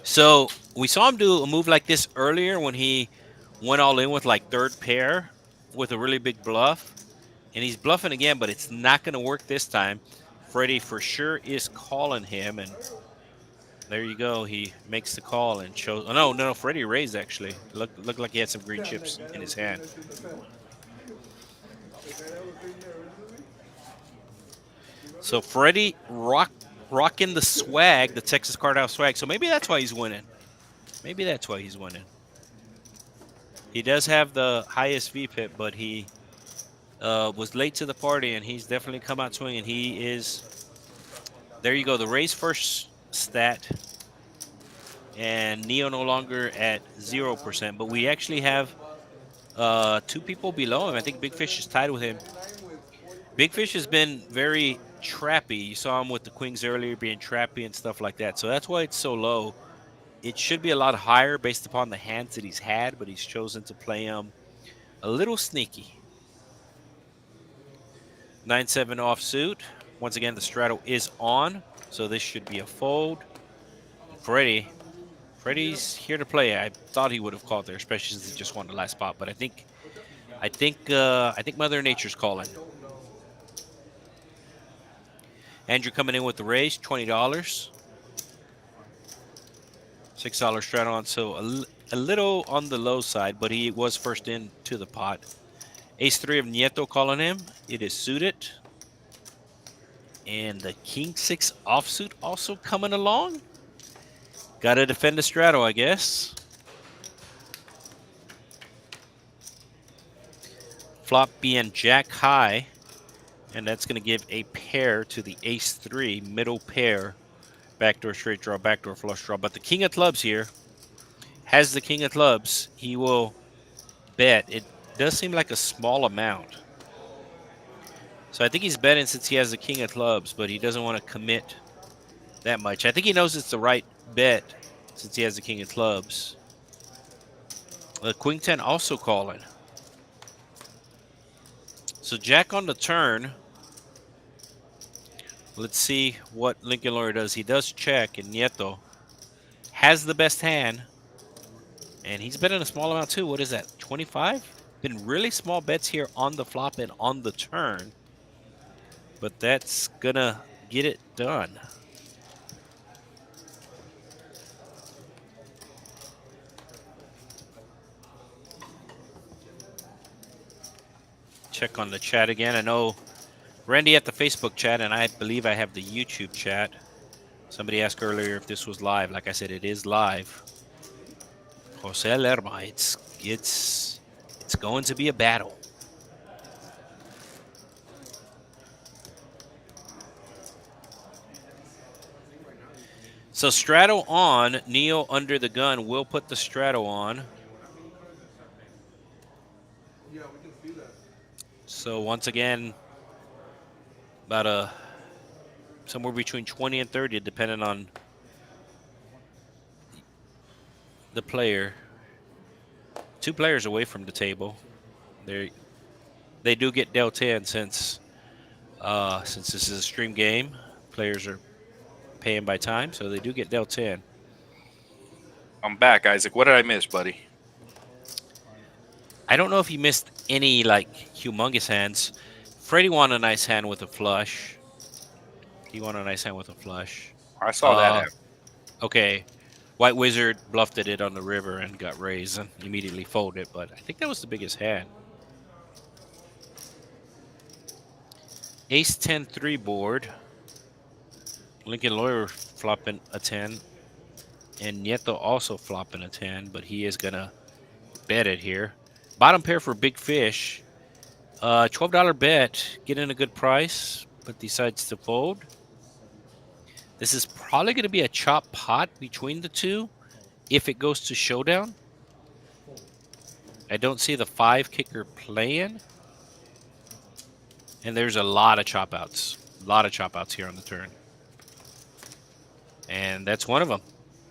So we saw him do a move like this earlier when he went all in with like 3rd pair with a really big bluff. And he's bluffing again, but it's not going to work this time. Freddie for sure is calling him. And there you go. He makes the call and shows. Oh, no, Freddie raised actually. Looked like he had some green chips in his hand. So Freddie rocking the swag, the Texas Card House swag. So maybe that's why he's winning. Maybe that's why he's winning. He does have the highest VPIP, but he was late to the party, and he's definitely come out swinging. He is. There you go. The race first stat, and Neo no longer at 0%. But we actually have two people below him. I think Big Fish is tied with him. Big Fish has been very trappy. You saw him with the queens earlier being trappy and stuff like that. So that's why it's so low. It should be a lot higher based upon the hands that he's had, but he's chosen to play them a little sneaky. 9-7 offsuit. Once again, the straddle is on, so this should be a fold. Freddie's here to play. I thought he would have called there, especially since he just won the last spot. But I think Mother Nature's calling. Andrew coming in with the raise, $20. $6 straddle on, so a little on the low side, but he was first into the pot. Ace-3 of Nieto calling him. It is suited. And the King-6 offsuit also coming along. Got to defend the straddle, I guess. Flop being Jack high. And that's going to give a pair to the Ace-3, middle pair. Backdoor straight draw, backdoor flush draw. But the King of clubs here has the King of clubs. He will bet. It does seem like a small amount. So I think he's betting since he has the King of clubs, but he doesn't want to commit that much. I think he knows it's the right bet since he has the King of clubs. The Queen 10 also calling. So Jack on the turn. Let's see what Lincoln Lawyer does. He does check, and Nieto has the best hand. And he's betting a small amount too. What is that, 25? Been really small bets here on the flop and on the turn. But that's going to get it done. Check on the chat again. I know Randy at the Facebook chat, and I believe I have the YouTube chat. Somebody asked earlier if this was live. Like I said, it is live. Jose Lerma, it's going to be a battle. So straddle on, Neo under the gun will put the straddle on. So once again, about somewhere between 20 and 30, depending on the player. Two players away from the table. They do get dealt in since this is a stream game. Players are paying by time, so they do get dealt in. I'm back, Isaac. What did I miss, buddy? I don't know if you missed any like humongous hands. Freddie won a nice hand with a flush. He won a nice hand with a flush. I saw that happen. Okay. White Wizard bluffed it on the river and got raised and immediately folded, but I think that was the biggest hand. Ace 10-3 board. Lincoln Lawyer flopping a 10. And Nieto also flopping a 10, but he is going to bet it here. Bottom pair for Big Fish. $12 bet, getting a good price, but decides to fold. This is probably going to be a chop pot between the two if it goes to showdown. I don't see the 5 kicker playing. And there's a lot of chop outs. A lot of chop outs here on the turn. And that's one of them.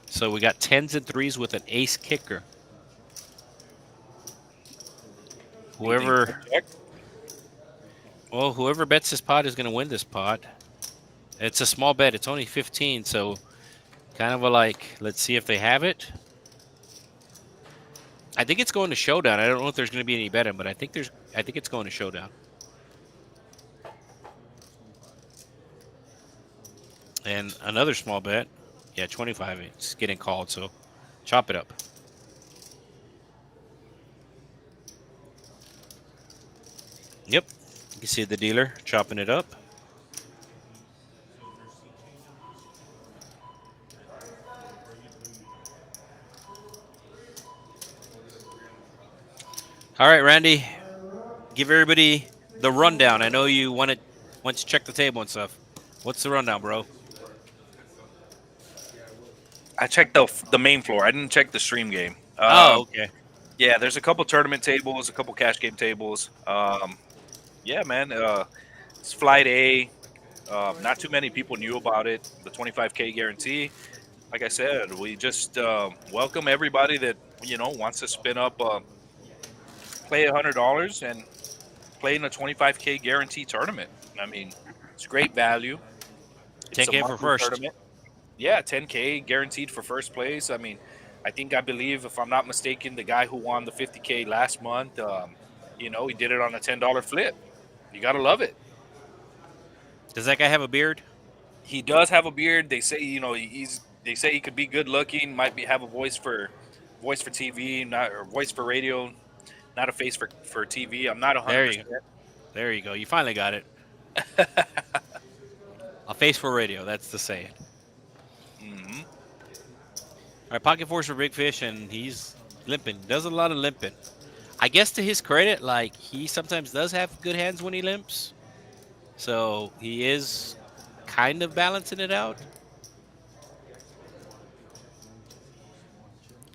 So we got 10s and 3s with an ace kicker. Whoever bets this pot is going to win this pot. It's a small bet. It's only 15, so kind of a like, let's see if they have it. I think it's going to showdown. I don't know if there's going to be any betting, but I think it's going to showdown. And another small bet. Yeah, 25. It's getting called, so chop it up. Yep. You can see the dealer chopping it up. All right, Randy, give everybody the rundown. I know you want to check the table and stuff. What's the rundown, bro? I checked the main floor. I didn't check the stream game. Oh, okay. Yeah, there's a couple tournament tables, a couple cash game tables. Yeah, man. It's Flight A. Not too many people knew about it. The 25K guarantee. Like I said, we just welcome everybody that wants to spin up, play $100 and play in a 25K guarantee tournament. I mean, it's great value. It's a 10K for monthly first. tournament. Yeah, 10K guaranteed for first place. I mean, I believe, if I'm not mistaken, the guy who won the 50K last month, he did it on a $10 flip. You gotta love it. Does that guy have a beard? He does have a beard. They say, they say he could be good looking, might have a voice for TV, not or voice for radio, not a face for TV. I'm not There 100%. you go. There you go. You finally got it. A face for radio. That's the saying. Hmm. All right, pocket force for big fish, and he's limping. Does a lot of limping. I guess to his credit, like he sometimes does have good hands when he limps, so he is kind of balancing it out.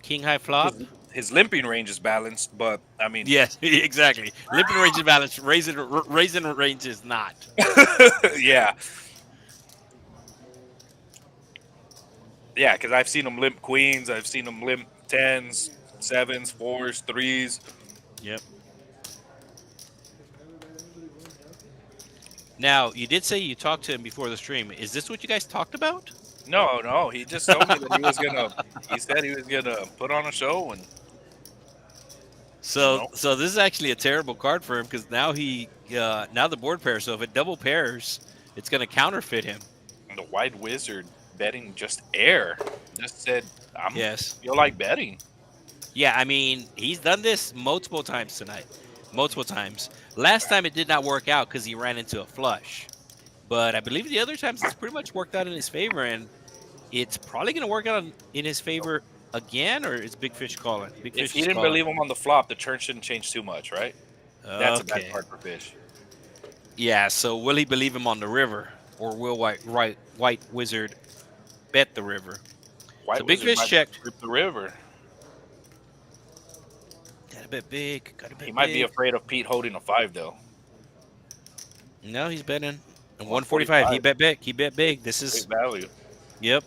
King high flop. His limping range is balanced, but I mean, Yes, exactly. Limping range is balanced. Raising range is not. yeah. Yeah, because I've seen him limp queens. I've seen him limp tens, sevens, fours, threes. Yep. Now, you did say you talked to him before the stream. Is this what you guys talked about? No. He just told me that he was gonna. He said he was gonna put on a show, and So this is actually a terrible card for him because now now the board pairs. So if it double pairs, it's going to counterfeit him. the Wide Wizard betting just air. Just said, Yes. feel like betting. Yeah, I mean, he's done this multiple times tonight. Multiple times. Last time it did not work out because he ran into a flush. But I believe the other times it's pretty much worked out in his favor, and it's probably going to work out in his favor again, or is Big Fish calling? Big Fish If he is didn't calling. believe him on the flop, the turn shouldn't change too much, right? That's a Okay. bad card for Fish. Yeah, so will he believe him on the river, or will White Wizard bet the river? White So Big Wizard Fish might checked. rip the river. Got a bit big. Got a bit He might be big. afraid of Pete holding a 5, though. No, he's betting. And 145. He bet big. He bet big. This is. Great value. Yep.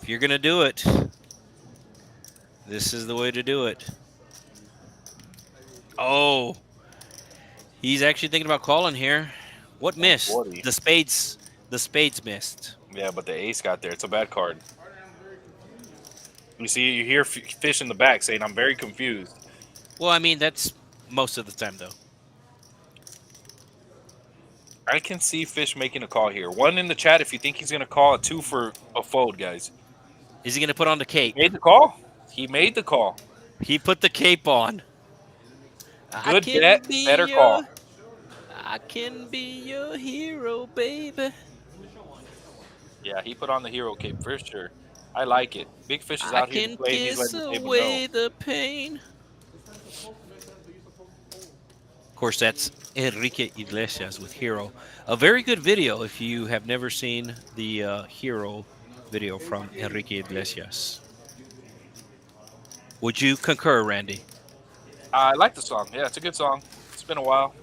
If you're gonna do it, this is the way to do it. Oh, he's actually thinking about calling here. What missed? 140. The spades. The spades missed. Yeah, but the ace got there. It's a bad card. You see, you hear Fish in the back saying, "I'm very confused." Well, I mean that's most of the time though. I can see Fish making a call here. One in the chat if you think he's going to call, a 2 for a fold, guys. Is he gonna put on the cape? Made the call. He made the call. He put the cape on. Good bet, better call. I can be your hero, baby. Yeah, he put on the hero cape for sure. I like it. Big Fish is I out here can to play. He's kiss letting the table away know. the pain. Of course, that's Enrique Iglesias with Hero. A very good video if you have never seen the Hero video from Enrique Iglesias. Would you concur, Randy? I like the song. Yeah, it's a good song. It's been a while.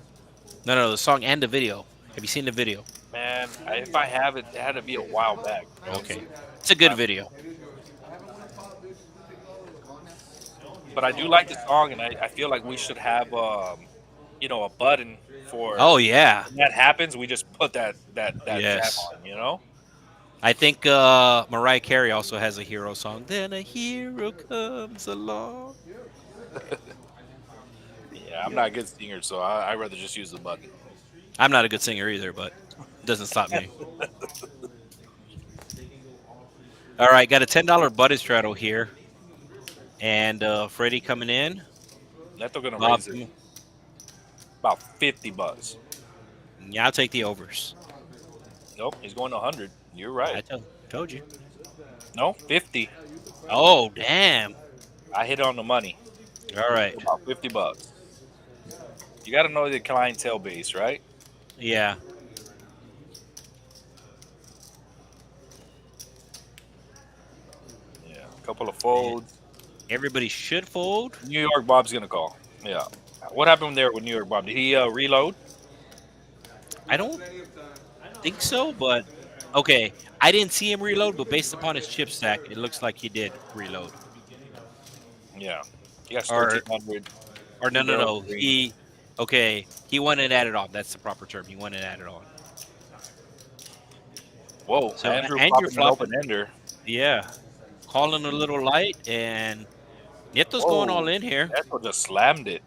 No, the song and the video. Have you seen the video? Man, if I have it, it had to be a while back. Okay. It's a good video. But I do like the song, and I feel like we should have, a button for. Oh, yeah. When that happens, we just put that Yes. tap on, you know? I think Mariah Carey also has a hero song. Then a hero comes along. Yeah, I'm not a good singer, so I'd rather just use the button. I'm not a good singer either, but it doesn't stop me. All right, got a $10 buddy straddle here. And Freddie coming in. Neto gonna Bob, raise it about $50. yeah, I'll take the overs. Nope, he's going to 100. You're I right. told you. No, 50. Oh, damn. I hit it on the money. All right. About $50. You got to know the clientele base, right? Yeah. Yeah. A couple of Eh, folds. Everybody should fold. New York Bob's gonna call. Yeah. What happened there with New York Bob? Did he reload? I don't think so, but okay. I didn't see him reload, but based upon his chip stack, it looks like he did reload. Yeah. He got Or 1,300. or Two no, no, barrels no. green. He went and added on. That's the proper term. He went and added on. Whoa. So Andrew Andrew popping an open flopping, ender. yeah, calling a little light, and Nieto's going all Whoa. in here. Echo just slammed it.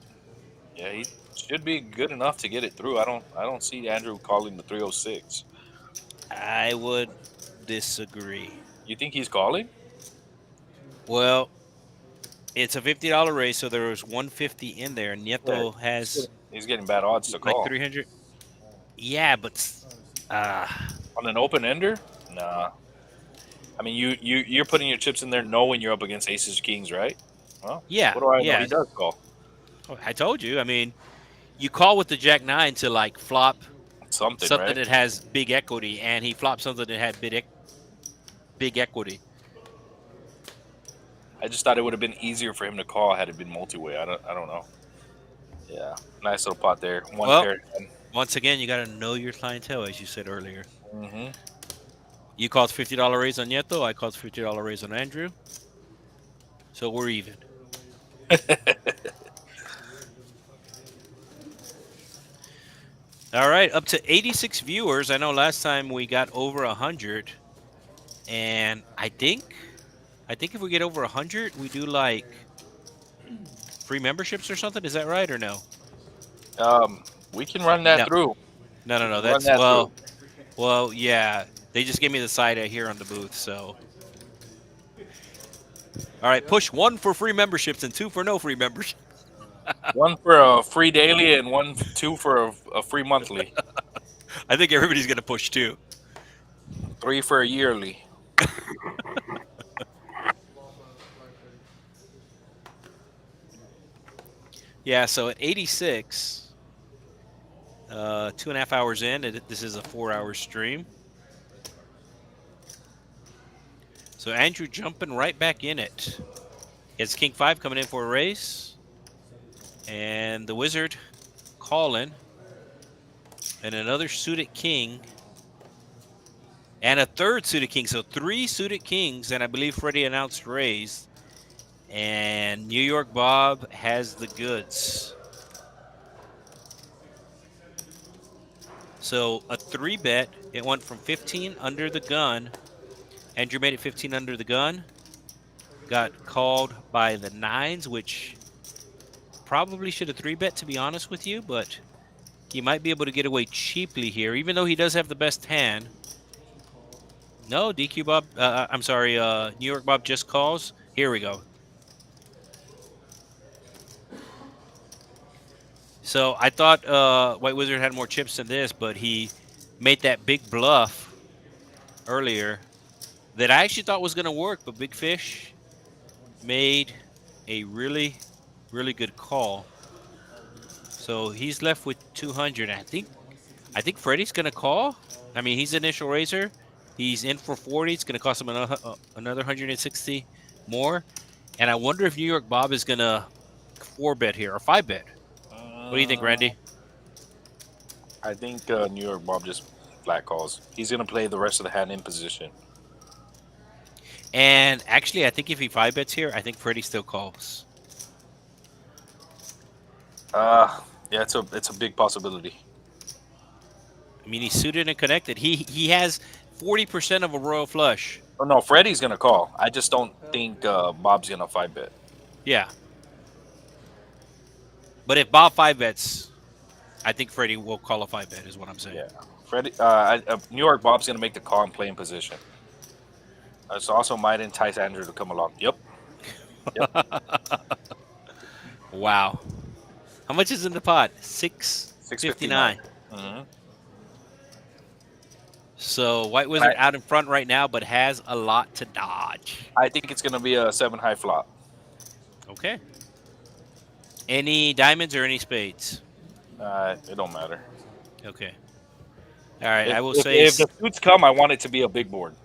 Yeah, he should be good enough to get it through. I don't see Andrew calling the 306. I would disagree. You think he's calling? Well, it's a $50 raise, so there was 150 in there. Yeah. Nieto has He's getting bad odds to like call. 300. Yeah, but uh, On an open ender? Nah. I mean, you're putting your chips in there knowing you're up against aces kings, right? Well, yeah, what do I know? yeah. He does call I told you. I mean, you call with the Jack Nine to like flop something, something right? that has big equity, and he flopped something that had big equity. I just thought it would have been easier for him to call had it been multi-way. I don't know. Yeah, nice little pot there. One Well, pair. once again, you got to know your clientele, as you said earlier. Mm-hmm. You called $50 raise on Nieto. I called $50 raise on Andrew. So we're even. All right, up to 86 viewers. I know last time we got over 100, and I think if we get over 100, we do like free memberships or something. Is that right or no? We can run that No, through. no. Run That's that through. well, yeah. They just gave me the side here on the booth. So, all right, push 1 for free memberships and 2 for no free membership. One for a free daily and two for a free monthly. I think everybody's gonna push 2. 3 for a yearly. Yeah. So at 86, 2.5 hours in, this is a 4-hour stream. So Andrew jumping right back in it. It's King 5 coming in for a raise. And the Wizard calling. And another suited King. And a third suited King. So 3 suited Kings. And I believe Freddie announced raise. And New York Bob has the goods. So a 3-bet. It went from 15 under the gun. Andrew made it 15 under the gun. Got called by the 9s, which probably should have 3-bet, to be honest with you, but he might be able to get away cheaply here, even though he does have the best hand. No, DQ Bob, I'm sorry, New York Bob just calls. Here we go. So I thought White Wizard had more chips than this, but he made that big bluff earlier that I actually thought was going to work, but Big Fish made a really, really good call. So he's left with 200. I think Freddie's going to call. I mean, he's initial raiser. He's in for 40. It's going to cost him another 160 more. And I wonder if New York Bob is going to 4-bet here or 5-bet. What do you think, Randy? I think New York Bob just flat calls. He's going to play the rest of the hand in position. And actually, I think if he 5-bets here, I think Freddie still calls. Yeah, it's a big possibility. I mean, he's suited and connected. He has 40% of a royal flush. Oh no, Freddie's going to call. I just don't think Bob's going to 5-bet. Yeah. But if Bob 5-bets, I think Freddie will call a 5-bet, is what I'm saying. Yeah, Freddie. New York Bob's going to make the call and play in position. This also might entice Andrew to come along. Yep. Wow. How much is in the pot? 659. Mm-hmm. So White Wizard out in front right now, but has a lot to dodge. I think it's going to be a 7-high flop. Okay. Any diamonds or any spades? It don't matter. Okay. All right. If, I will if say if the suits come, I want it to be a big board.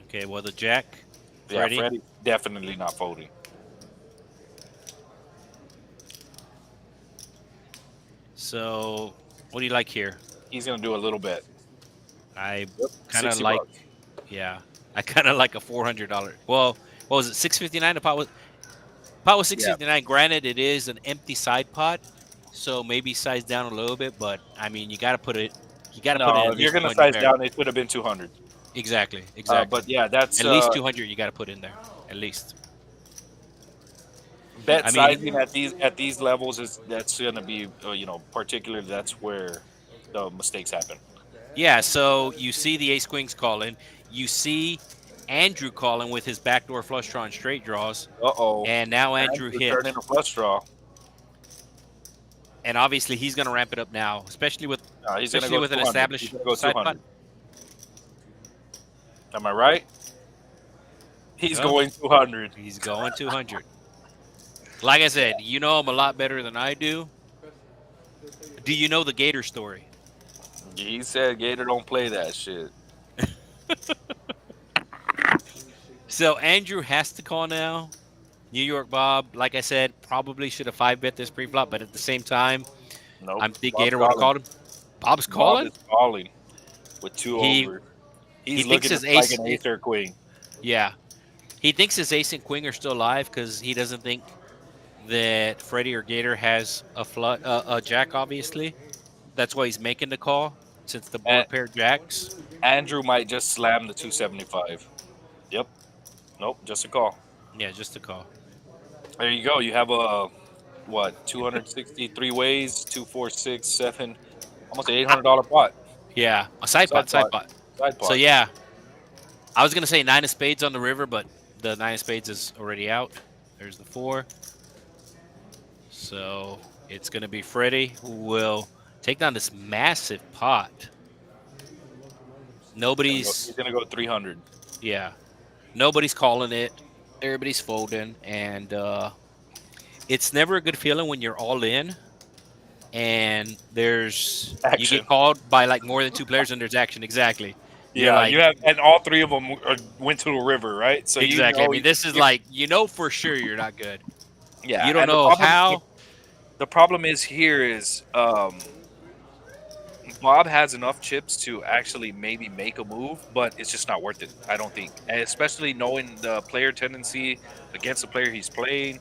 okay. Well, the jack, Yeah, Freddie. Freddie definitely not folding. So, what do you like here? He's gonna do a little bit. I Yep, kind of 60 like, bucks. yeah, I kind of like a $400. Well, what was it? 659. The pot was Yeah. 659. Granted, it is an empty side pot, so maybe size down a little bit. But I mean, you got to put it. You got to put in No, at if you're least gonna 200 size pair. down, it should have been 200. Exactly. Exactly. But yeah, that's At least 200. You got to put in there. At least. bet I mean, sizing at these levels is that's gonna be particularly that's where the mistakes happen. yeah. So you see the ace queens calling. You see Andrew calling with his backdoor flush draw and straight draws, Uh-oh. and now And Andrew we're hit. turning a flush draw. And obviously he's going to ramp it up now, especially with He's gonna especially go with an 200. He's established gonna go side putt. 200. Am I right? He's Oh, going 200. he's going 200. Like I said, you know him a lot better than I do. Do you know the Gator story? He said Gator don't play that shit. So Andrew has to call now. New York Bob, like I said, probably should have 5-bet this pre-flop, but at the same time, Nope. I think Bob's Gator would have calling. called him. Bob's Bob calling? is calling with two He over. he He's thinks looking his at like ace. an ace or queen. Yeah, he thinks his ace and queen are still alive because he doesn't think that Freddie or Gator has a jack. Obviously, that's why he's making the call since the And board pair jacks. Andrew might just slam the 275. Yep. Nope. Just a call. Yeah, just a call. There you go. You have a what? 263 ways. 2, 4, 6, 7. Almost an $800 pot. Yeah, a side pot, side pot. Side So pot. yeah, I was gonna say 9 of spades on the river, but the 9 of spades is already out. There's the 4. So it's gonna be Freddie who will take down this massive pot. He's Nobody's gonna go 300. yeah, nobody's calling it. Everybody's folding, and it's never a good feeling when you're all in and you Action. get called by like more than 2 players and there's action. Exactly. You're Yeah, like, you have, and all three of them went to the river, right? So exactly. I mean, this is you- like, for sure you're not good. yeah. You don't and know how. The problem is here is Bob has enough chips to actually maybe make a move, but it's just not worth it. I don't think, and especially knowing the player tendency against the player he's playing.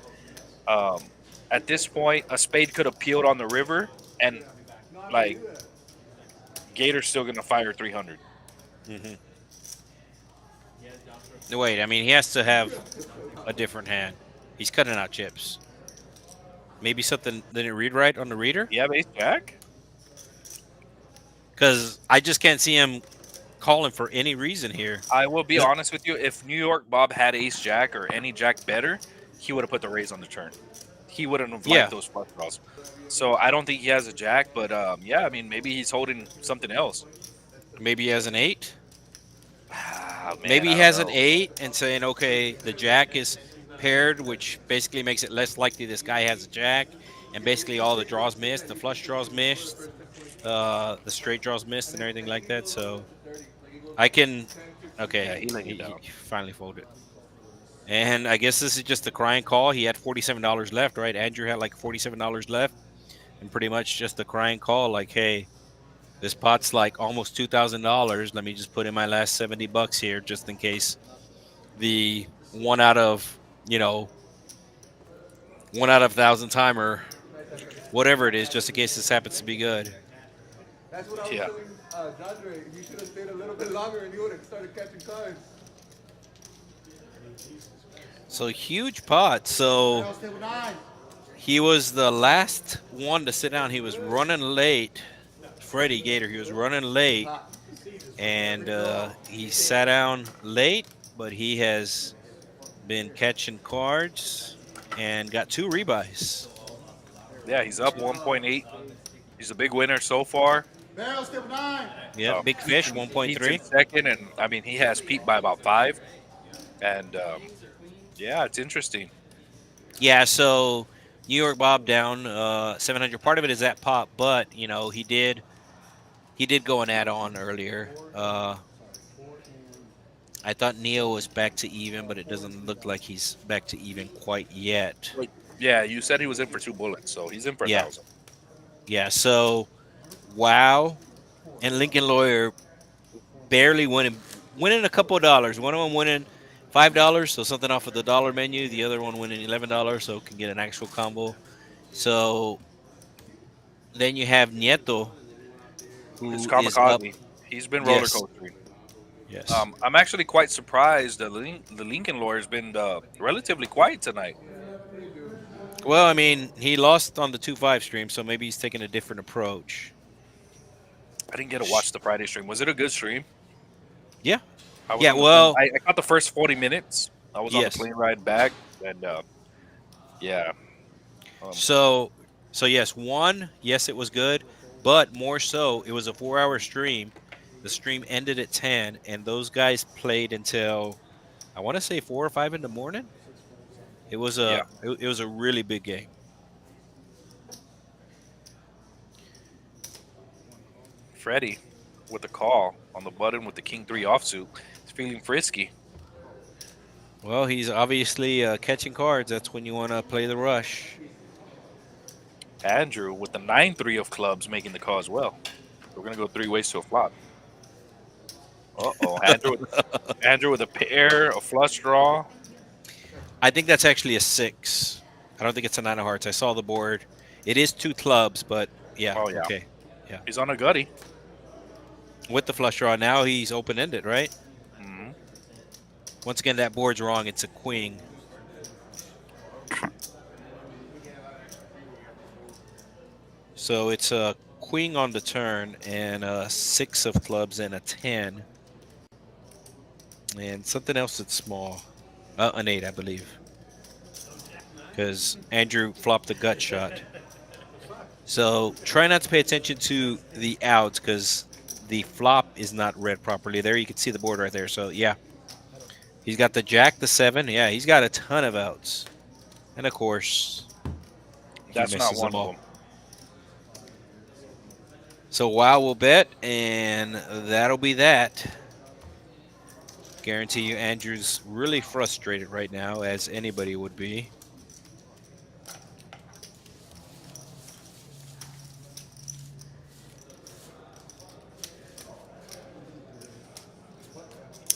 Um, at this point, a spade could have peeled on the river, and like Gator's still gonna fire 300. No, wait, I mean, he has to have a different hand. He's cutting out chips. Maybe something didn't read right on the reader? You have ace jack. Because I just can't see him calling for any reason here. I will be honest with you. If New York Bob had ace jack or any jack better, he would have put the raise on the turn. He wouldn't have liked those flush draws. So I don't think he has a jack, but yeah, I mean, maybe he's holding something else. Maybe he has an 8. Man, Maybe I he don't has know. an 8 and saying, okay, the jack is paired, which basically makes it less likely this guy has a jack. And basically all the draws missed, the flush draws missed, the straight draws missed, and everything like that. So I can, okay, Yeah, he laid it down. he finally folded. And I guess this is just a crying call. He had $47 left, right? Andrew had like $47 left, and pretty much just a crying call, like, hey, this pot's like almost $2,000. Let me just put in my last $70 here, just in case the 1 out of 1,000 timer, whatever it is, just in case this happens to be good. That's what I was Yeah. telling Andre. You should have stayed a little bit longer and you would have started catching cards. So huge pot. So he was the last one to sit down. He was running late. Freddie Gator, he was running late. And he sat down late, but he has been catching cards and got 2 rebuys. Yeah, he's up 1.8. He's a big winner so far. Yeah, big fish, He's in 1.3. second, and I mean he has Pete by about 5. And yeah, it's interesting. Yeah, so New York Bob down 700. Part of it is that pop, but he did go an add-on earlier. I thought Neo was back to even, but it doesn't look like he's back to even quite yet. Wait, yeah, you said he was in for 2 bullets, so he's in for a Yeah, 1,000. yeah. So Wow and Lincoln Lawyer barely winning a couple of dollars. One of them winning $5, so something off of the dollar menu. The other one winning $11, so can get an actual combo. So then you have Nieto, It's who is up. kamikaze. He's been roller Yes, coastering. yes. I'm actually quite surprised that the Lincoln lawyer's been relatively quiet tonight. Well, I mean, he lost on the 2-5 stream, so maybe he's taking a different approach. I didn't get to watch the Friday stream. Was it a good stream? Yeah, I was yeah. on the plane. Well, I caught the first 40 minutes. I was on the yes. plane ride back, and yeah, um, So, so yes, one, yes, it was good, but more so, it was a 4-hour stream. The stream ended at 10, and those guys played until I want to say 4 or 5 in the morning. yeah. It was a really big game. Freddie with the call on the button with the King 3 offsuit. He's feeling frisky. Well, he's obviously catching cards. That's when you want to play the rush. Andrew with the 9-3 of clubs making the call as well. We're gonna go 3 ways to a flop. Uh-oh, Andrew with a pair, a flush draw. I think that's actually a 6. I don't think it's a 9 of hearts. I saw the board. It is 2 clubs, but yeah, Oh yeah, okay. Yeah. he's on a gutty. With the flush draw, now he's open ended, right? Hmm. Once again, that board's wrong. It's a queen. So it's a queen on the turn and a 6 of clubs and a 10. And something else that's small. An 8, I believe. Because Andrew flopped the gut shot. So try not to pay attention to the outs because the flop is not read properly. There you can see the board right there. So yeah, he's got the jack, the 7. Yeah, he's got a ton of outs. And of course, he That's not misses one them of all. them. So Wow will bet, and that'll be that. Guarantee you Andrew's really frustrated right now, as anybody would be.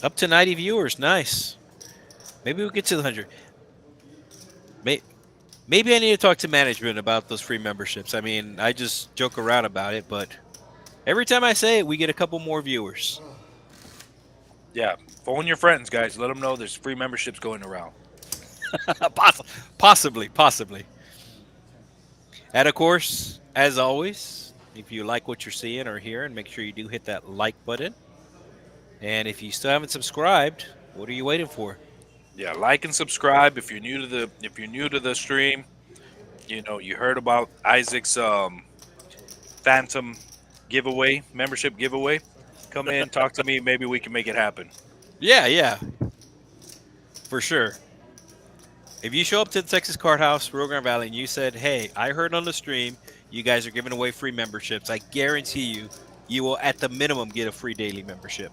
Up to 90 viewers. Nice. Maybe we'll get to the 100. Maybe I need to talk to management about those free memberships. I mean, I just joke around about it, but every time I say it, we get a couple more viewers. Yeah, phone your friends, guys. Let them know there's free memberships going around. Possibly. And of course, as always, if you like what you're seeing or hearing, make sure you do hit that like button. And if you still haven't subscribed, what are you waiting for? Yeah, like and subscribe if you're new to the stream. You know, you heard about Isaac's Phantom giveaway, membership giveaway. Come in, talk to me. Maybe we can make it happen. Yeah, for sure. If you show up to the Texas Card House, Rio Grande Valley, and you said, "Hey, I heard on the stream you guys are giving away free memberships," I guarantee you, you will at the minimum get a free daily membership.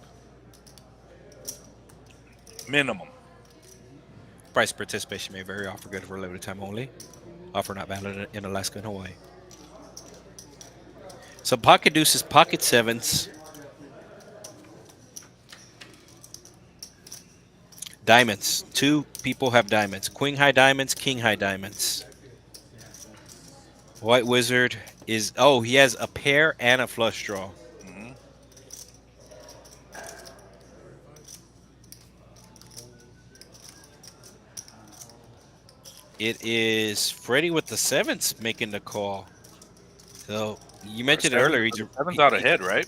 Minimum. Price of participation may vary. Offer good for a limited time only. Offer not valid in Alaska and Hawaii. Some pocket deuces, pocket 7s. Diamonds. 2 people have diamonds. Queen high diamonds, king high diamonds. White wizard is, oh, he has a pair and a flush draw. Hmm. It is Freddie with the 7s making the call. So you mentioned it earlier. Seven's out ahead, right?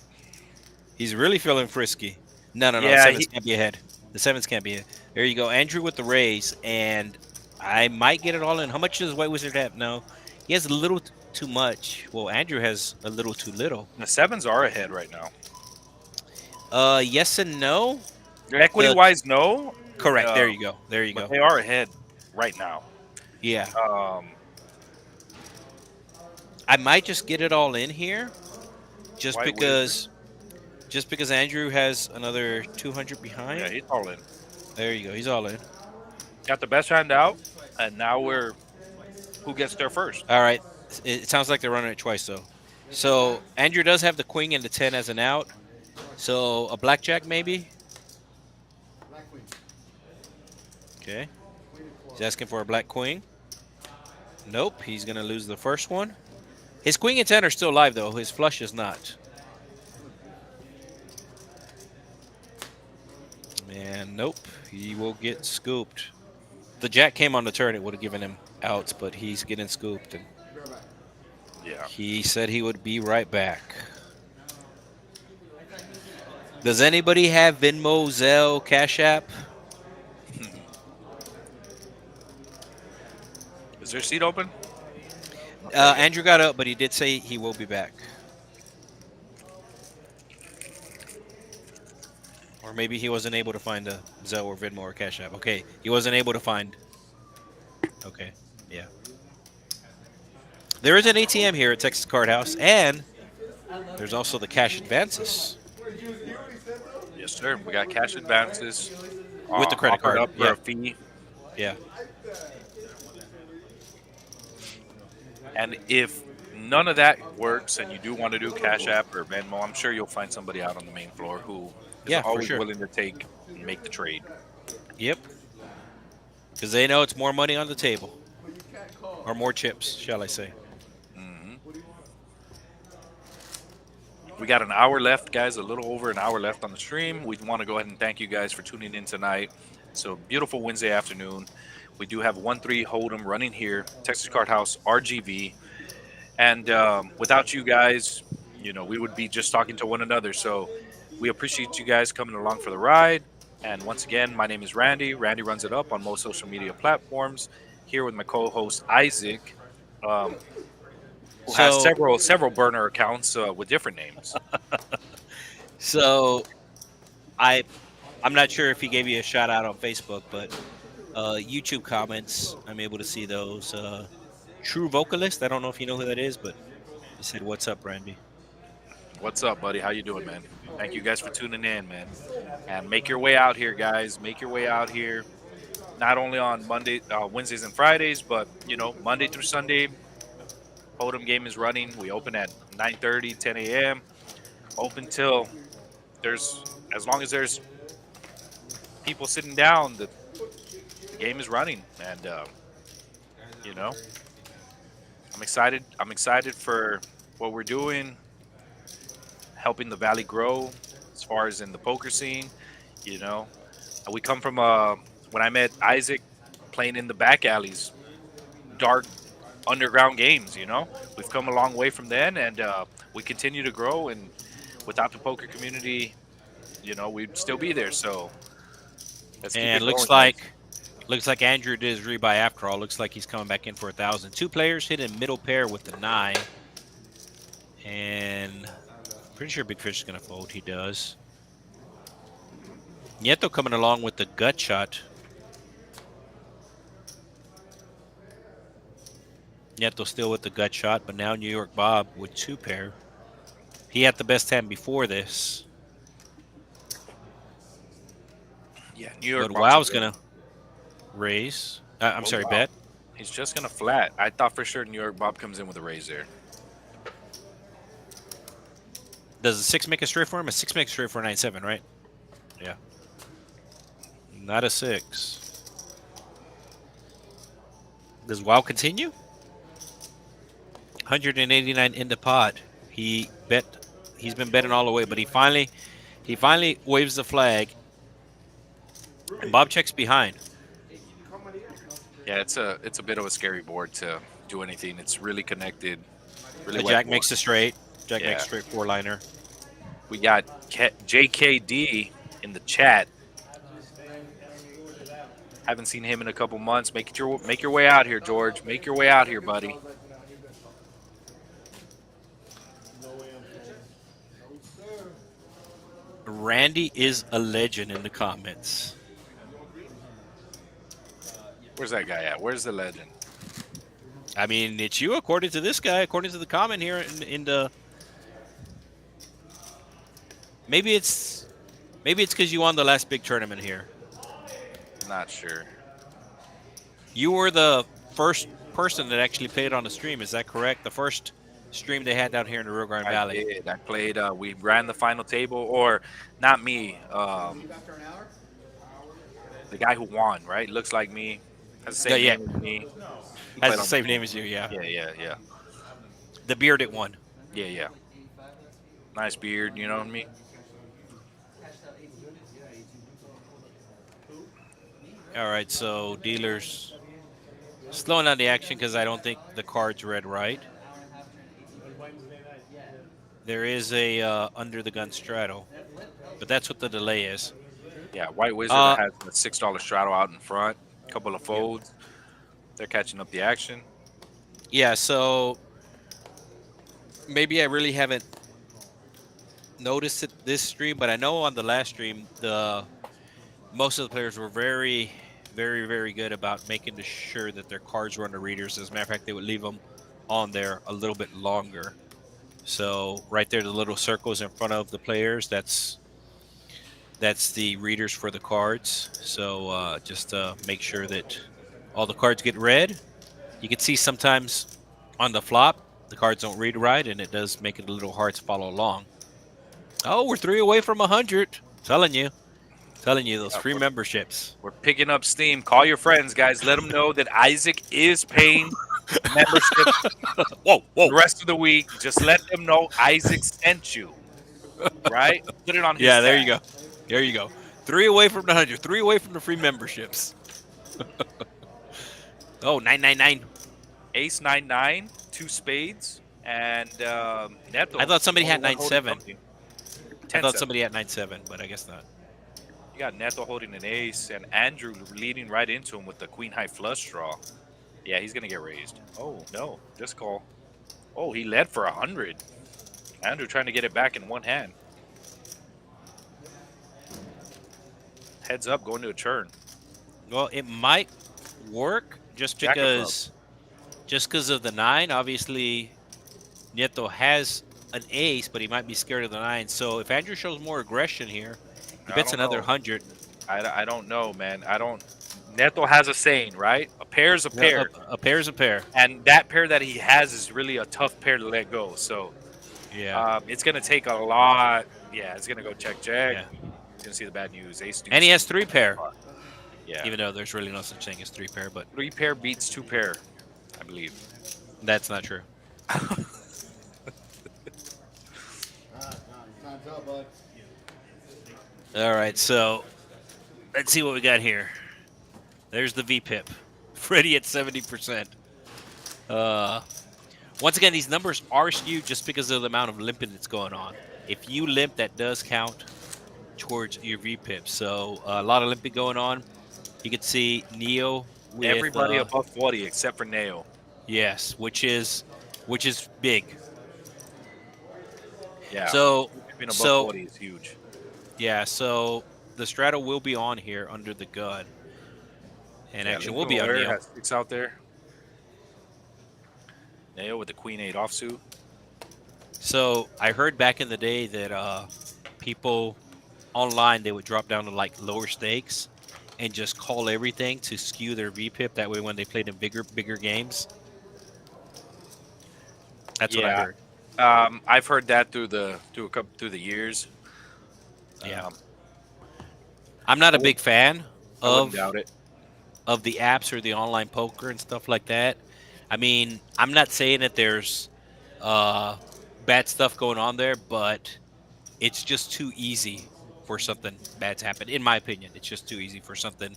He's really feeling frisky. No. The Yeah, 7s can't be ahead. The 7s can't be ahead. There you go. Andrew with the raise, and I might get it all in. How much does White Wizard have? No. He has a little too much. Well, Andrew has a little too little. the sevens are ahead right now. Yes and no. Equity wise, no. Correct. Uh, There you go. But they are ahead right now. Yeah. Um, I might just get it all in here just White Wizard. because Andrew has another 200 Yeah, behind. he's all in. There you go. He's all in. Got the best hand out, and now we're who gets there first. All right. It sounds like they're running it twice though. So Andrew does have the queen and the 10 as an out. So a blackjack maybe. Black queen. Okay. He's asking for a black queen. Nope. He's gonna lose the first one. His queen and 10 are still live though. His flush is not. Man, nope. He will get scooped. The jack came on the turn. It would have given him outs, but he's getting scooped. And Go back. Yeah. he said he would be right back. Does anybody have Venmo, Zelle, Cash App? Is there a seat open? Andrew got up, but he did say he will be back. Or maybe he wasn't able to find a Zelle or Venmo or Cash App. Okay, he wasn't able to find. Okay, yeah. There is an ATM here at Texas Card House, and there's also the cash advances Yes, sir. We got cash advances with the credit offered card. up for Yeah, a fee. yeah. And if none of that works, and you do want to do Cash App or Venmo, I'm sure you'll find somebody out on the main floor who is Yeah, for always sure. willing to take and make the trade. Yep. Because they know it's more money on the table, or more chips, shall I say? We got an hour left, guys, a little over an hour left on the stream. We want to go ahead and thank you guys for tuning in tonight. So beautiful Wednesday afternoon. We do have 1-3 Hold'em running here, Texas Card House RGV. And without you guys, you know, we would be just talking to one another. So we appreciate you guys coming along for the ride. And once again, my name is Randy. Randy runs it up on most social media platforms. Here with my co-host Isaac, who has So, several burner accounts with different names. so I'm not sure if he gave you a shout out on Facebook, but YouTube comments, I'm able to see those. True Vocalist, I don't know if you know who that is, but he said, "What's up, Randy?" What's up, buddy? How you doing, man? Thank you guys for tuning in, man. And make your way out here, guys. Make your way out here. Not only on Wednesdays and Fridays, but you know, Monday through Sunday. Hold'em game is running. We open at 9:30, 10 a.m. Open till as long as there's people sitting down, the game is running. And you know, I'm excited. I'm excited for what we're doing, helping the Valley grow as far as in the poker scene. You know, we come from when I met Isaac, playing in the back alleys, dark underground games. You know, we've come a long way from then, and we continue to grow. And without the poker community, you know, we'd still be there. So let's keep And it going, guys. looks like Andrew did his rebuy after all. Looks like he's coming back in for 1,000. Two players hit in middle pair with the 9, and pretty sure Big Fish is gonna fold. He does. Nieto coming along with the gut shot. Nieto still with the gut shot, but now New York Bob with 2 pair. He had the best hand before this. Yeah, New York. But Bob's Wow's good. gonna raise. I'm Oh, sorry, wow. bet. He's just gonna flat. I thought for sure New York Bob comes in with a raise there. Does a 6 make a straight for him? A 6 makes a straight for a 9-7, right? Yeah. Not a 6. Does Wow continue? 189 in the pot. He's been betting all the way, but he finally waves the flag. And Bob checks behind. Yeah, it's a bit of a scary board to do anything. It's really connected. Really The wet Jack board. makes a straight. Jack Yeah. makes a straight 4-liner. We got JKD in the chat. Haven't seen him in a couple months. Make your way out here, George. Make your way out here, buddy. Randy is a legend in the comments. Where's that guy at? Where's the legend? I mean, it's you according to this guy, according to the comment here in the. Maybe it's because you won the last big tournament here. Not sure. You were the first person that actually played on the stream. Is that correct? The first stream they had down here in the Rio Grande I Valley. did. I played. We ran the final table, or not me. The guy who won, right? Looks like me. Has the same Yeah. name as me. He Has played the on same name as you. Yeah. Yeah. The bearded one. Yeah. Nice beard. You know what I mean? All right. So dealers slowing down the action because I don't think the card's read right. There is a under the gun straddle, but that's what the delay is. Yeah. White Wizard has a $6 straddle out in front. A couple of folds. They're catching up the action. Yeah. So maybe I really haven't noticed it this stream, but I know on the last stream the most of the players were very, very, very good about making sure that their cards were on the readers. As a matter of fact, they would leave them on there a little bit longer. So right there, the little circles in front of the players, that's the readers for the cards. So just make sure that all the cards get read. You can see sometimes on the flop, the cards don't read right, and it does make it a little hard to follow along. Oh, we're 3 away from 100. Telling you, those free memberships. We're picking up steam. Call your friends, guys. Let them know that Isaac is paying membership Whoa. the rest of the week. Just let them know Isaac sent you. Right? Put it on his Yeah, there tag. you go. There you go. 3 away from the 100. 3 away from the free memberships. Oh, 999. Ace 9-9, 2 spades, and Neto. I thought somebody had only one 9-7. holding something. I thought 10-7. somebody had 9-7, but I guess not. You got Neto holding an ace, and Andrew leading right into him with the queen high flush draw. Yeah, he's gonna get raised. Oh no, just call. Oh, he led for 100. Andrew trying to get it back in one hand. Heads up, going to a turn. Well, it might work just Jack of because of the 9. Obviously, Nieto has an ace, but he might be scared of the 9. So if Andrew shows more aggression here, he I bets don't another know. 100. I don't know, man. I don't. Neto has a saying, right? A pair is a pair. A pair is a pair. And that pair that he has is really a tough pair to let go. So Yeah. it's going to take a lot. Yeah, it's going to go check. Yeah. He's going to see the bad news. Ace deuce. And he has 3 pair. Yeah. Even though there's really no such thing as 3 pair, but 3 pair beats 2 pair, I believe. that's not true. Time's up, bud. All right, so let's see what we got here. There's the VPIP. Freddie at 70%. Once again, these numbers are skewed just because of the amount of limping that's going on. If you limp, that does count towards your VPIP. So a lot of limping going on. You can see Neo with Everybody above 40 except for Neo. yes, which is big. Yeah. So being above so 40 is huge. yeah, so the straddle will be on here under the gun. And action will be on Neo. Has 6 out there. Neo with the queen 8 offsuit. So I heard back in the day that people online, they would drop down to like lower stakes and just call everything to skew their VPIP. That way when they played in bigger games. That's what I heard. I've heard that through the years. Yeah. I'm not a big fan I wouldn't doubt it. of the apps or the online poker and stuff like that. I mean, I'm not saying that there's bad stuff going on there, but it's just too easy for something bad to happen. In my opinion, it's just too easy for something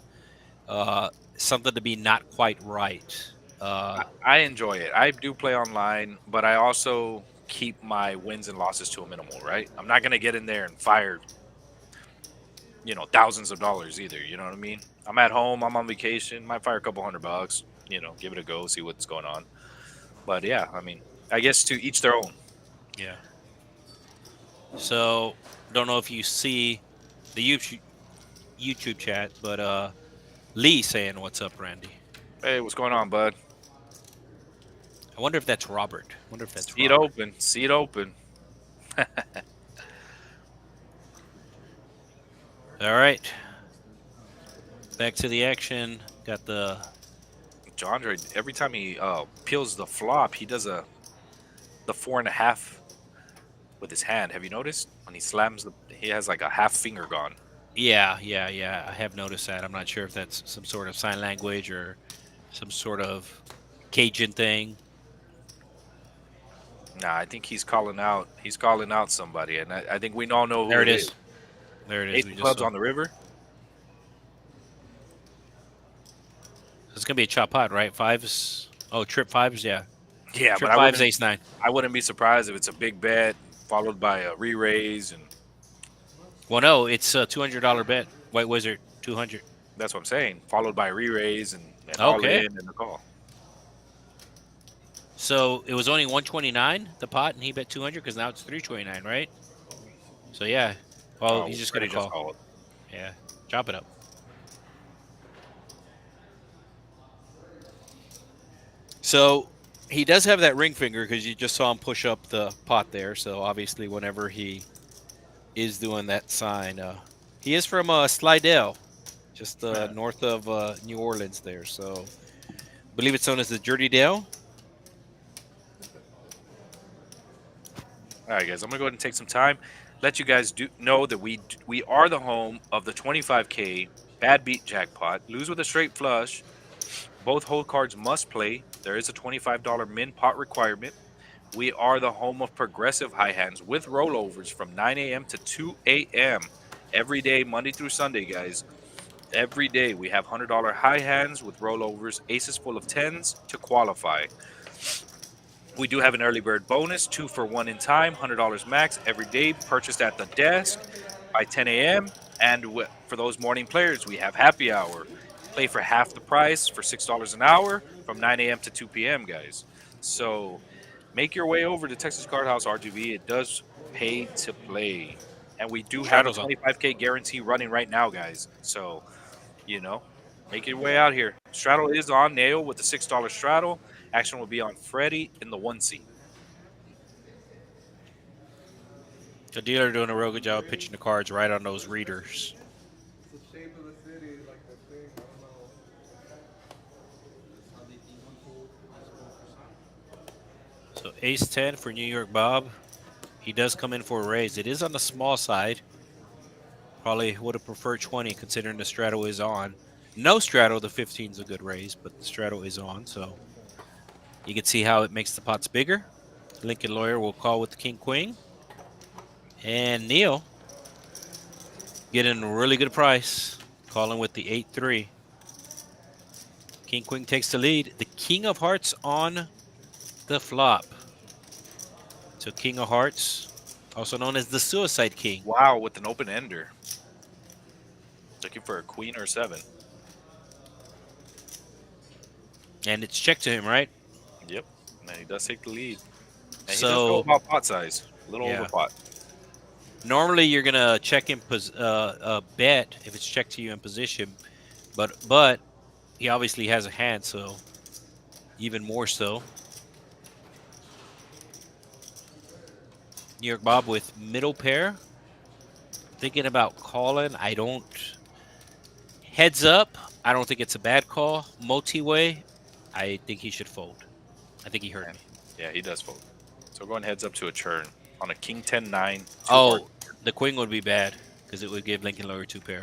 to be not quite right. I enjoy it. I do play online, but I also keep my wins and losses to a minimal, right? I'm not going to get in there and fire, thousands of dollars either. You know what I mean? I'm at home. I'm on vacation. Might fire a couple $100. Give it a go, see what's going on. But yeah, I mean, I guess to each their own. Yeah. So, don't know if you see the YouTube chat, but Lee saying, "What's up, Randy?" Hey, what's going on, bud? I wonder if that's Robert. I wonder if that's See it Robert. open. See it open. All right. Back to the action. Got the Jandre, every time he peels the flop, he does the 4.5 with his hand. Have you noticed when he slams he has like a half finger gone. yeah. I have noticed that. I'm not sure if that's some sort of sign language or some sort of Cajun thing. Nah, I think he's calling out. He's calling out somebody, and I think we all know who There it it is. is. There it is. Ace We of just clubs saw. on the river. It's gonna be a chop pot, right? Fives. Oh, trip fives. Yeah. Yeah, but Trip fives, ace nine. I wouldn't be surprised if it's a big bet followed by a re-raise, and Well, no, it's a $200 bet. White Wizard, 200. that's what I'm saying. Followed by a re-raise and all Okay. in and the call. So it was only 129 the pot, and he bet 200 because now it's 329, right? So yeah. Well, he's just gonna Freddie just call. called. Yeah, chop it up. So he does have that ring finger because you just saw him push up the pot there. So obviously, whenever he is doing that sign, he is from Slidell, just north of New Orleans there. So I believe it's known as the Dirty Dale. All right, guys, I'm gonna go ahead and take some time. Let you guys know that we are the home of the 25K bad beat jackpot. Lose with a straight flush. Both hold cards must play. There is a $25 min pot requirement. We are the home of progressive high hands with rollovers from 9 a.m. to 2 a.m. every day, Monday through Sunday, guys. Every day we have $100 high hands with rollovers, aces full of tens to qualify. We do have an early bird bonus, 2 for 1 in time, $100 max every day, purchased at the desk by 10 a.m. And for those morning players, we have happy hour. Play for half the price for $6 an hour from 9 a.m. to 2 p.m., guys. So make your way over to Texas Card House RGV. It does pay to play. And we do have a Straddles on. 25K guarantee running right now, guys. So, make your way out here. Straddle is on Nail with the $6 straddle. Action will be on Freddie in the 1C. The dealer doing a real good job of pitching the cards right on those readers. It's the shape of the city, like the thing. I don't know. So ace 10 for New York Bob. He does come in for a raise. It is on the small side. Probably would have preferred 20 considering the straddle is on. No straddle, the 15 is a good raise, but the straddle is on. So you can see how it makes the pots bigger. Lincoln Lawyer will call with the king queen. And Neil getting a really good price, calling with the 8-3. King queen takes the lead. The king of hearts on the flop. So king of hearts, also known as the suicide king. Wow, with an open ender. Looking for a queen or 7. And it's checked to him, right? Yep. And he does take the lead. And he does So go about pot size. A little yeah. over pot. Normally you're gonna check in bet if it's checked to you in position, but he obviously has a hand, so even more so. New York Bob with middle pair. Thinking about calling. I don't. Heads up. I don't think it's a bad call. Multi-way. I think he should fold. I think he heard me. Yeah, he does fold. So going heads up to a churn on a king 10-9. Oh, the queen would be bad because it would give Lincoln Lawyer 2 pair.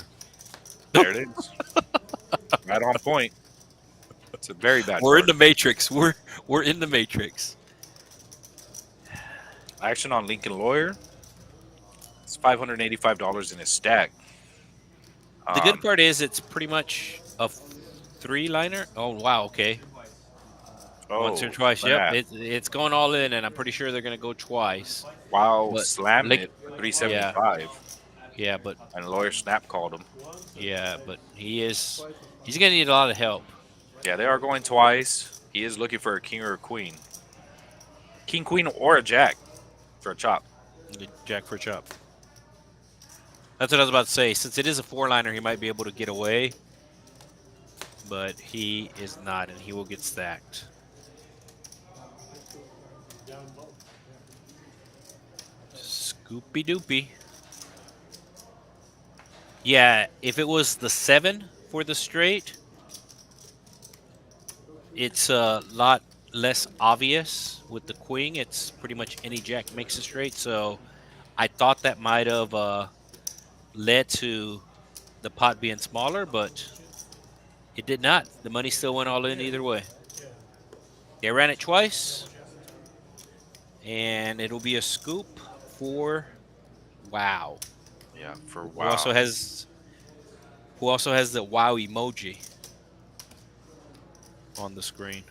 There it is. Right on point. It's a very bad We're in card. the matrix. We're in the matrix. Action on Lincoln Lawyer. It's $585 in his stack. The good part is it's pretty much a 3-liner. Oh wow, okay. Once or twice. snap. Yep, it's going all in, and I'm pretty sure they're gonna go twice. Wow, But slammed Link- it for 375. Yeah, but And Lawyer snap called him. he's gonna need a lot of help. Yeah, they are going twice. He is looking for a king or a queen. King, queen, or a jack for a chop. The jack for a chop. That's what I was about to say. Since it is a 4-liner, he might be able to get away, but he is not, and he will get stacked. Scoopy doopy. Yeah, if it was the 7 for the straight, it's a lot less obvious. With the queen, it's pretty much any jack makes a straight. So I thought that might have led to the pot being smaller, but it did not. The money still went all in either way. They ran it twice, and it'll be a scoop for wow. Yeah, for Who also wow. has the wow emoji on the screen.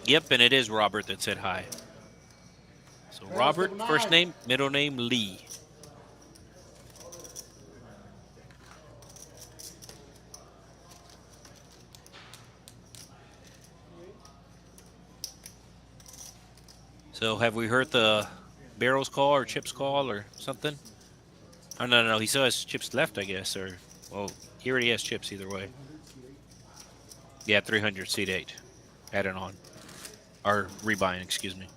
Yep, and it is Robert that said hi. So Robert, first name, middle name Lee. So have we heard the Barrels call or Chips call or something? Oh, no. He still has Chips left, I guess. Or, well, he already has Chips either way. Yeah, 300 seat 8. Added on. Or rebuying, excuse me.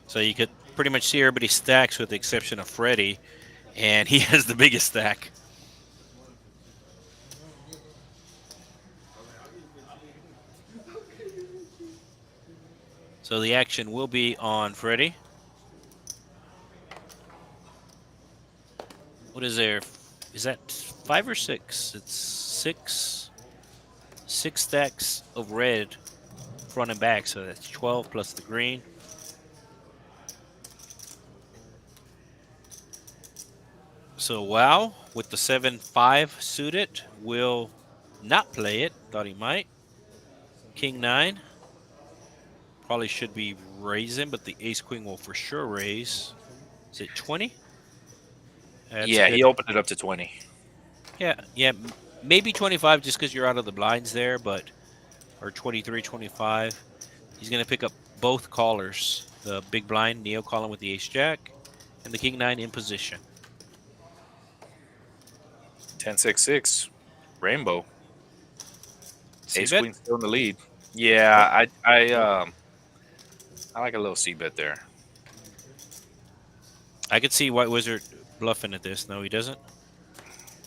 So you could pretty much see everybody's stacks with the exception of Freddie. And he has the biggest stack. So the action will be on Freddie. What is there? Is that 5 or 6? It's 6. 6 stacks of red front and back. So that's 12 plus the green. So wow, with the 7-5 suited, will not play it. Thought he might. King 9. Probably should be raising, but the ace queen will for sure raise. Is it 20? Yeah, he opened it up to 20. Yeah, maybe 25 just because you're out of the blinds there, but or 23, 25. He's going to pick up both callers. The big blind, Neo calling with the ace jack, and the king 9 in position. 10-6-6. Rainbow. Ace C-bet? queen still in the lead. Yeah, I like a little c-bet there. I could see White Wizard bluffing at this. No, he doesn't.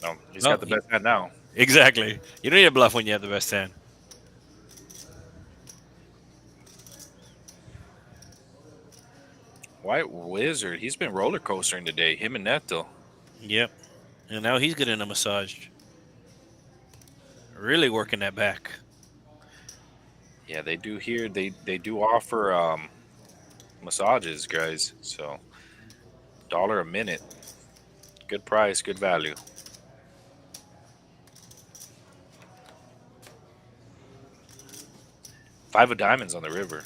No, he's No, got the best hand now. Exactly. You don't need a bluff when you have the best hand. White Wizard, he's been roller coastering today. Him and Neto. Yep. And now he's getting a massage. Really working that back. Yeah, they do here. They do offer massages, guys. So $1 a minute. Good price, good value. 5 of diamonds on the river.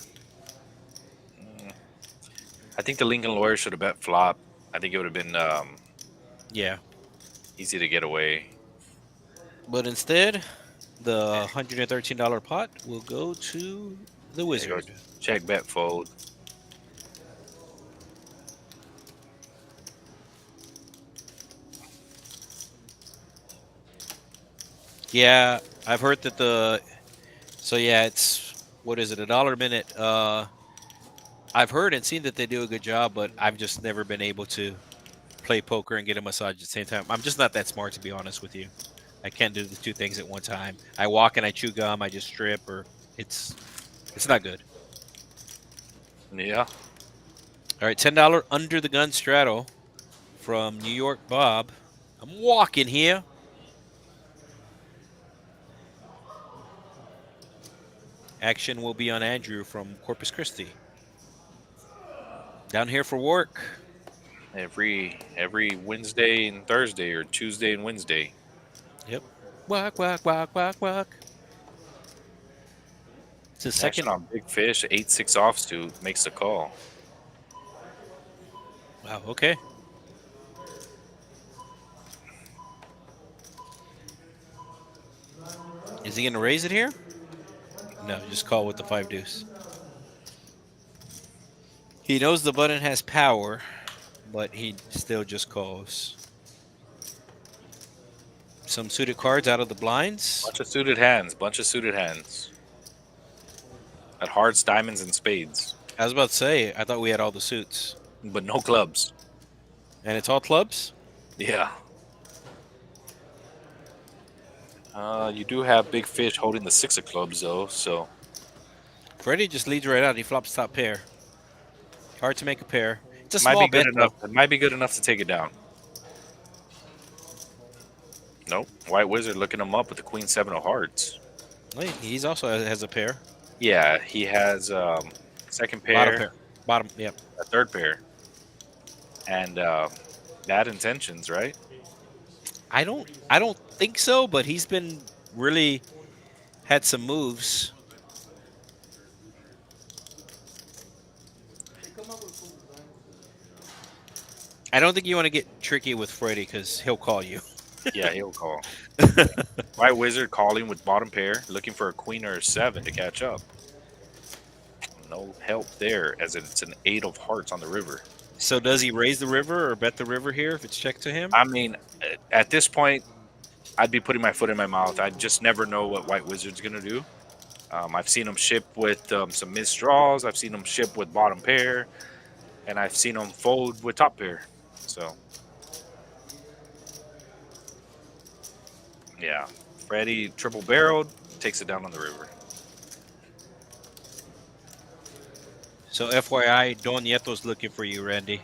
I think the Lincoln lawyer should have bet flop. I think it would have been Yeah. easy to get away. But instead, the $113 pot will go to the Wizard. Check, bet, fold. Yeah, I've heard that so yeah, it's, what is it, $1 a minute. I've heard and seen that they do a good job, but I've just never been able to play poker and get a massage at the same time. I'm just not that smart, to be honest with you. I can't do the two things at one time. I walk and I chew gum, I just strip, or it's not good. Yeah. All right, $10 under the gun straddle from New York Bob. I'm walking here. Action will be on Andrew from Corpus Christi. Down here for work. Every Wednesday and Thursday, or Tuesday and Wednesday. Yep. Walk, walk, walk, walk, walk. It's his Action second. on big fish. 8-6 offsuit makes the call. Wow, okay. Is he going to raise it here? No, just call with the 5 deuce. He knows the button has power, but he still just calls. Some suited cards out of the blinds. Bunch of suited hands. Bunch of suited hands. At hearts, diamonds, and spades, I was about to say, I thought we had all the suits. but no clubs. And it's all clubs? Yeah. You do have big fish holding the 6 of clubs though, so Freddie just leads right out. He flops top pair. Hard to make a pair. It's a might small be good bet, enough. though. It might be good enough to take it down. Nope. White Wizard looking him up with the Queen 7 of Hearts. Wait, he's also has a pair. Yeah, he has second pair, Bottom pair. Bottom, yep. a third pair, and bad intentions, right? I don't think so, but he's been really had some moves. I don't think you want to get tricky with Freddie because he'll call you. Yeah, he'll call. White Wizard calling with bottom pair, looking for a queen or a 7 to catch up. No help there, as it's an 8 of hearts on the river. So does he raise the river or bet the river here if it's checked to him? I mean, at this point, I'd be putting my foot in my mouth. I just never know what White Wizard's going to do. I've seen him ship with some missed draws. I've seen him ship with bottom pair. And I've seen him fold with top pair. So, yeah. Freddie triple barreled, takes it down on the river. So FYI, Don Nieto's looking for you, Randy.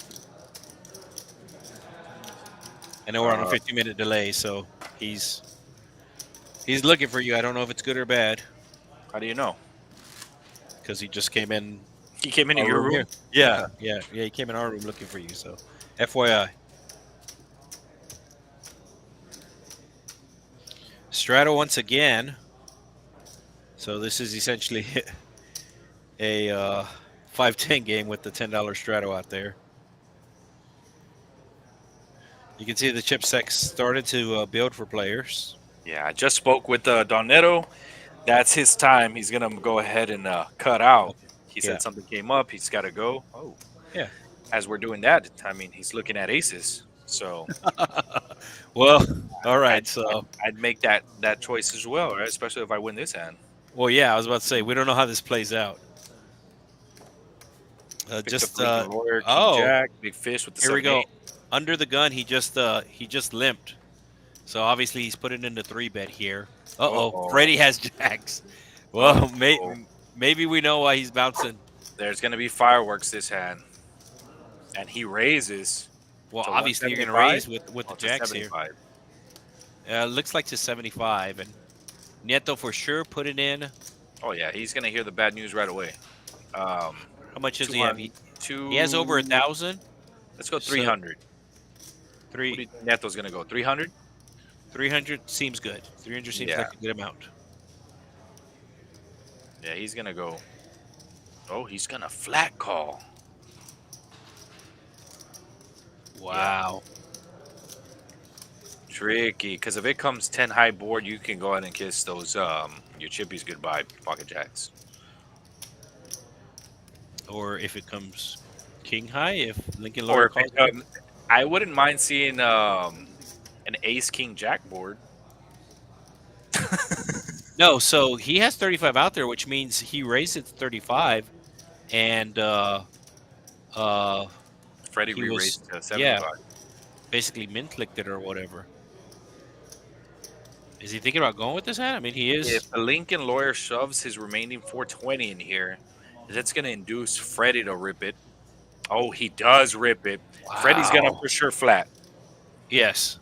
I know we're on a 50-minute delay, so he's looking for you. I don't know if it's good or bad How do you know? because he just came in. He came into our your room? here. Yeah. He came in our room looking for you. So FYI. Strato once again. So this is essentially a 5-10 game with the $10 Strato out there. You can see the chip sex started to build for players. Yeah, I just spoke with Donetto. That's his time. He's going to go ahead and cut out. He said Yeah. something came up. He's got to go. Oh. Yeah. As we're doing that, I mean, he's looking at aces. So Well, all right. So, I'd make that choice as well, right? Especially if I win this hand. well, yeah, I was about to say we don't know how this plays out. Just lawyer, king oh, jack, big fish with the here we 7-8. go. Under the gun, he just limped. So obviously he's putting in the 3-bet here. Uh-oh. Freddie has jacks. Well, maybe we know why he's bouncing. There's going to be fireworks this hand. And he raises. Well, to obviously you're going to 175? raise with the To jacks here. 75. Looks like to 75, and Nieto for sure put it in. Oh, yeah. He's going to hear the bad news right away. How much does he have? He has over 1,000. Let's go So- 300. What do Three you think Neto's going to go? 300? 300 seems good. 300 seems Yeah. like a good amount. Yeah, he's going to go. Oh, he's going to flat call. Wow. Tricky. Because if it comes 10 high board, you can go ahead and kiss those your chippies goodbye, pocket jacks. Or if it comes king high, if Lincoln Or Lawyer if calls it, I wouldn't mind seeing an ace king jack board. No, so he has 35 out there, which means he raised it to 35, and Freddie He re-raised to yeah. 75. basically min clicked it or whatever. Is he thinking about going with this hand? I mean, he is. If the Lincoln Lawyer shoves his remaining 420 in here, that's going to induce Freddie to rip it. Oh, he does rip it. Wow. Freddie's going to for sure flat. Yes.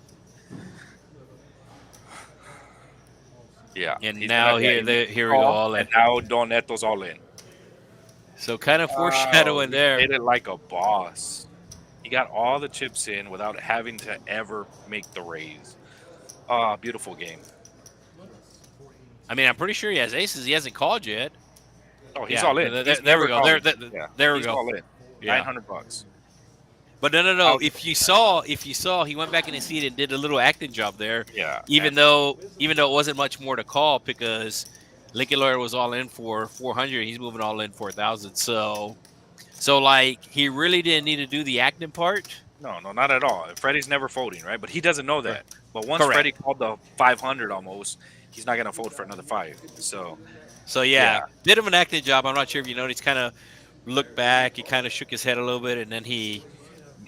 Yeah. And he's now gonna- here we go all in. And now Don Neto's all in. So kind of foreshadowing He there. did it like a boss. He got all the chips in without having to ever make the raise. Beautiful game. I mean, I'm pretty sure he has aces. He hasn't called yet. Oh, he's Yeah, all in. there- He's there we never go. called. There- Yeah, there we he's go. all in. Yeah. $900. But no. If you saw, he went back in his seat and did a little acting job there. Yeah. Even though it wasn't much more to call because Lincoln Lawyer was all in for 400. He's moving all in for 1,000. So like he really didn't need to do the acting part. No, no, not at all. Freddie's never folding, right? But he doesn't know Correct. that. But once Correct. Freddie called the 500 almost, he's not going to fold for another 5. So, So yeah. did him an acting job. I'm not sure if you noticed. Kind of looked back. He kind of shook his head a little bit, and then he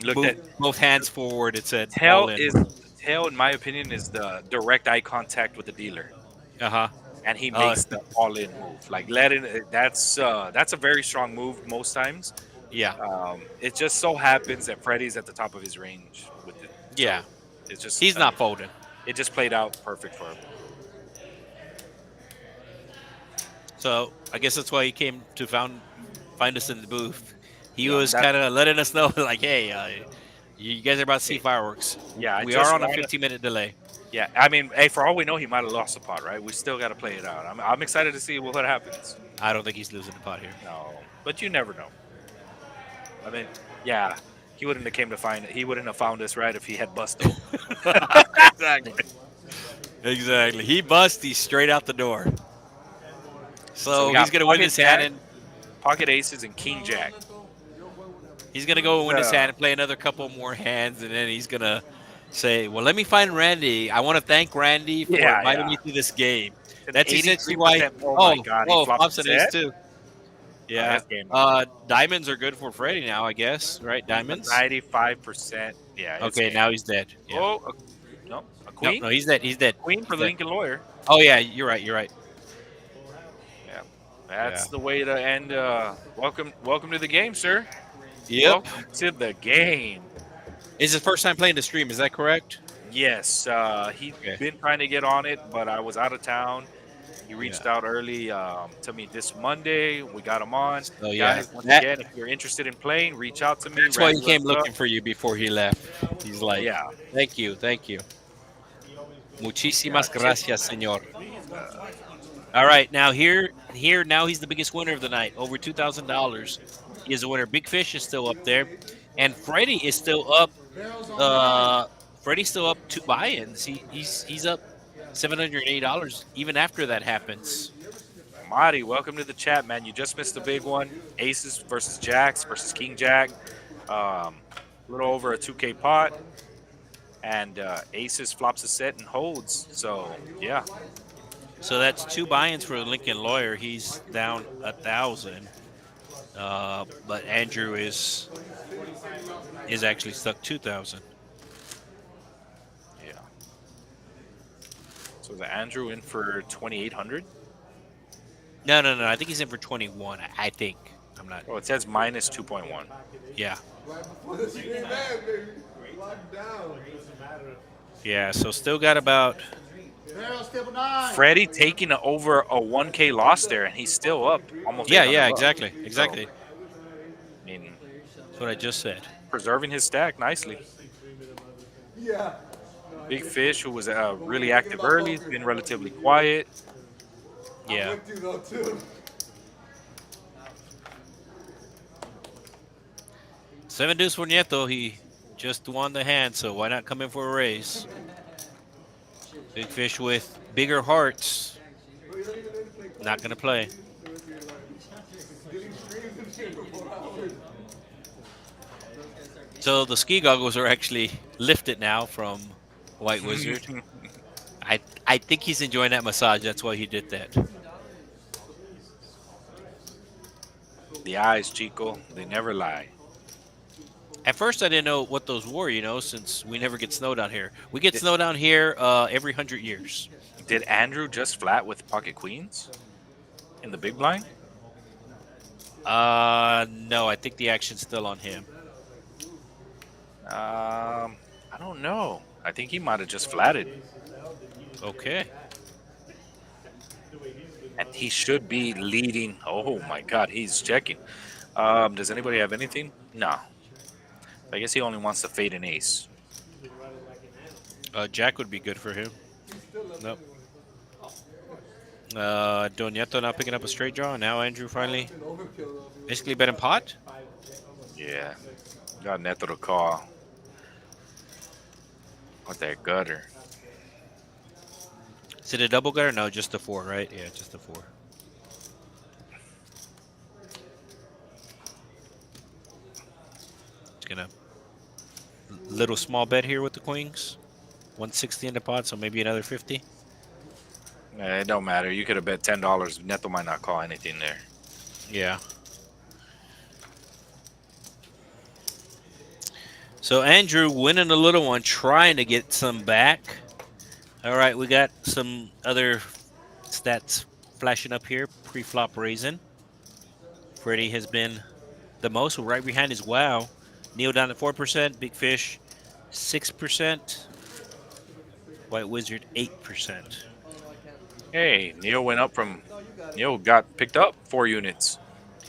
Looked moved at both hands forward. It said all tail in. is the tail, in my opinion, is the direct eye contact with the dealer. Uh-huh. And he makes the all-in move. Like that's a very strong move most times. Yeah. It just so happens that Freddie's at the top of his range with it. Yeah. So it's just He's not folding. It just played out perfect for him. So I guess that's why he came to find us in the booth. He Yeah, was kind of letting us know, like, hey, you guys are about to see fireworks. Yeah, We are on a 15-minute delay. Yeah, I mean, hey, for all we know, he might have lost the pot, right? We still got to play it out. I'm excited to see what happens. I don't think he's losing the pot here. No, but you never know. I mean, yeah, he wouldn't have came to find it. He wouldn't have found us, right, if he had busted. Exactly. Exactly. He busts. He's straight out the door. So we he's got gonna win pocket this hand, jack, and pocket aces and king jack. he's gonna go win this hand and play another couple more hands, and then he's gonna say, "Well, let me find Randy. I want to thank Randy for inviting me to this game." That's essentially why. Oh my God, he flops an his ace head? too. Yeah. that's game. Diamonds are good for Freddie now, I guess. Right? Diamonds. 95%. Yeah. it's Okay, game. now he's dead. Yeah. Oh, no, a queen. No, he's dead. He's dead. Queen for He's the dead. Lincoln Lawyer. Oh yeah, you're right. You're right. Yeah, that's Yeah. the way to end. Welcome to the game, sir. Yep. Welcome to the game. Is his first time playing the stream? Is that correct? Yes, he's Okay. been trying to get on it, but I was out of town. He reached out early to me this Monday. We got him on. So yeah, Guys, once again, if you're interested in playing, reach out to me. that's why he Randy came looks looking up. for you before he left. He's like, Yeah. thank you. Muchísimas gracias, señor. All right, now now he's the biggest winner of the night, over $2,000. He is a winner. Big Fish is still up there, and Freddie is still up. Freddie's still up 2 buy-ins. He's up $780 even after that happens. Marty, welcome to the chat, man. You just missed the big one. Aces versus Jacks versus King Jack. A little over a 2K pot. And Aces flops a set and holds. So, yeah. So that's 2 buy-ins for the Lincoln Lawyer. He's down 1,000. But Andrew is actually stuck 2,000. Yeah. So the Andrew in for 2,800. No. I think he's in for 21. I think. I'm not. Oh, it says minus 2.1. Yeah. Right before the stream end, baby. Locked down. Yeah. So still got about. Barrels table 9. Freddie taking over a 1K loss there, and he's still up almost. Yeah. 800 Exactly. bucks. Exactly. So, I mean, That's what I just said. preserving his stack nicely. Yeah. Big Fish, who was really active early, has been relatively quiet. Yeah. With you though too. 7 deuce for Nieto. He just won the hand, so why not come in for a raise? Big Fish with bigger hearts. Not gonna play. So the ski goggles are actually lifted now from White Wizard. I think he's enjoying that massage. That's why he did that. The eyes, Chico, they never lie. At first, I didn't know what those were, since we never get snow down here. We get snow down here every 100 years. Did Andrew just flat with pocket queens in the big blind? No, I think the action's still on him. I don't know. I think he might have just flatted. Okay. And he should be leading. Oh my God, he's checking. Does anybody have anything? No. I guess he only wants to fade an ace. Jack would be good for him. Nope. Donieto not picking up a straight draw. Now Andrew finally basically betting pot. Yeah. Got Neto to call. With that gutter. Is it a double gutter? No, just a 4, right? Yeah, just a 4. little small bet here with the queens. 160 in the pot, so maybe another 50. It don't matter. You could have bet $10. Neto might not call anything there. Yeah. So Andrew winning a little one, trying to get some back. All right, we got some other stats flashing up here. Pre-flop raising. Freddie has been the most. Right behind is Wow. Neil down at 4%. Big Fish 6%. White Wizard 8%. Hey, Neil went up from. Neil got picked up 4 units.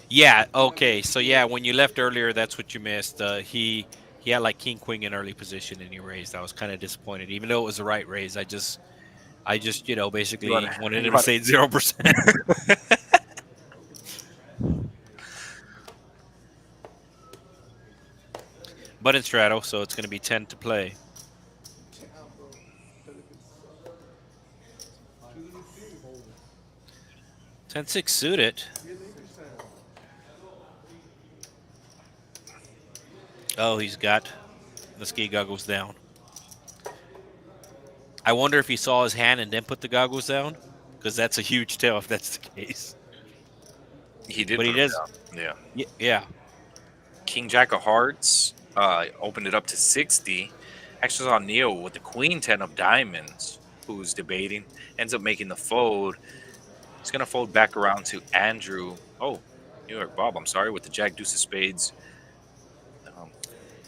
Yeah. Okay. So yeah, when you left earlier, that's what you missed. He had like King Queen in early position and he raised. I was kind of disappointed, even though it was the right raise. I just basically wanted him to say 0%. But in straddle, so it's going to be 10 to play. 10-6 suited. Oh, he's got the ski goggles down. I wonder if he saw his hand and then put the goggles down, because that's a huge tell if that's the case. He did, But he put 'em does. down. Yeah. Yeah. King Jack of Hearts opened it up to 60. Actually saw Neil with the Queen 10 of Diamonds, who's debating, ends up making the fold. He's gonna fold back around to Andrew. Oh, New York Bob. I'm sorry, with the Jack Deuce of Spades.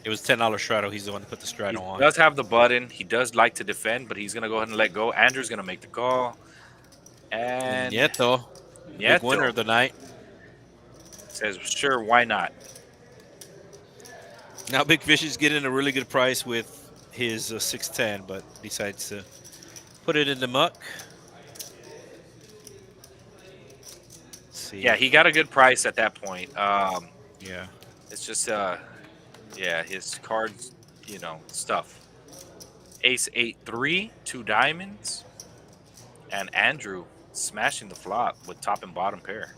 It was $10 straddle. He's the one that put the He straddle on. does have the button. He does like to defend, but he's gonna go ahead and let go. Andrew's gonna make the call. And Nieto, big winner of the night. says, "Sure, why not?" Now Big Fish is getting a really good price with his 610, but decides to put it in the muck. Let's see. Yeah, he got a good price at that point. Yeah. It's just, yeah, his cards, stuff. Ace 8-3, 2 diamonds, and Andrew smashing the flop with top and bottom pair.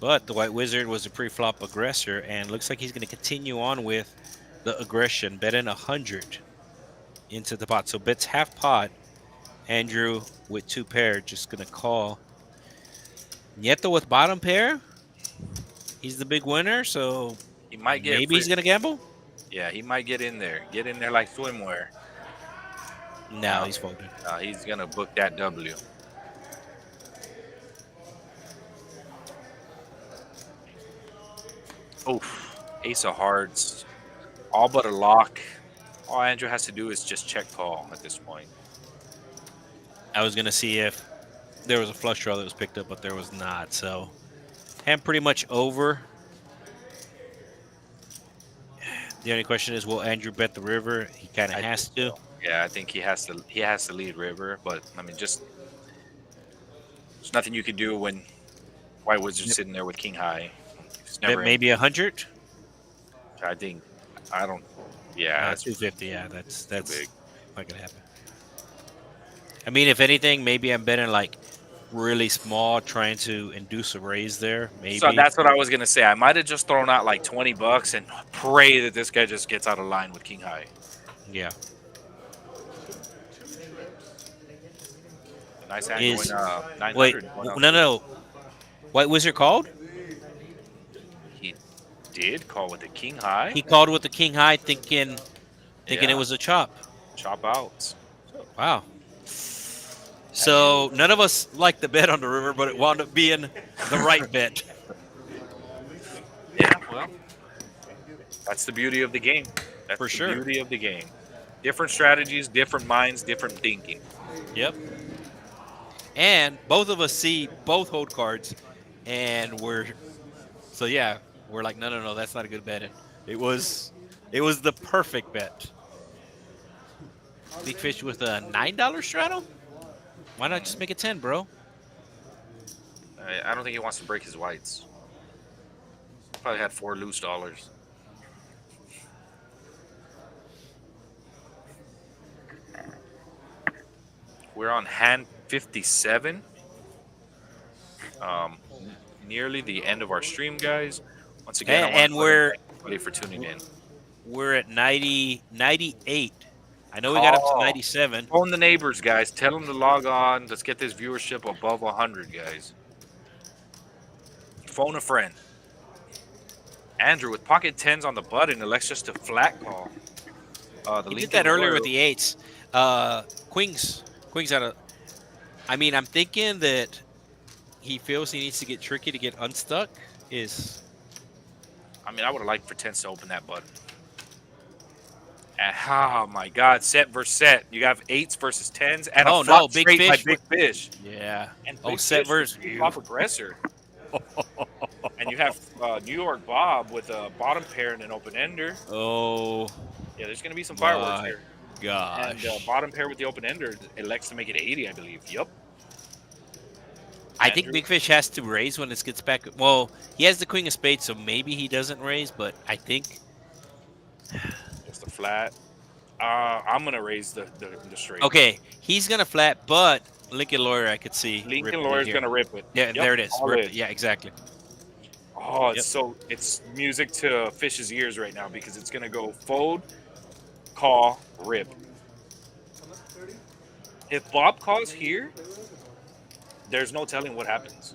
But the White Wizard was a pre-flop aggressor, and looks like he's going to continue on with the aggression, betting 100 into the pot. So bets half pot. Andrew with 2 pair, just going to call. Nieto with bottom pair. He's the big winner, so He might get maybe he's going to gamble. Yeah, he might get in there. Get in there like swimwear. No, he's folded. He's gonna book that W. Oof. Ace of Hearts. All but a lock. All Andrew has to do is just check call at this point. I was going to see if there was a flush draw that was picked up, but there was not. So hand pretty much over. The only question is, will Andrew bet the river? He kind of has to. Yeah, I think he has to. He has to lead river, but I mean, just there's nothing you can do when White Wizard's sitting there with King High. It's Bet maybe 100. I think. I don't. Yeah, that's 250. Yeah, that's big. not gonna happen. I mean, if anything, maybe I'm betting like really small, trying to induce a raise there. Maybe. So that's what I was gonna say. I might have just thrown out like $20 and pray that this guy just gets out of line with King High. Yeah. Nice angle Is- in 900. Wait, no. White Wizard called? He did call with the King High. He called with the King High, thinking Yeah. it was a chop. Chop out. Wow. So none of us liked the bet on the river, but it wound up being the right bet. Yeah, well, that's the beauty of the game. That's For the sure. beauty of the game. Different strategies, different minds, different thinking. Yep. And both of us see both hold cards, and we're like, no, that's not a good bet. It was the perfect bet. Big Fish with a $9 straddle. Why not just make it 10, bro? I don't think he wants to break his whites. Probably had 4 loose dollars. We're on hand 57. Nearly the end of our stream, guys. Once again, I wanna And thank we're everybody for tuning in. We're at 90, 98. I know we got up to Call. 97. Phone the neighbors, guys. Tell them to log on. Let's get this viewership above 100, guys. Phone a friend. Andrew with pocket tens on the button elects just to flat call. The He did Lincoln that earlier with Royal. the eights. Queens out of. I mean, I'm thinking that he feels he needs to get tricky to get unstuck. Is I mean, I would have liked for tens to open that button. And, oh my God, set versus set. You have eights versus tens and Oh, a flop no, big straight by fish. Big Fish. yeah. And Oh, Big set Fish versus with two you. flop aggressor. And you have New York Bob with a bottom pair and an open ender. Oh Yeah, there's going to be some fireworks my here. gosh. And bottom pair with the open ender elects to make it 80, I believe. Yep. I think Andrew? Big Fish has to raise when it gets back. Well, he has the queen of spades, so maybe he doesn't raise. But I think Just a flat. I'm going to raise the straight. okay, he's gonna flat, but Lincoln Lawyer I could see. Lincoln ripping it Lawyer's here. going to rip it. Yeah, Yep, there it is. all Ripped in. it. Yeah, exactly. Oh, it's Yep. it's music to Fish's ears right now because it's gonna go fold, call, rip. If Bob calls here, there's no telling what happens.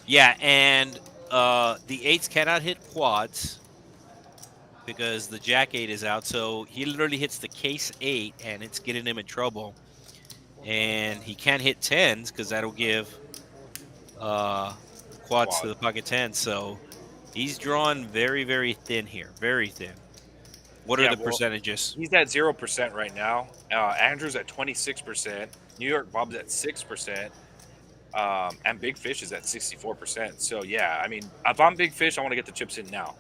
Yeah, and the eights cannot hit quads because the jack eight is out. So he literally hits the case eight, and it's getting him in trouble. And he can't hit tens because that'll give quads to the pocket tens. So he's drawn very, very thin here. Very thin. What are the percentages? He's at 0% right now. Andrew's at 26%. New York Bob's at 6%. And Big Fish is at 64%. So yeah, I mean, if I'm Big Fish, I want to get the chips in now.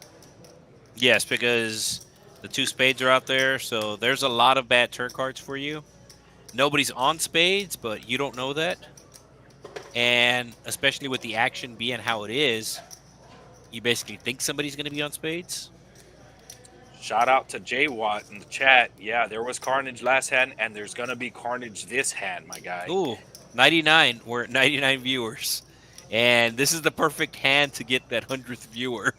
Yes, because the two spades are out there. So there's a lot of bad turn cards for you. Nobody's on spades, but you don't know that. And especially with the action being how it is, you basically think somebody's going to be on spades. Shout out to Jay Watt in the chat. Yeah, there was carnage last hand, and there's going to be carnage this hand, my guy. Ooh, 99. We're at 99 viewers. And this is the perfect hand to get that 100th viewer.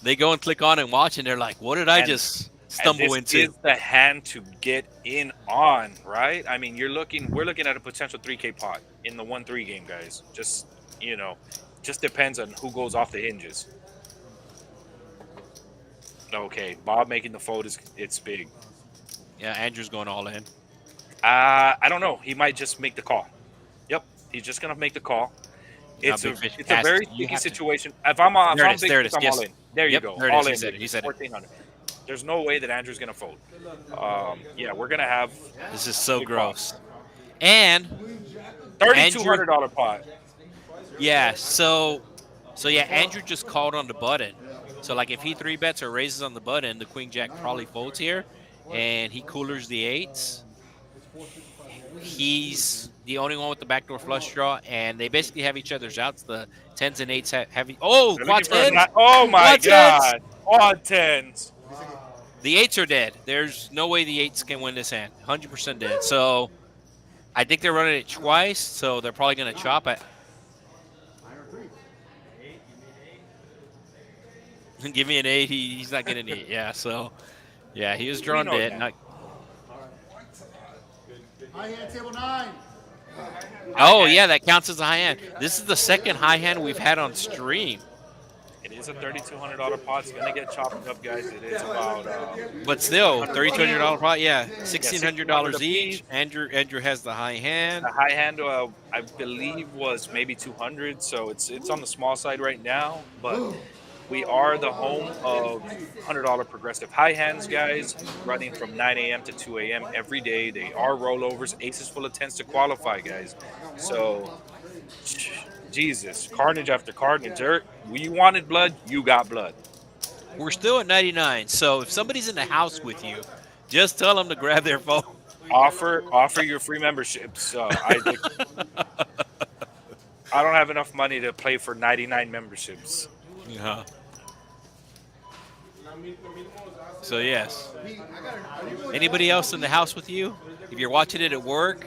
They go and click on and watch, and they're like, what did I just stumble and this into? is the hand to get in on, right? I mean, we're looking at a potential 3K pot in the 1-3 game, guys. Just, just depends on who goes off the hinges. Okay, Bob making the fold it's big. Yeah, Andrew's going all in. I don't know. He might just make the call. Yep, he's just gonna make the call. It's a very sticky situation. If I'm Big Fish, I'm all in. There you go. All in. He said it. 1400. There's no way that Andrew's gonna fold. Yeah, we're gonna have. This is so gross. And $3,200 pot. Yeah, so yeah, Andrew just called on the button. So like if he three bets or raises on the button, the queen jack probably folds here, and he coolers the eights. He's the only one with the backdoor flush draw, and they basically have each other's outs. The tens and eights have quad tens. Oh my Quad God! Quad tens. The eights are dead. There's no way the eights can win this hand. 100% dead. So I think they're running it twice, so they're probably going to chop it. Give me an 8. He's not getting it. Yeah, so, yeah, he was drawn dead. High hand, table 9. Oh, yeah, that counts as a high hand. This is the second high hand we've had on stream. It is a $3,200 pot. It's gonna get chopped up, guys. It is about. But still, $3,200 pot. Yeah, $1,600 each. Andrew has the high hand. The high hand, I believe, was maybe 200. So it's on the small side right now, but. We are the home of $100 progressive high hands, guys, running from 9 a.m. to 2 a.m. every day. They are rollovers, aces full of tens to qualify, guys. So, Jesus, carnage after carnage. You wanted blood, you got blood. We're still at 99, so if somebody's in the house with you, just tell them to grab their phone. Offer your free memberships. I don't have enough money to play for 99 memberships. Yeah. So yes. Anybody else in the house with you? If you're watching it at work,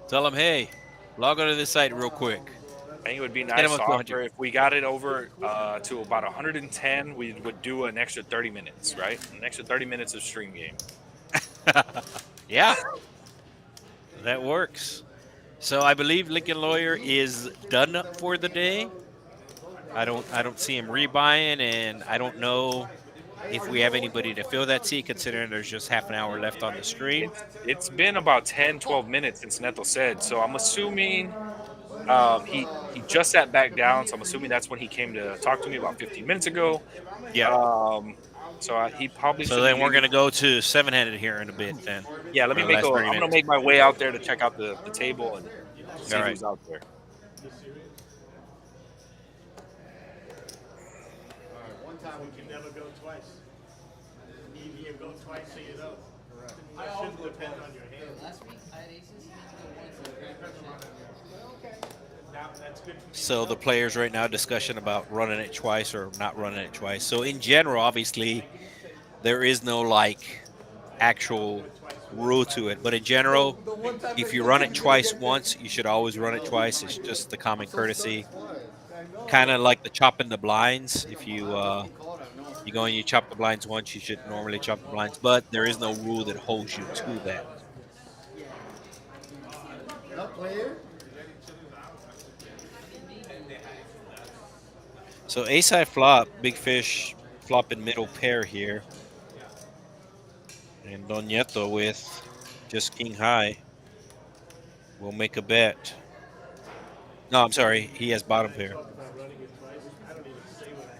tell them, hey, log on to this site real quick. I think it would be Get him nice up to to 100. offer if we got it over to about 110, we would do an extra 30 minutes, right? An extra 30 minutes of stream game. Yeah, that works. So I believe Lincoln Lawyer is done for the day. I don't see him rebuying, and I don't know if we have anybody to fill that seat, considering there's just half an hour left on the stream. It's been about 10, 12 minutes since Neto said, so I'm assuming he just sat back down, so I'm assuming that's when he came to talk to me about 15 minutes ago. Yeah. So he probably So should then be we're leaving. going to go to seven-handed here in a bit then. Yeah, let For me the make last 30 I'm gonna minutes. make my way out there to check out the table and see All right. who's out there. One time We can never go twice. Either you go twice or you don't. I It always shouldn't go depend twice. on your hand. Last week I had aces. He had to go once in the grand final. Now, that's good for me. So the players right now discussion about running it twice or not running it twice. So in general, obviously, there is no like actual rule to it. But in general, The one time if that you you run think it you're gonna twice get once, you should always run it twice. It's just the common so courtesy. twice. I know. Kind of like the chopping the blinds. If you Wow, he called, I know. you go and you chop the blinds once, you should normally chop the blinds. But there is no rule that holds you to that. No player? So ace high flop, big fish flopping middle pair here. And Don Nieto with just king high will make a bet. No, I'm sorry, he has bottom pair.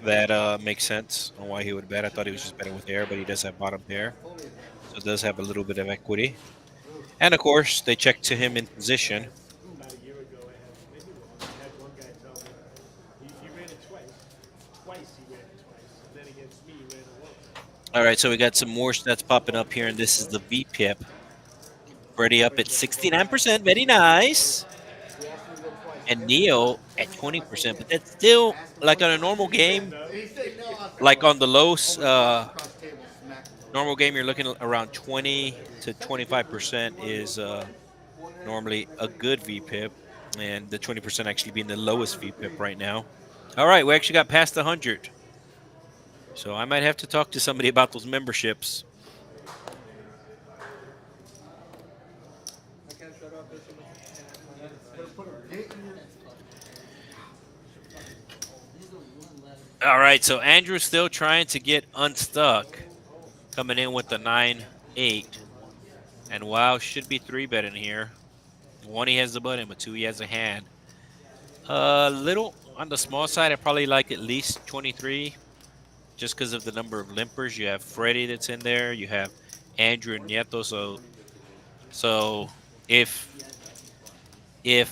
That makes sense on why he would bet. I thought he was just betting with air, but he does have bottom pair. So it does have a little bit of equity. And of course, they check to him in position. About a year ago, I had one guy tell me he ran it twice. Twice he ran it twice. And then against me, he ran it once. All right, so we got some more stats popping up here, and this is the VPIP. Freddie up at 69%, very nice. And Neo at 20%, but that's still like on a normal game, like on the low normal game, you're looking around 20 to 25% is normally a good VPIP, and the 20% actually being the lowest VPIP right now. All right, we actually got past 100. So I might have to talk to somebody about those memberships. All right, so Andrew's still trying to get unstuck, coming in with the 9-8. And Wow should be 3-betting here. One, he has the button, but two, he has a hand. A little on the small side, I probably like at least 23, just because of the number of limpers. You have Freddie that's in there. You have Andrew and Nieto. So if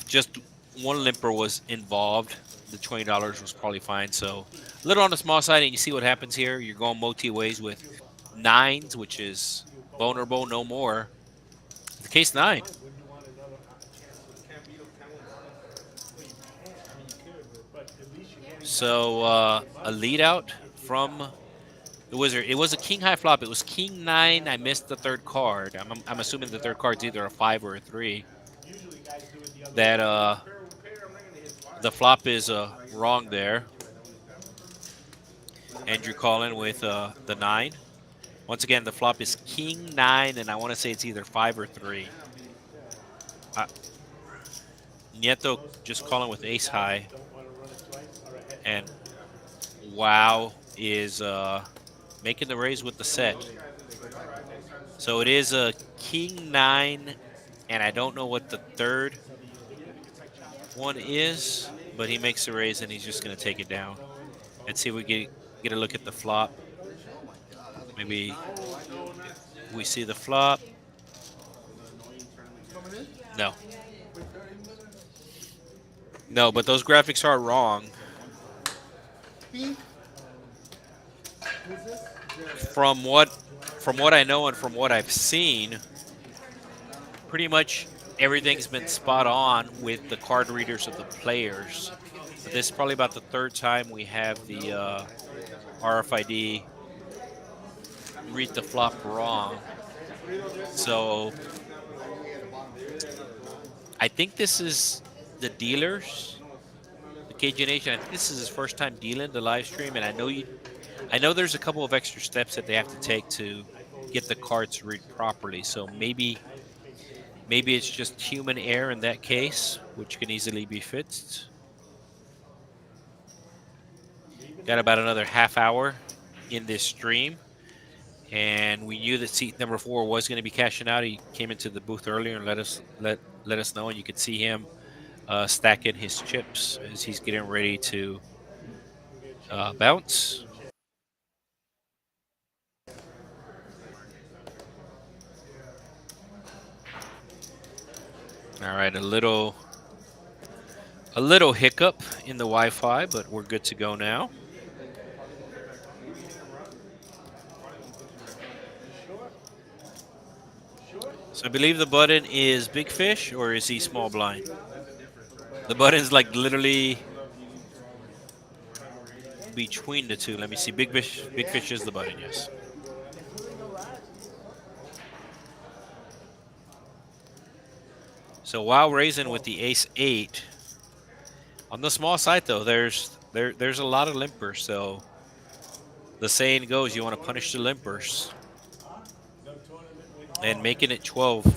just one limper was involved, the $20 was probably fine. So a little on the small side, and you see what happens here. You're going multi-ways with nines, which is vulnerable, no more. The case 9. So a lead out from the wizard. It was a king high flop. It was king 9. I missed the third card. I'm assuming the third card's either a 5 or a 3. That the flop is wrong there. Andrew calling with the 9. Once again, the flop is king 9, and I want to say it's either 5 or 3. Nieto just calling with ace high. And Wow is making the raise with the set. So it is a king 9, and I don't know what the third one is, but he makes the raise, and he's just going to take it down. Let's see if we get a look at the flop. Maybe we see the flop. No. No, but those graphics are wrong. From what I know and from what I've seen, pretty much everything's been spot on with the card readers of the players. But this is probably about the third time we have the RFID read the flop wrong. So I think this is the dealers. Cajun Nation, I think this is his first time dealing the live stream, and I know there's a couple of extra steps that they have to take to get the card to read properly. So maybe it's just human error in that case, which can easily be fixed. Got about another half hour in this stream, and we knew that seat number 4 was going to be cashing out. He came into the booth earlier and let us know, and you could see him stacking his chips as he's getting ready to bounce. All right, a little hiccup in the Wi-Fi, but we're good to go now. So I believe the button is big fish, or is he small blind? The button's like literally between the two. Let me see. Big fish is the button, yes. So while raising with the ace-8, on the small side though, there's a lot of limpers. So the saying goes, you want to punish the limpers, and making it 12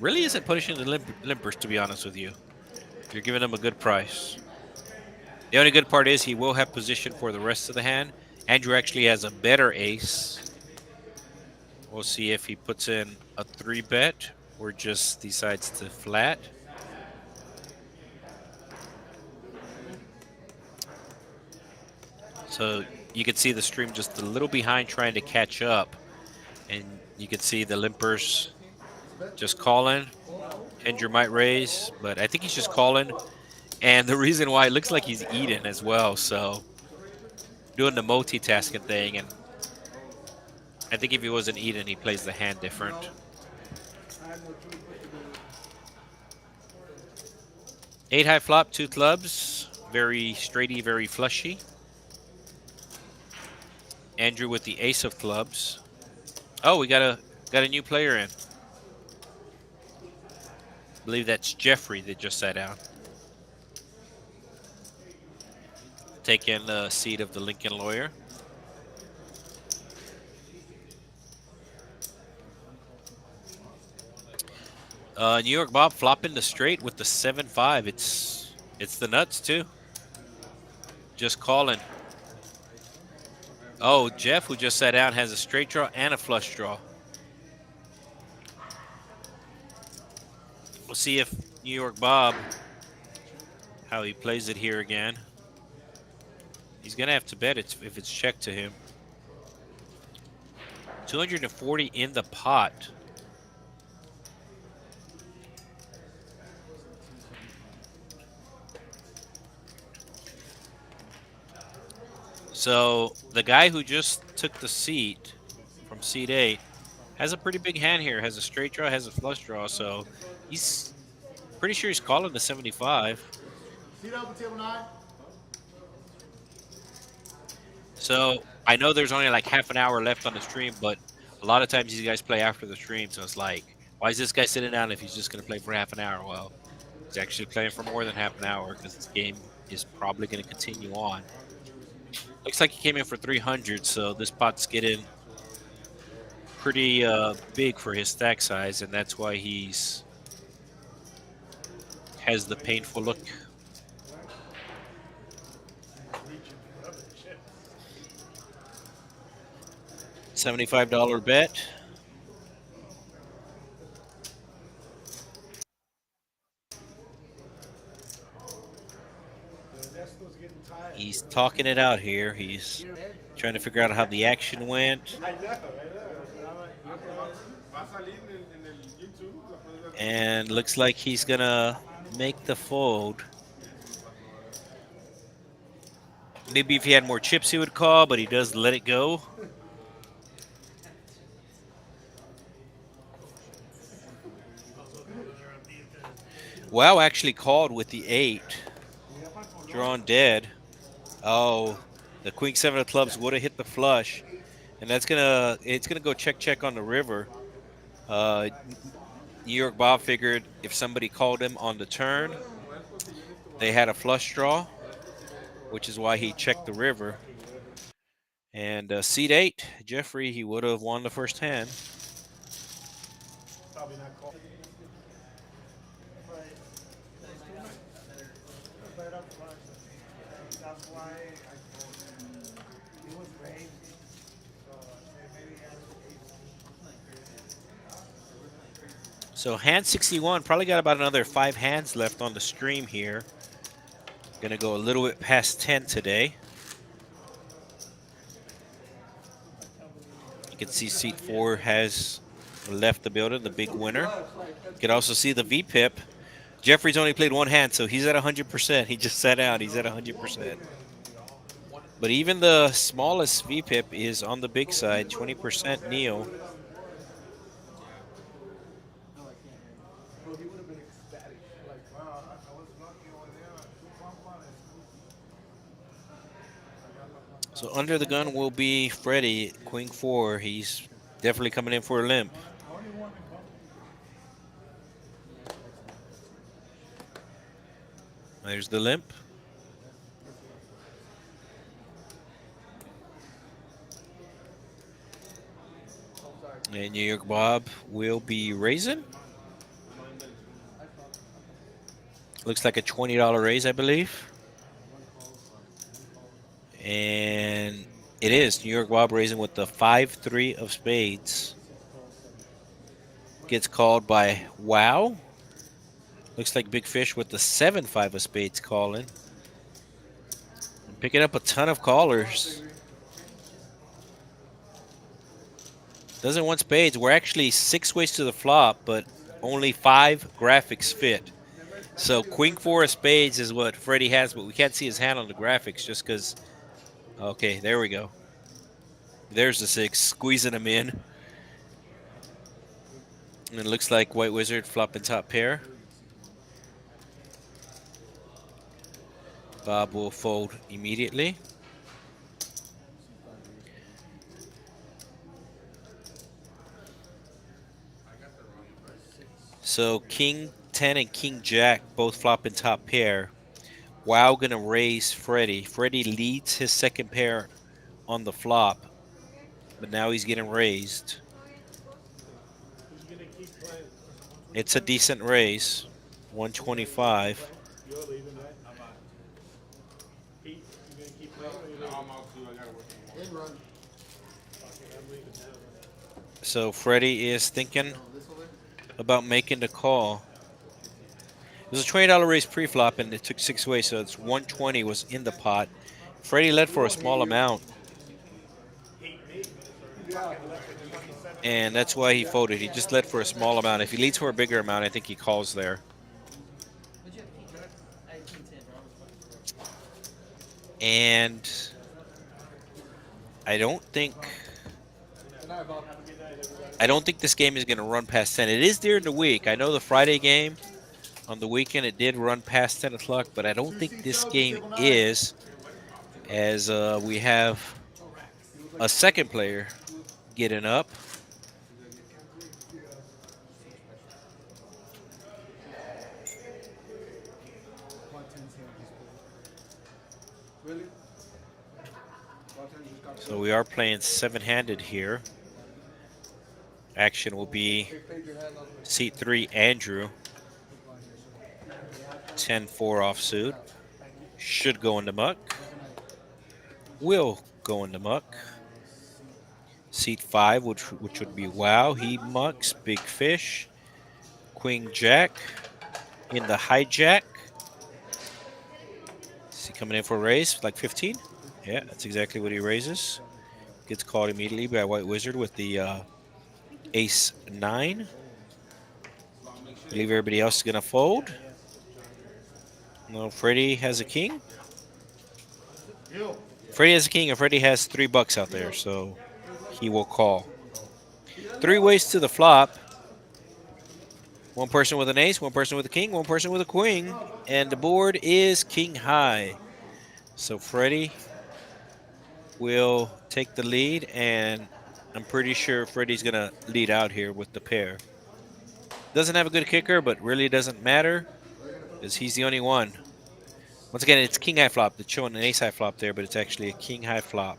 really isn't punishing the limpers, to be honest with you. You're giving them a good price. The only good part is he will have position for the rest of the hand. Andrew actually has a better ace. We'll see if he puts in a 3-bet or just decides to flat. So you can see the stream just a little behind trying to catch up. And you can see the limpers just calling. Andrew might raise, but I think he's just calling. And the reason why it looks like he's eating as well. So doing the multitasking thing. And I think if he wasn't eating, he plays the hand different. Eight high flop, 2 clubs. Very straighty, very flushy. Andrew with the ace of clubs. Oh, we got a new player in. I believe that's Jeffrey that just sat down. Taking the seat of the Lincoln lawyer. New York Bob flopping the straight with the 7-5. It's the nuts too. Just calling. Oh, Jeff, who just sat down, has a straight draw and a flush draw. We'll see if New York Bob, how he plays it here again. He's going to have to bet if it's checked to him. 240 in the pot. So the guy who just took the seat from seat 8 has a pretty big hand here. Has a straight draw, has a flush draw. So he's pretty sure he's calling the 75. So I know there's only like half an hour left on the stream, but a lot of times these guys play after the stream. So it's like, why is this guy sitting down if he's just going to play for half an hour? Well, he's actually playing for more than half an hour because this game is probably going to continue on. Looks like he came in for 300, so this pot's getting pretty big for his stack size, and that's why he's has the painful look. $75 bet. He's talking it out here. He's trying to figure out how the action went. And looks like he's gonna make the fold. Maybe if he had more chips he would call, but he does let it go. Wow actually called with the 8. Drawn dead. Oh, the queen 7 of clubs would have hit the flush, and it's gonna go check on the river. New York Bob figured if somebody called him on the turn, they had a flush draw, which is why he checked the river. And seat 8, Jeffrey, he would have won the first hand. Probably not called. Right up front. That's why I told him it was rain. So maybe he has So hand 61, probably got about another 5 hands left on the stream here. Gonna go a little bit past 10 today. You can see seat 4 has left the building, the big winner. You can also see the VPIP. Jeffrey's only played 1 hand, so he's at 100%. He just sat out. He's at 100%. But even the smallest VPIP is on the big side, 20% Neo. Bro, he would have been ecstatic. Like, wow, I was lucky over there. So under the gun will be Freddie, Queen 4. He's definitely coming in for a limp. There's the limp. And New York Bob will be raising. Looks like a $20 raise, I believe. And it is New York Bob raising with the 5-3 of spades. Gets called by Wow. Looks like Big Fish with the 7-5 of spades calling. And picking up a ton of callers. Doesn't want spades. We're actually 6 ways to the flop, but only 5 graphics fit. So Queen 4 of spades is what Freddie has, but we can't see his hand on the graphics just because. Okay, there we go. There's the 6, squeezing him in. And it looks like White Wizard flopping top pair. Bob will fold immediately. So King 10 and King Jack both flopping top pair. Wow gonna raise Freddie. Freddie leads his second pair on the flop, but now he's getting raised. It's a decent raise, 125. You're leaving, right? Pete, you gonna keep playing or you leaving? I'm out too. I gotta work in the morning. Okay, I'm leaving now. So Freddie is thinking about making the call. It was a $20 raise pre-flop, and it took 6 away, so it's 120 was in the pot. Freddie led for a small amount, and that's why he folded. He just led for a small amount. If he leads for a bigger amount, I think he calls there. And I don't think this game is going to run past 10. It is during the week. I know the Friday game on the weekend it did run past 10 o'clock, but I don't think this game is, as we have a second player getting up. So we are playing 7-handed here. Action will be seat 3, Andrew. 10-4 offsuit. Should go into muck. Will go into muck. Seat 5, which would be Wow. He mucks. Big Fish. Queen Jack in the hijack. Is he coming in for a raise? Like 15? Yeah, that's exactly what he raises. Gets called immediately by White Wizard with the Ace 9. I believe everybody else is going to fold. No, Freddie has a king. Freddie has a king, and Freddie has $3 out there, so he will call. 3 ways to the flop. One person with an ace, one person with a king, one person with a queen, and the board is king high. So Freddie will take the lead, and I'm pretty sure Freddie's going to lead out here with the pair. Doesn't have a good kicker, but really doesn't matter because he's the only one. Once again, it's king high flop. It's showing an ace high flop there, but it's actually a king high flop.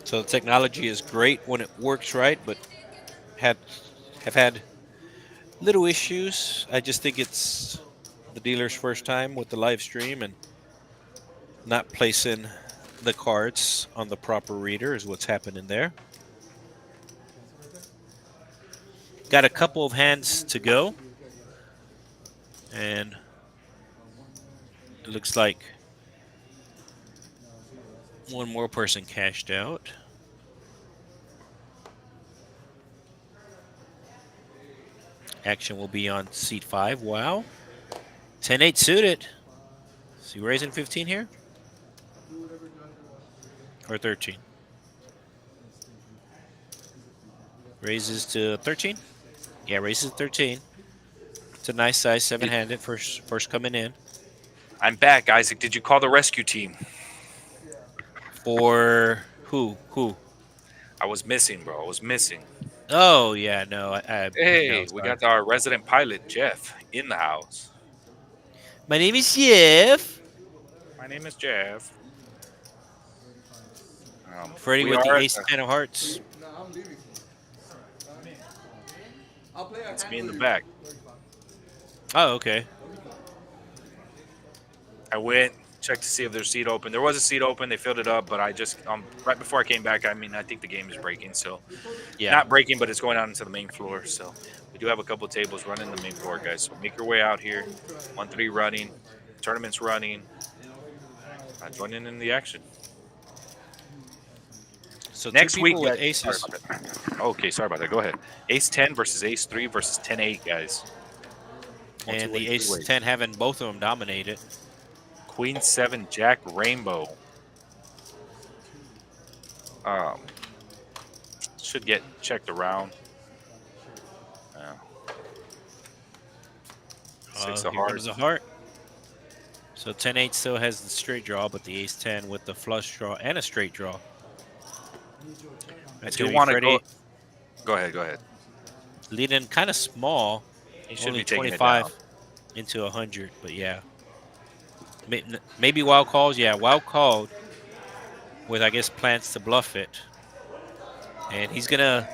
So the technology is great when it works right, but had have had little issues. I just think it's the dealer's first time with the live stream and not placing the cards on the proper reader is what's happening there. Got a couple of hands to go, and it looks like one more person cashed out. Action will be on seat 5. Wow. 10-8 suited. Is he raising 15 here? Or 13? Raises to 13? Yeah, raises to 13. It's a nice size, 7-handed, first coming in. I'm back, Isaac. Did you call the rescue team? For who? Who? I was missing, bro. I was missing. Oh, yeah, no. Hey, no, we sorry. got our resident pilot, Jeff, in the house. My name is Jeff. My name is Jeff. Freddie we with the are at ace 10 of hearts. No, I'm leaving. I'll play a It's hand me in the with you. back. Oh, okay. I went, checked to see if there's a seat open. There was a seat open. They filled it up, but I just right before I came back, I mean, I think the game is breaking. So Yeah. not breaking, but it's going out into the main floor. So we do have a couple tables running the main floor, guys. So make your way out here. 1-3 running, tournament's running. Joining in the action. So Next two week, people with guys, aces. sorry about that. Okay, sorry about that. Go ahead. Ace 10 versus Ace 3 versus 10-8, guys. And the Multi-way, ace three-way. 10 having both of them dominated. Queen 7 Jack Rainbow. Should get checked around. Six of Here hearts. comes the heart. So 10-8 still has the straight draw, but the ace 10 with the flush draw and a straight draw. That's do going to be wanna Freddie Go ahead. Go ahead. leading kind of small. He should Only be taking it 25 down. into 100, but yeah. Maybe wild calls. Yeah, wild called with, I guess, plans to bluff it. And he's going to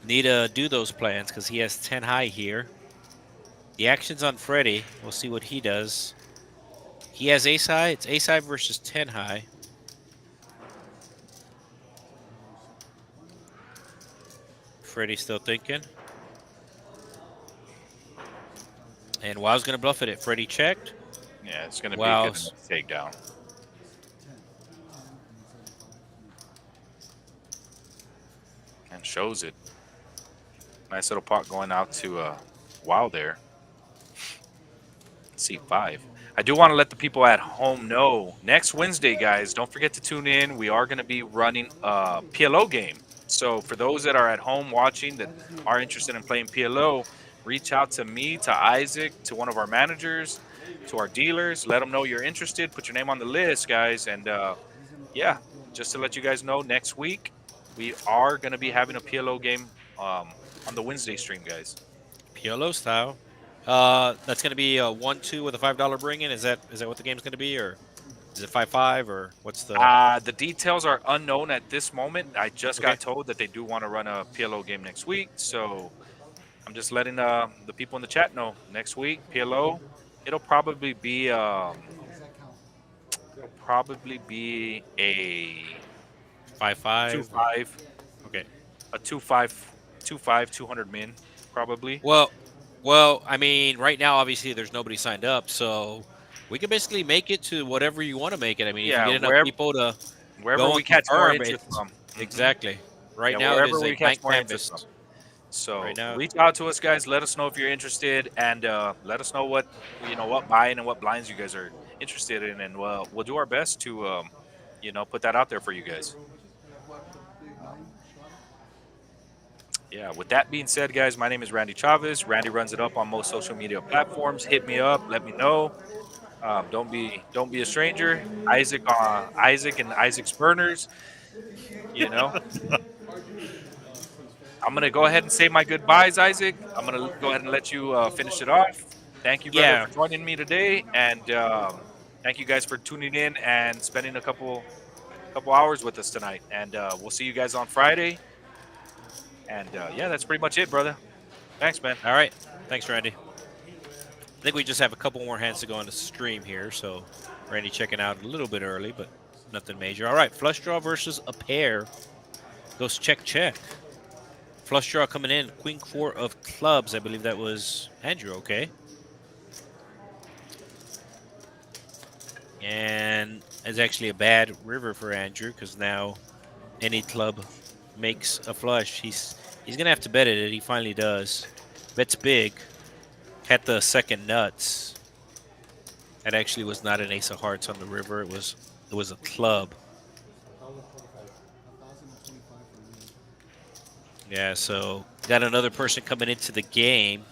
need to do those plans because he has 10 high here. The action's on Freddie. We'll see what he does. He has ace high. It's ace high versus 10 high. Freddie's still thinking. And Wow's going to bluff it. Freddie checked. Yeah, it's going to be Wow. a good enough takedown. And shows it. Nice little pot going out to Wow there. Seat 5. I do want to let the people at home know next Wednesday, guys, don't forget to tune in. We are going to be running a PLO game. So for those that are at home watching that are interested in playing PLO, reach out to me, to Isaac, to one of our managers, to our dealers. Let them know you're interested. Put your name on the list, guys. And yeah, just to let you guys know, next week we are going to be having a PLO game on the Wednesday stream, guys. PLO style. That's going to be a 1-2 with a $5 bring-in. Is that what the game's going to be, or is it 5-5, or what's the? The details are unknown at this moment. I just Okay. got told that they do want to run a PLO game next week, so I'm just letting the people in the chat know. Next week, PLO, it'll probably be a 5-5. 2-5, Okay. a 2-5, 200 min, probably. Well, I mean, right now, obviously, there's nobody signed up, so we can basically make it to whatever you want to make it. I mean, Yeah, if you get enough wherever- people to Wherever go we and catch more confirm, interest it's- from. exactly. Right Yeah, now, it wherever is we a catch blank more canvas. interest from. So Right now. reach out to us, guys. Let us know if you're interested, and let us know what buy-in and what blinds you guys are interested in, and we'll do our best to put that out there for you guys. Yeah, with that being said, guys, my name is Randy Chavez. Randy runs it up on most social media platforms. Hit me up, let me know. Don't be a stranger. Isaac and Isaac's Burners. You know, I'm gonna go ahead and say my goodbyes, Isaac. I'm gonna go ahead and let you finish it off. Thank you, brother, Yeah. for joining me today, and thank you guys for tuning in and spending a couple hours with us tonight. And we'll see you guys on Friday. And yeah, that's pretty much it, brother. Thanks, man. All right. Thanks, Randy. I think we just have a couple more hands to go on the stream here. So Randy checking out a little bit early, but nothing major. All right. Flush draw versus a pair. Goes check, check. Flush draw coming in. Queen 4 of clubs. I believe that was Andrew. Okay. And it's actually a bad river for Andrew because now any club makes a flush. He's gonna have to bet it. He finally does. Bets big. Had the second nuts. That actually was not an ace of hearts on the river. It was a club. Yeah, so got another person coming into the game.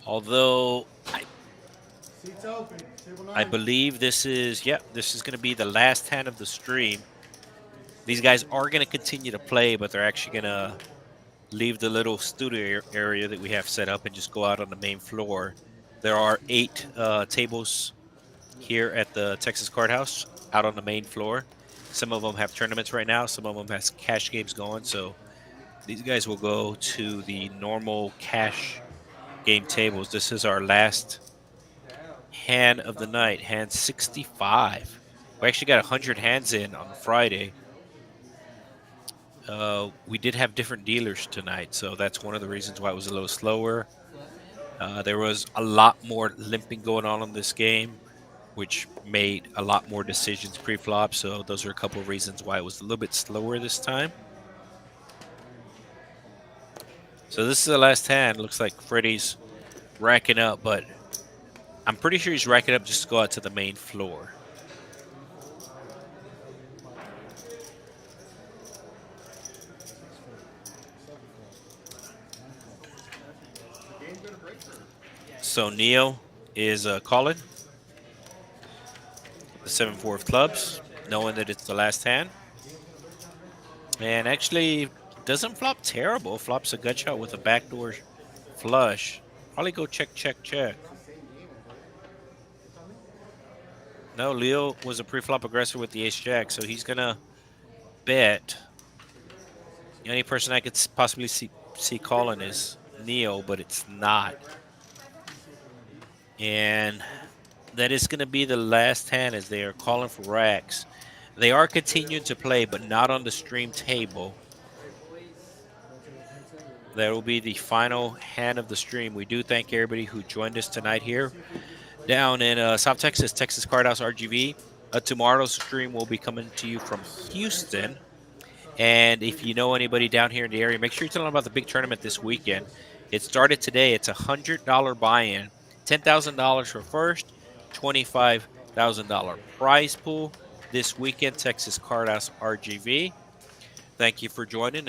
Although I believe this is going to be the last hand of the stream. These guys are going to continue to play, but they're actually going to leave the little studio area that we have set up and just go out on the main floor. There are 8 tables here at the Texas Card House out on the main floor. Some of them have tournaments right now. Some of them has cash games going. So these guys will go to the normal cash game tables. This is our last hand of the night, hand 65. We actually got 100 hands in on Friday. We did have different dealers tonight, so that's one of the reasons why it was a little slower. There was a lot more limping going on in this game, which made a lot more decisions pre-flop. So those are a couple of reasons why it was a little bit slower this time. So this is the last hand. Looks like Freddie's racking up, but I'm pretty sure he's racking up just to go out to the main floor. So Neo is calling the 7-4 of clubs, knowing that it's the last hand. And actually doesn't flop terrible. Flops a gut shot with a backdoor flush. Probably go check, check, check. No, Leo was a pre-flop aggressor with the ace-jack, so he's going to bet. The only person I could possibly see calling is Neo, but it's not. And that is going to be the last hand as they are calling for racks. They are continuing to play, but not on the stream table. That will be the final hand of the stream. We do thank everybody who joined us tonight here down in South Texas, Texas Card House RGV. Tomorrow's stream will be coming to you from Houston. And if you know anybody down here in the area, make sure you tell them about the big tournament this weekend. It started today. It's a $100 buy-in, $10,000 for first, $25,000 prize pool this weekend, Texas Card House RGV. Thank you for joining.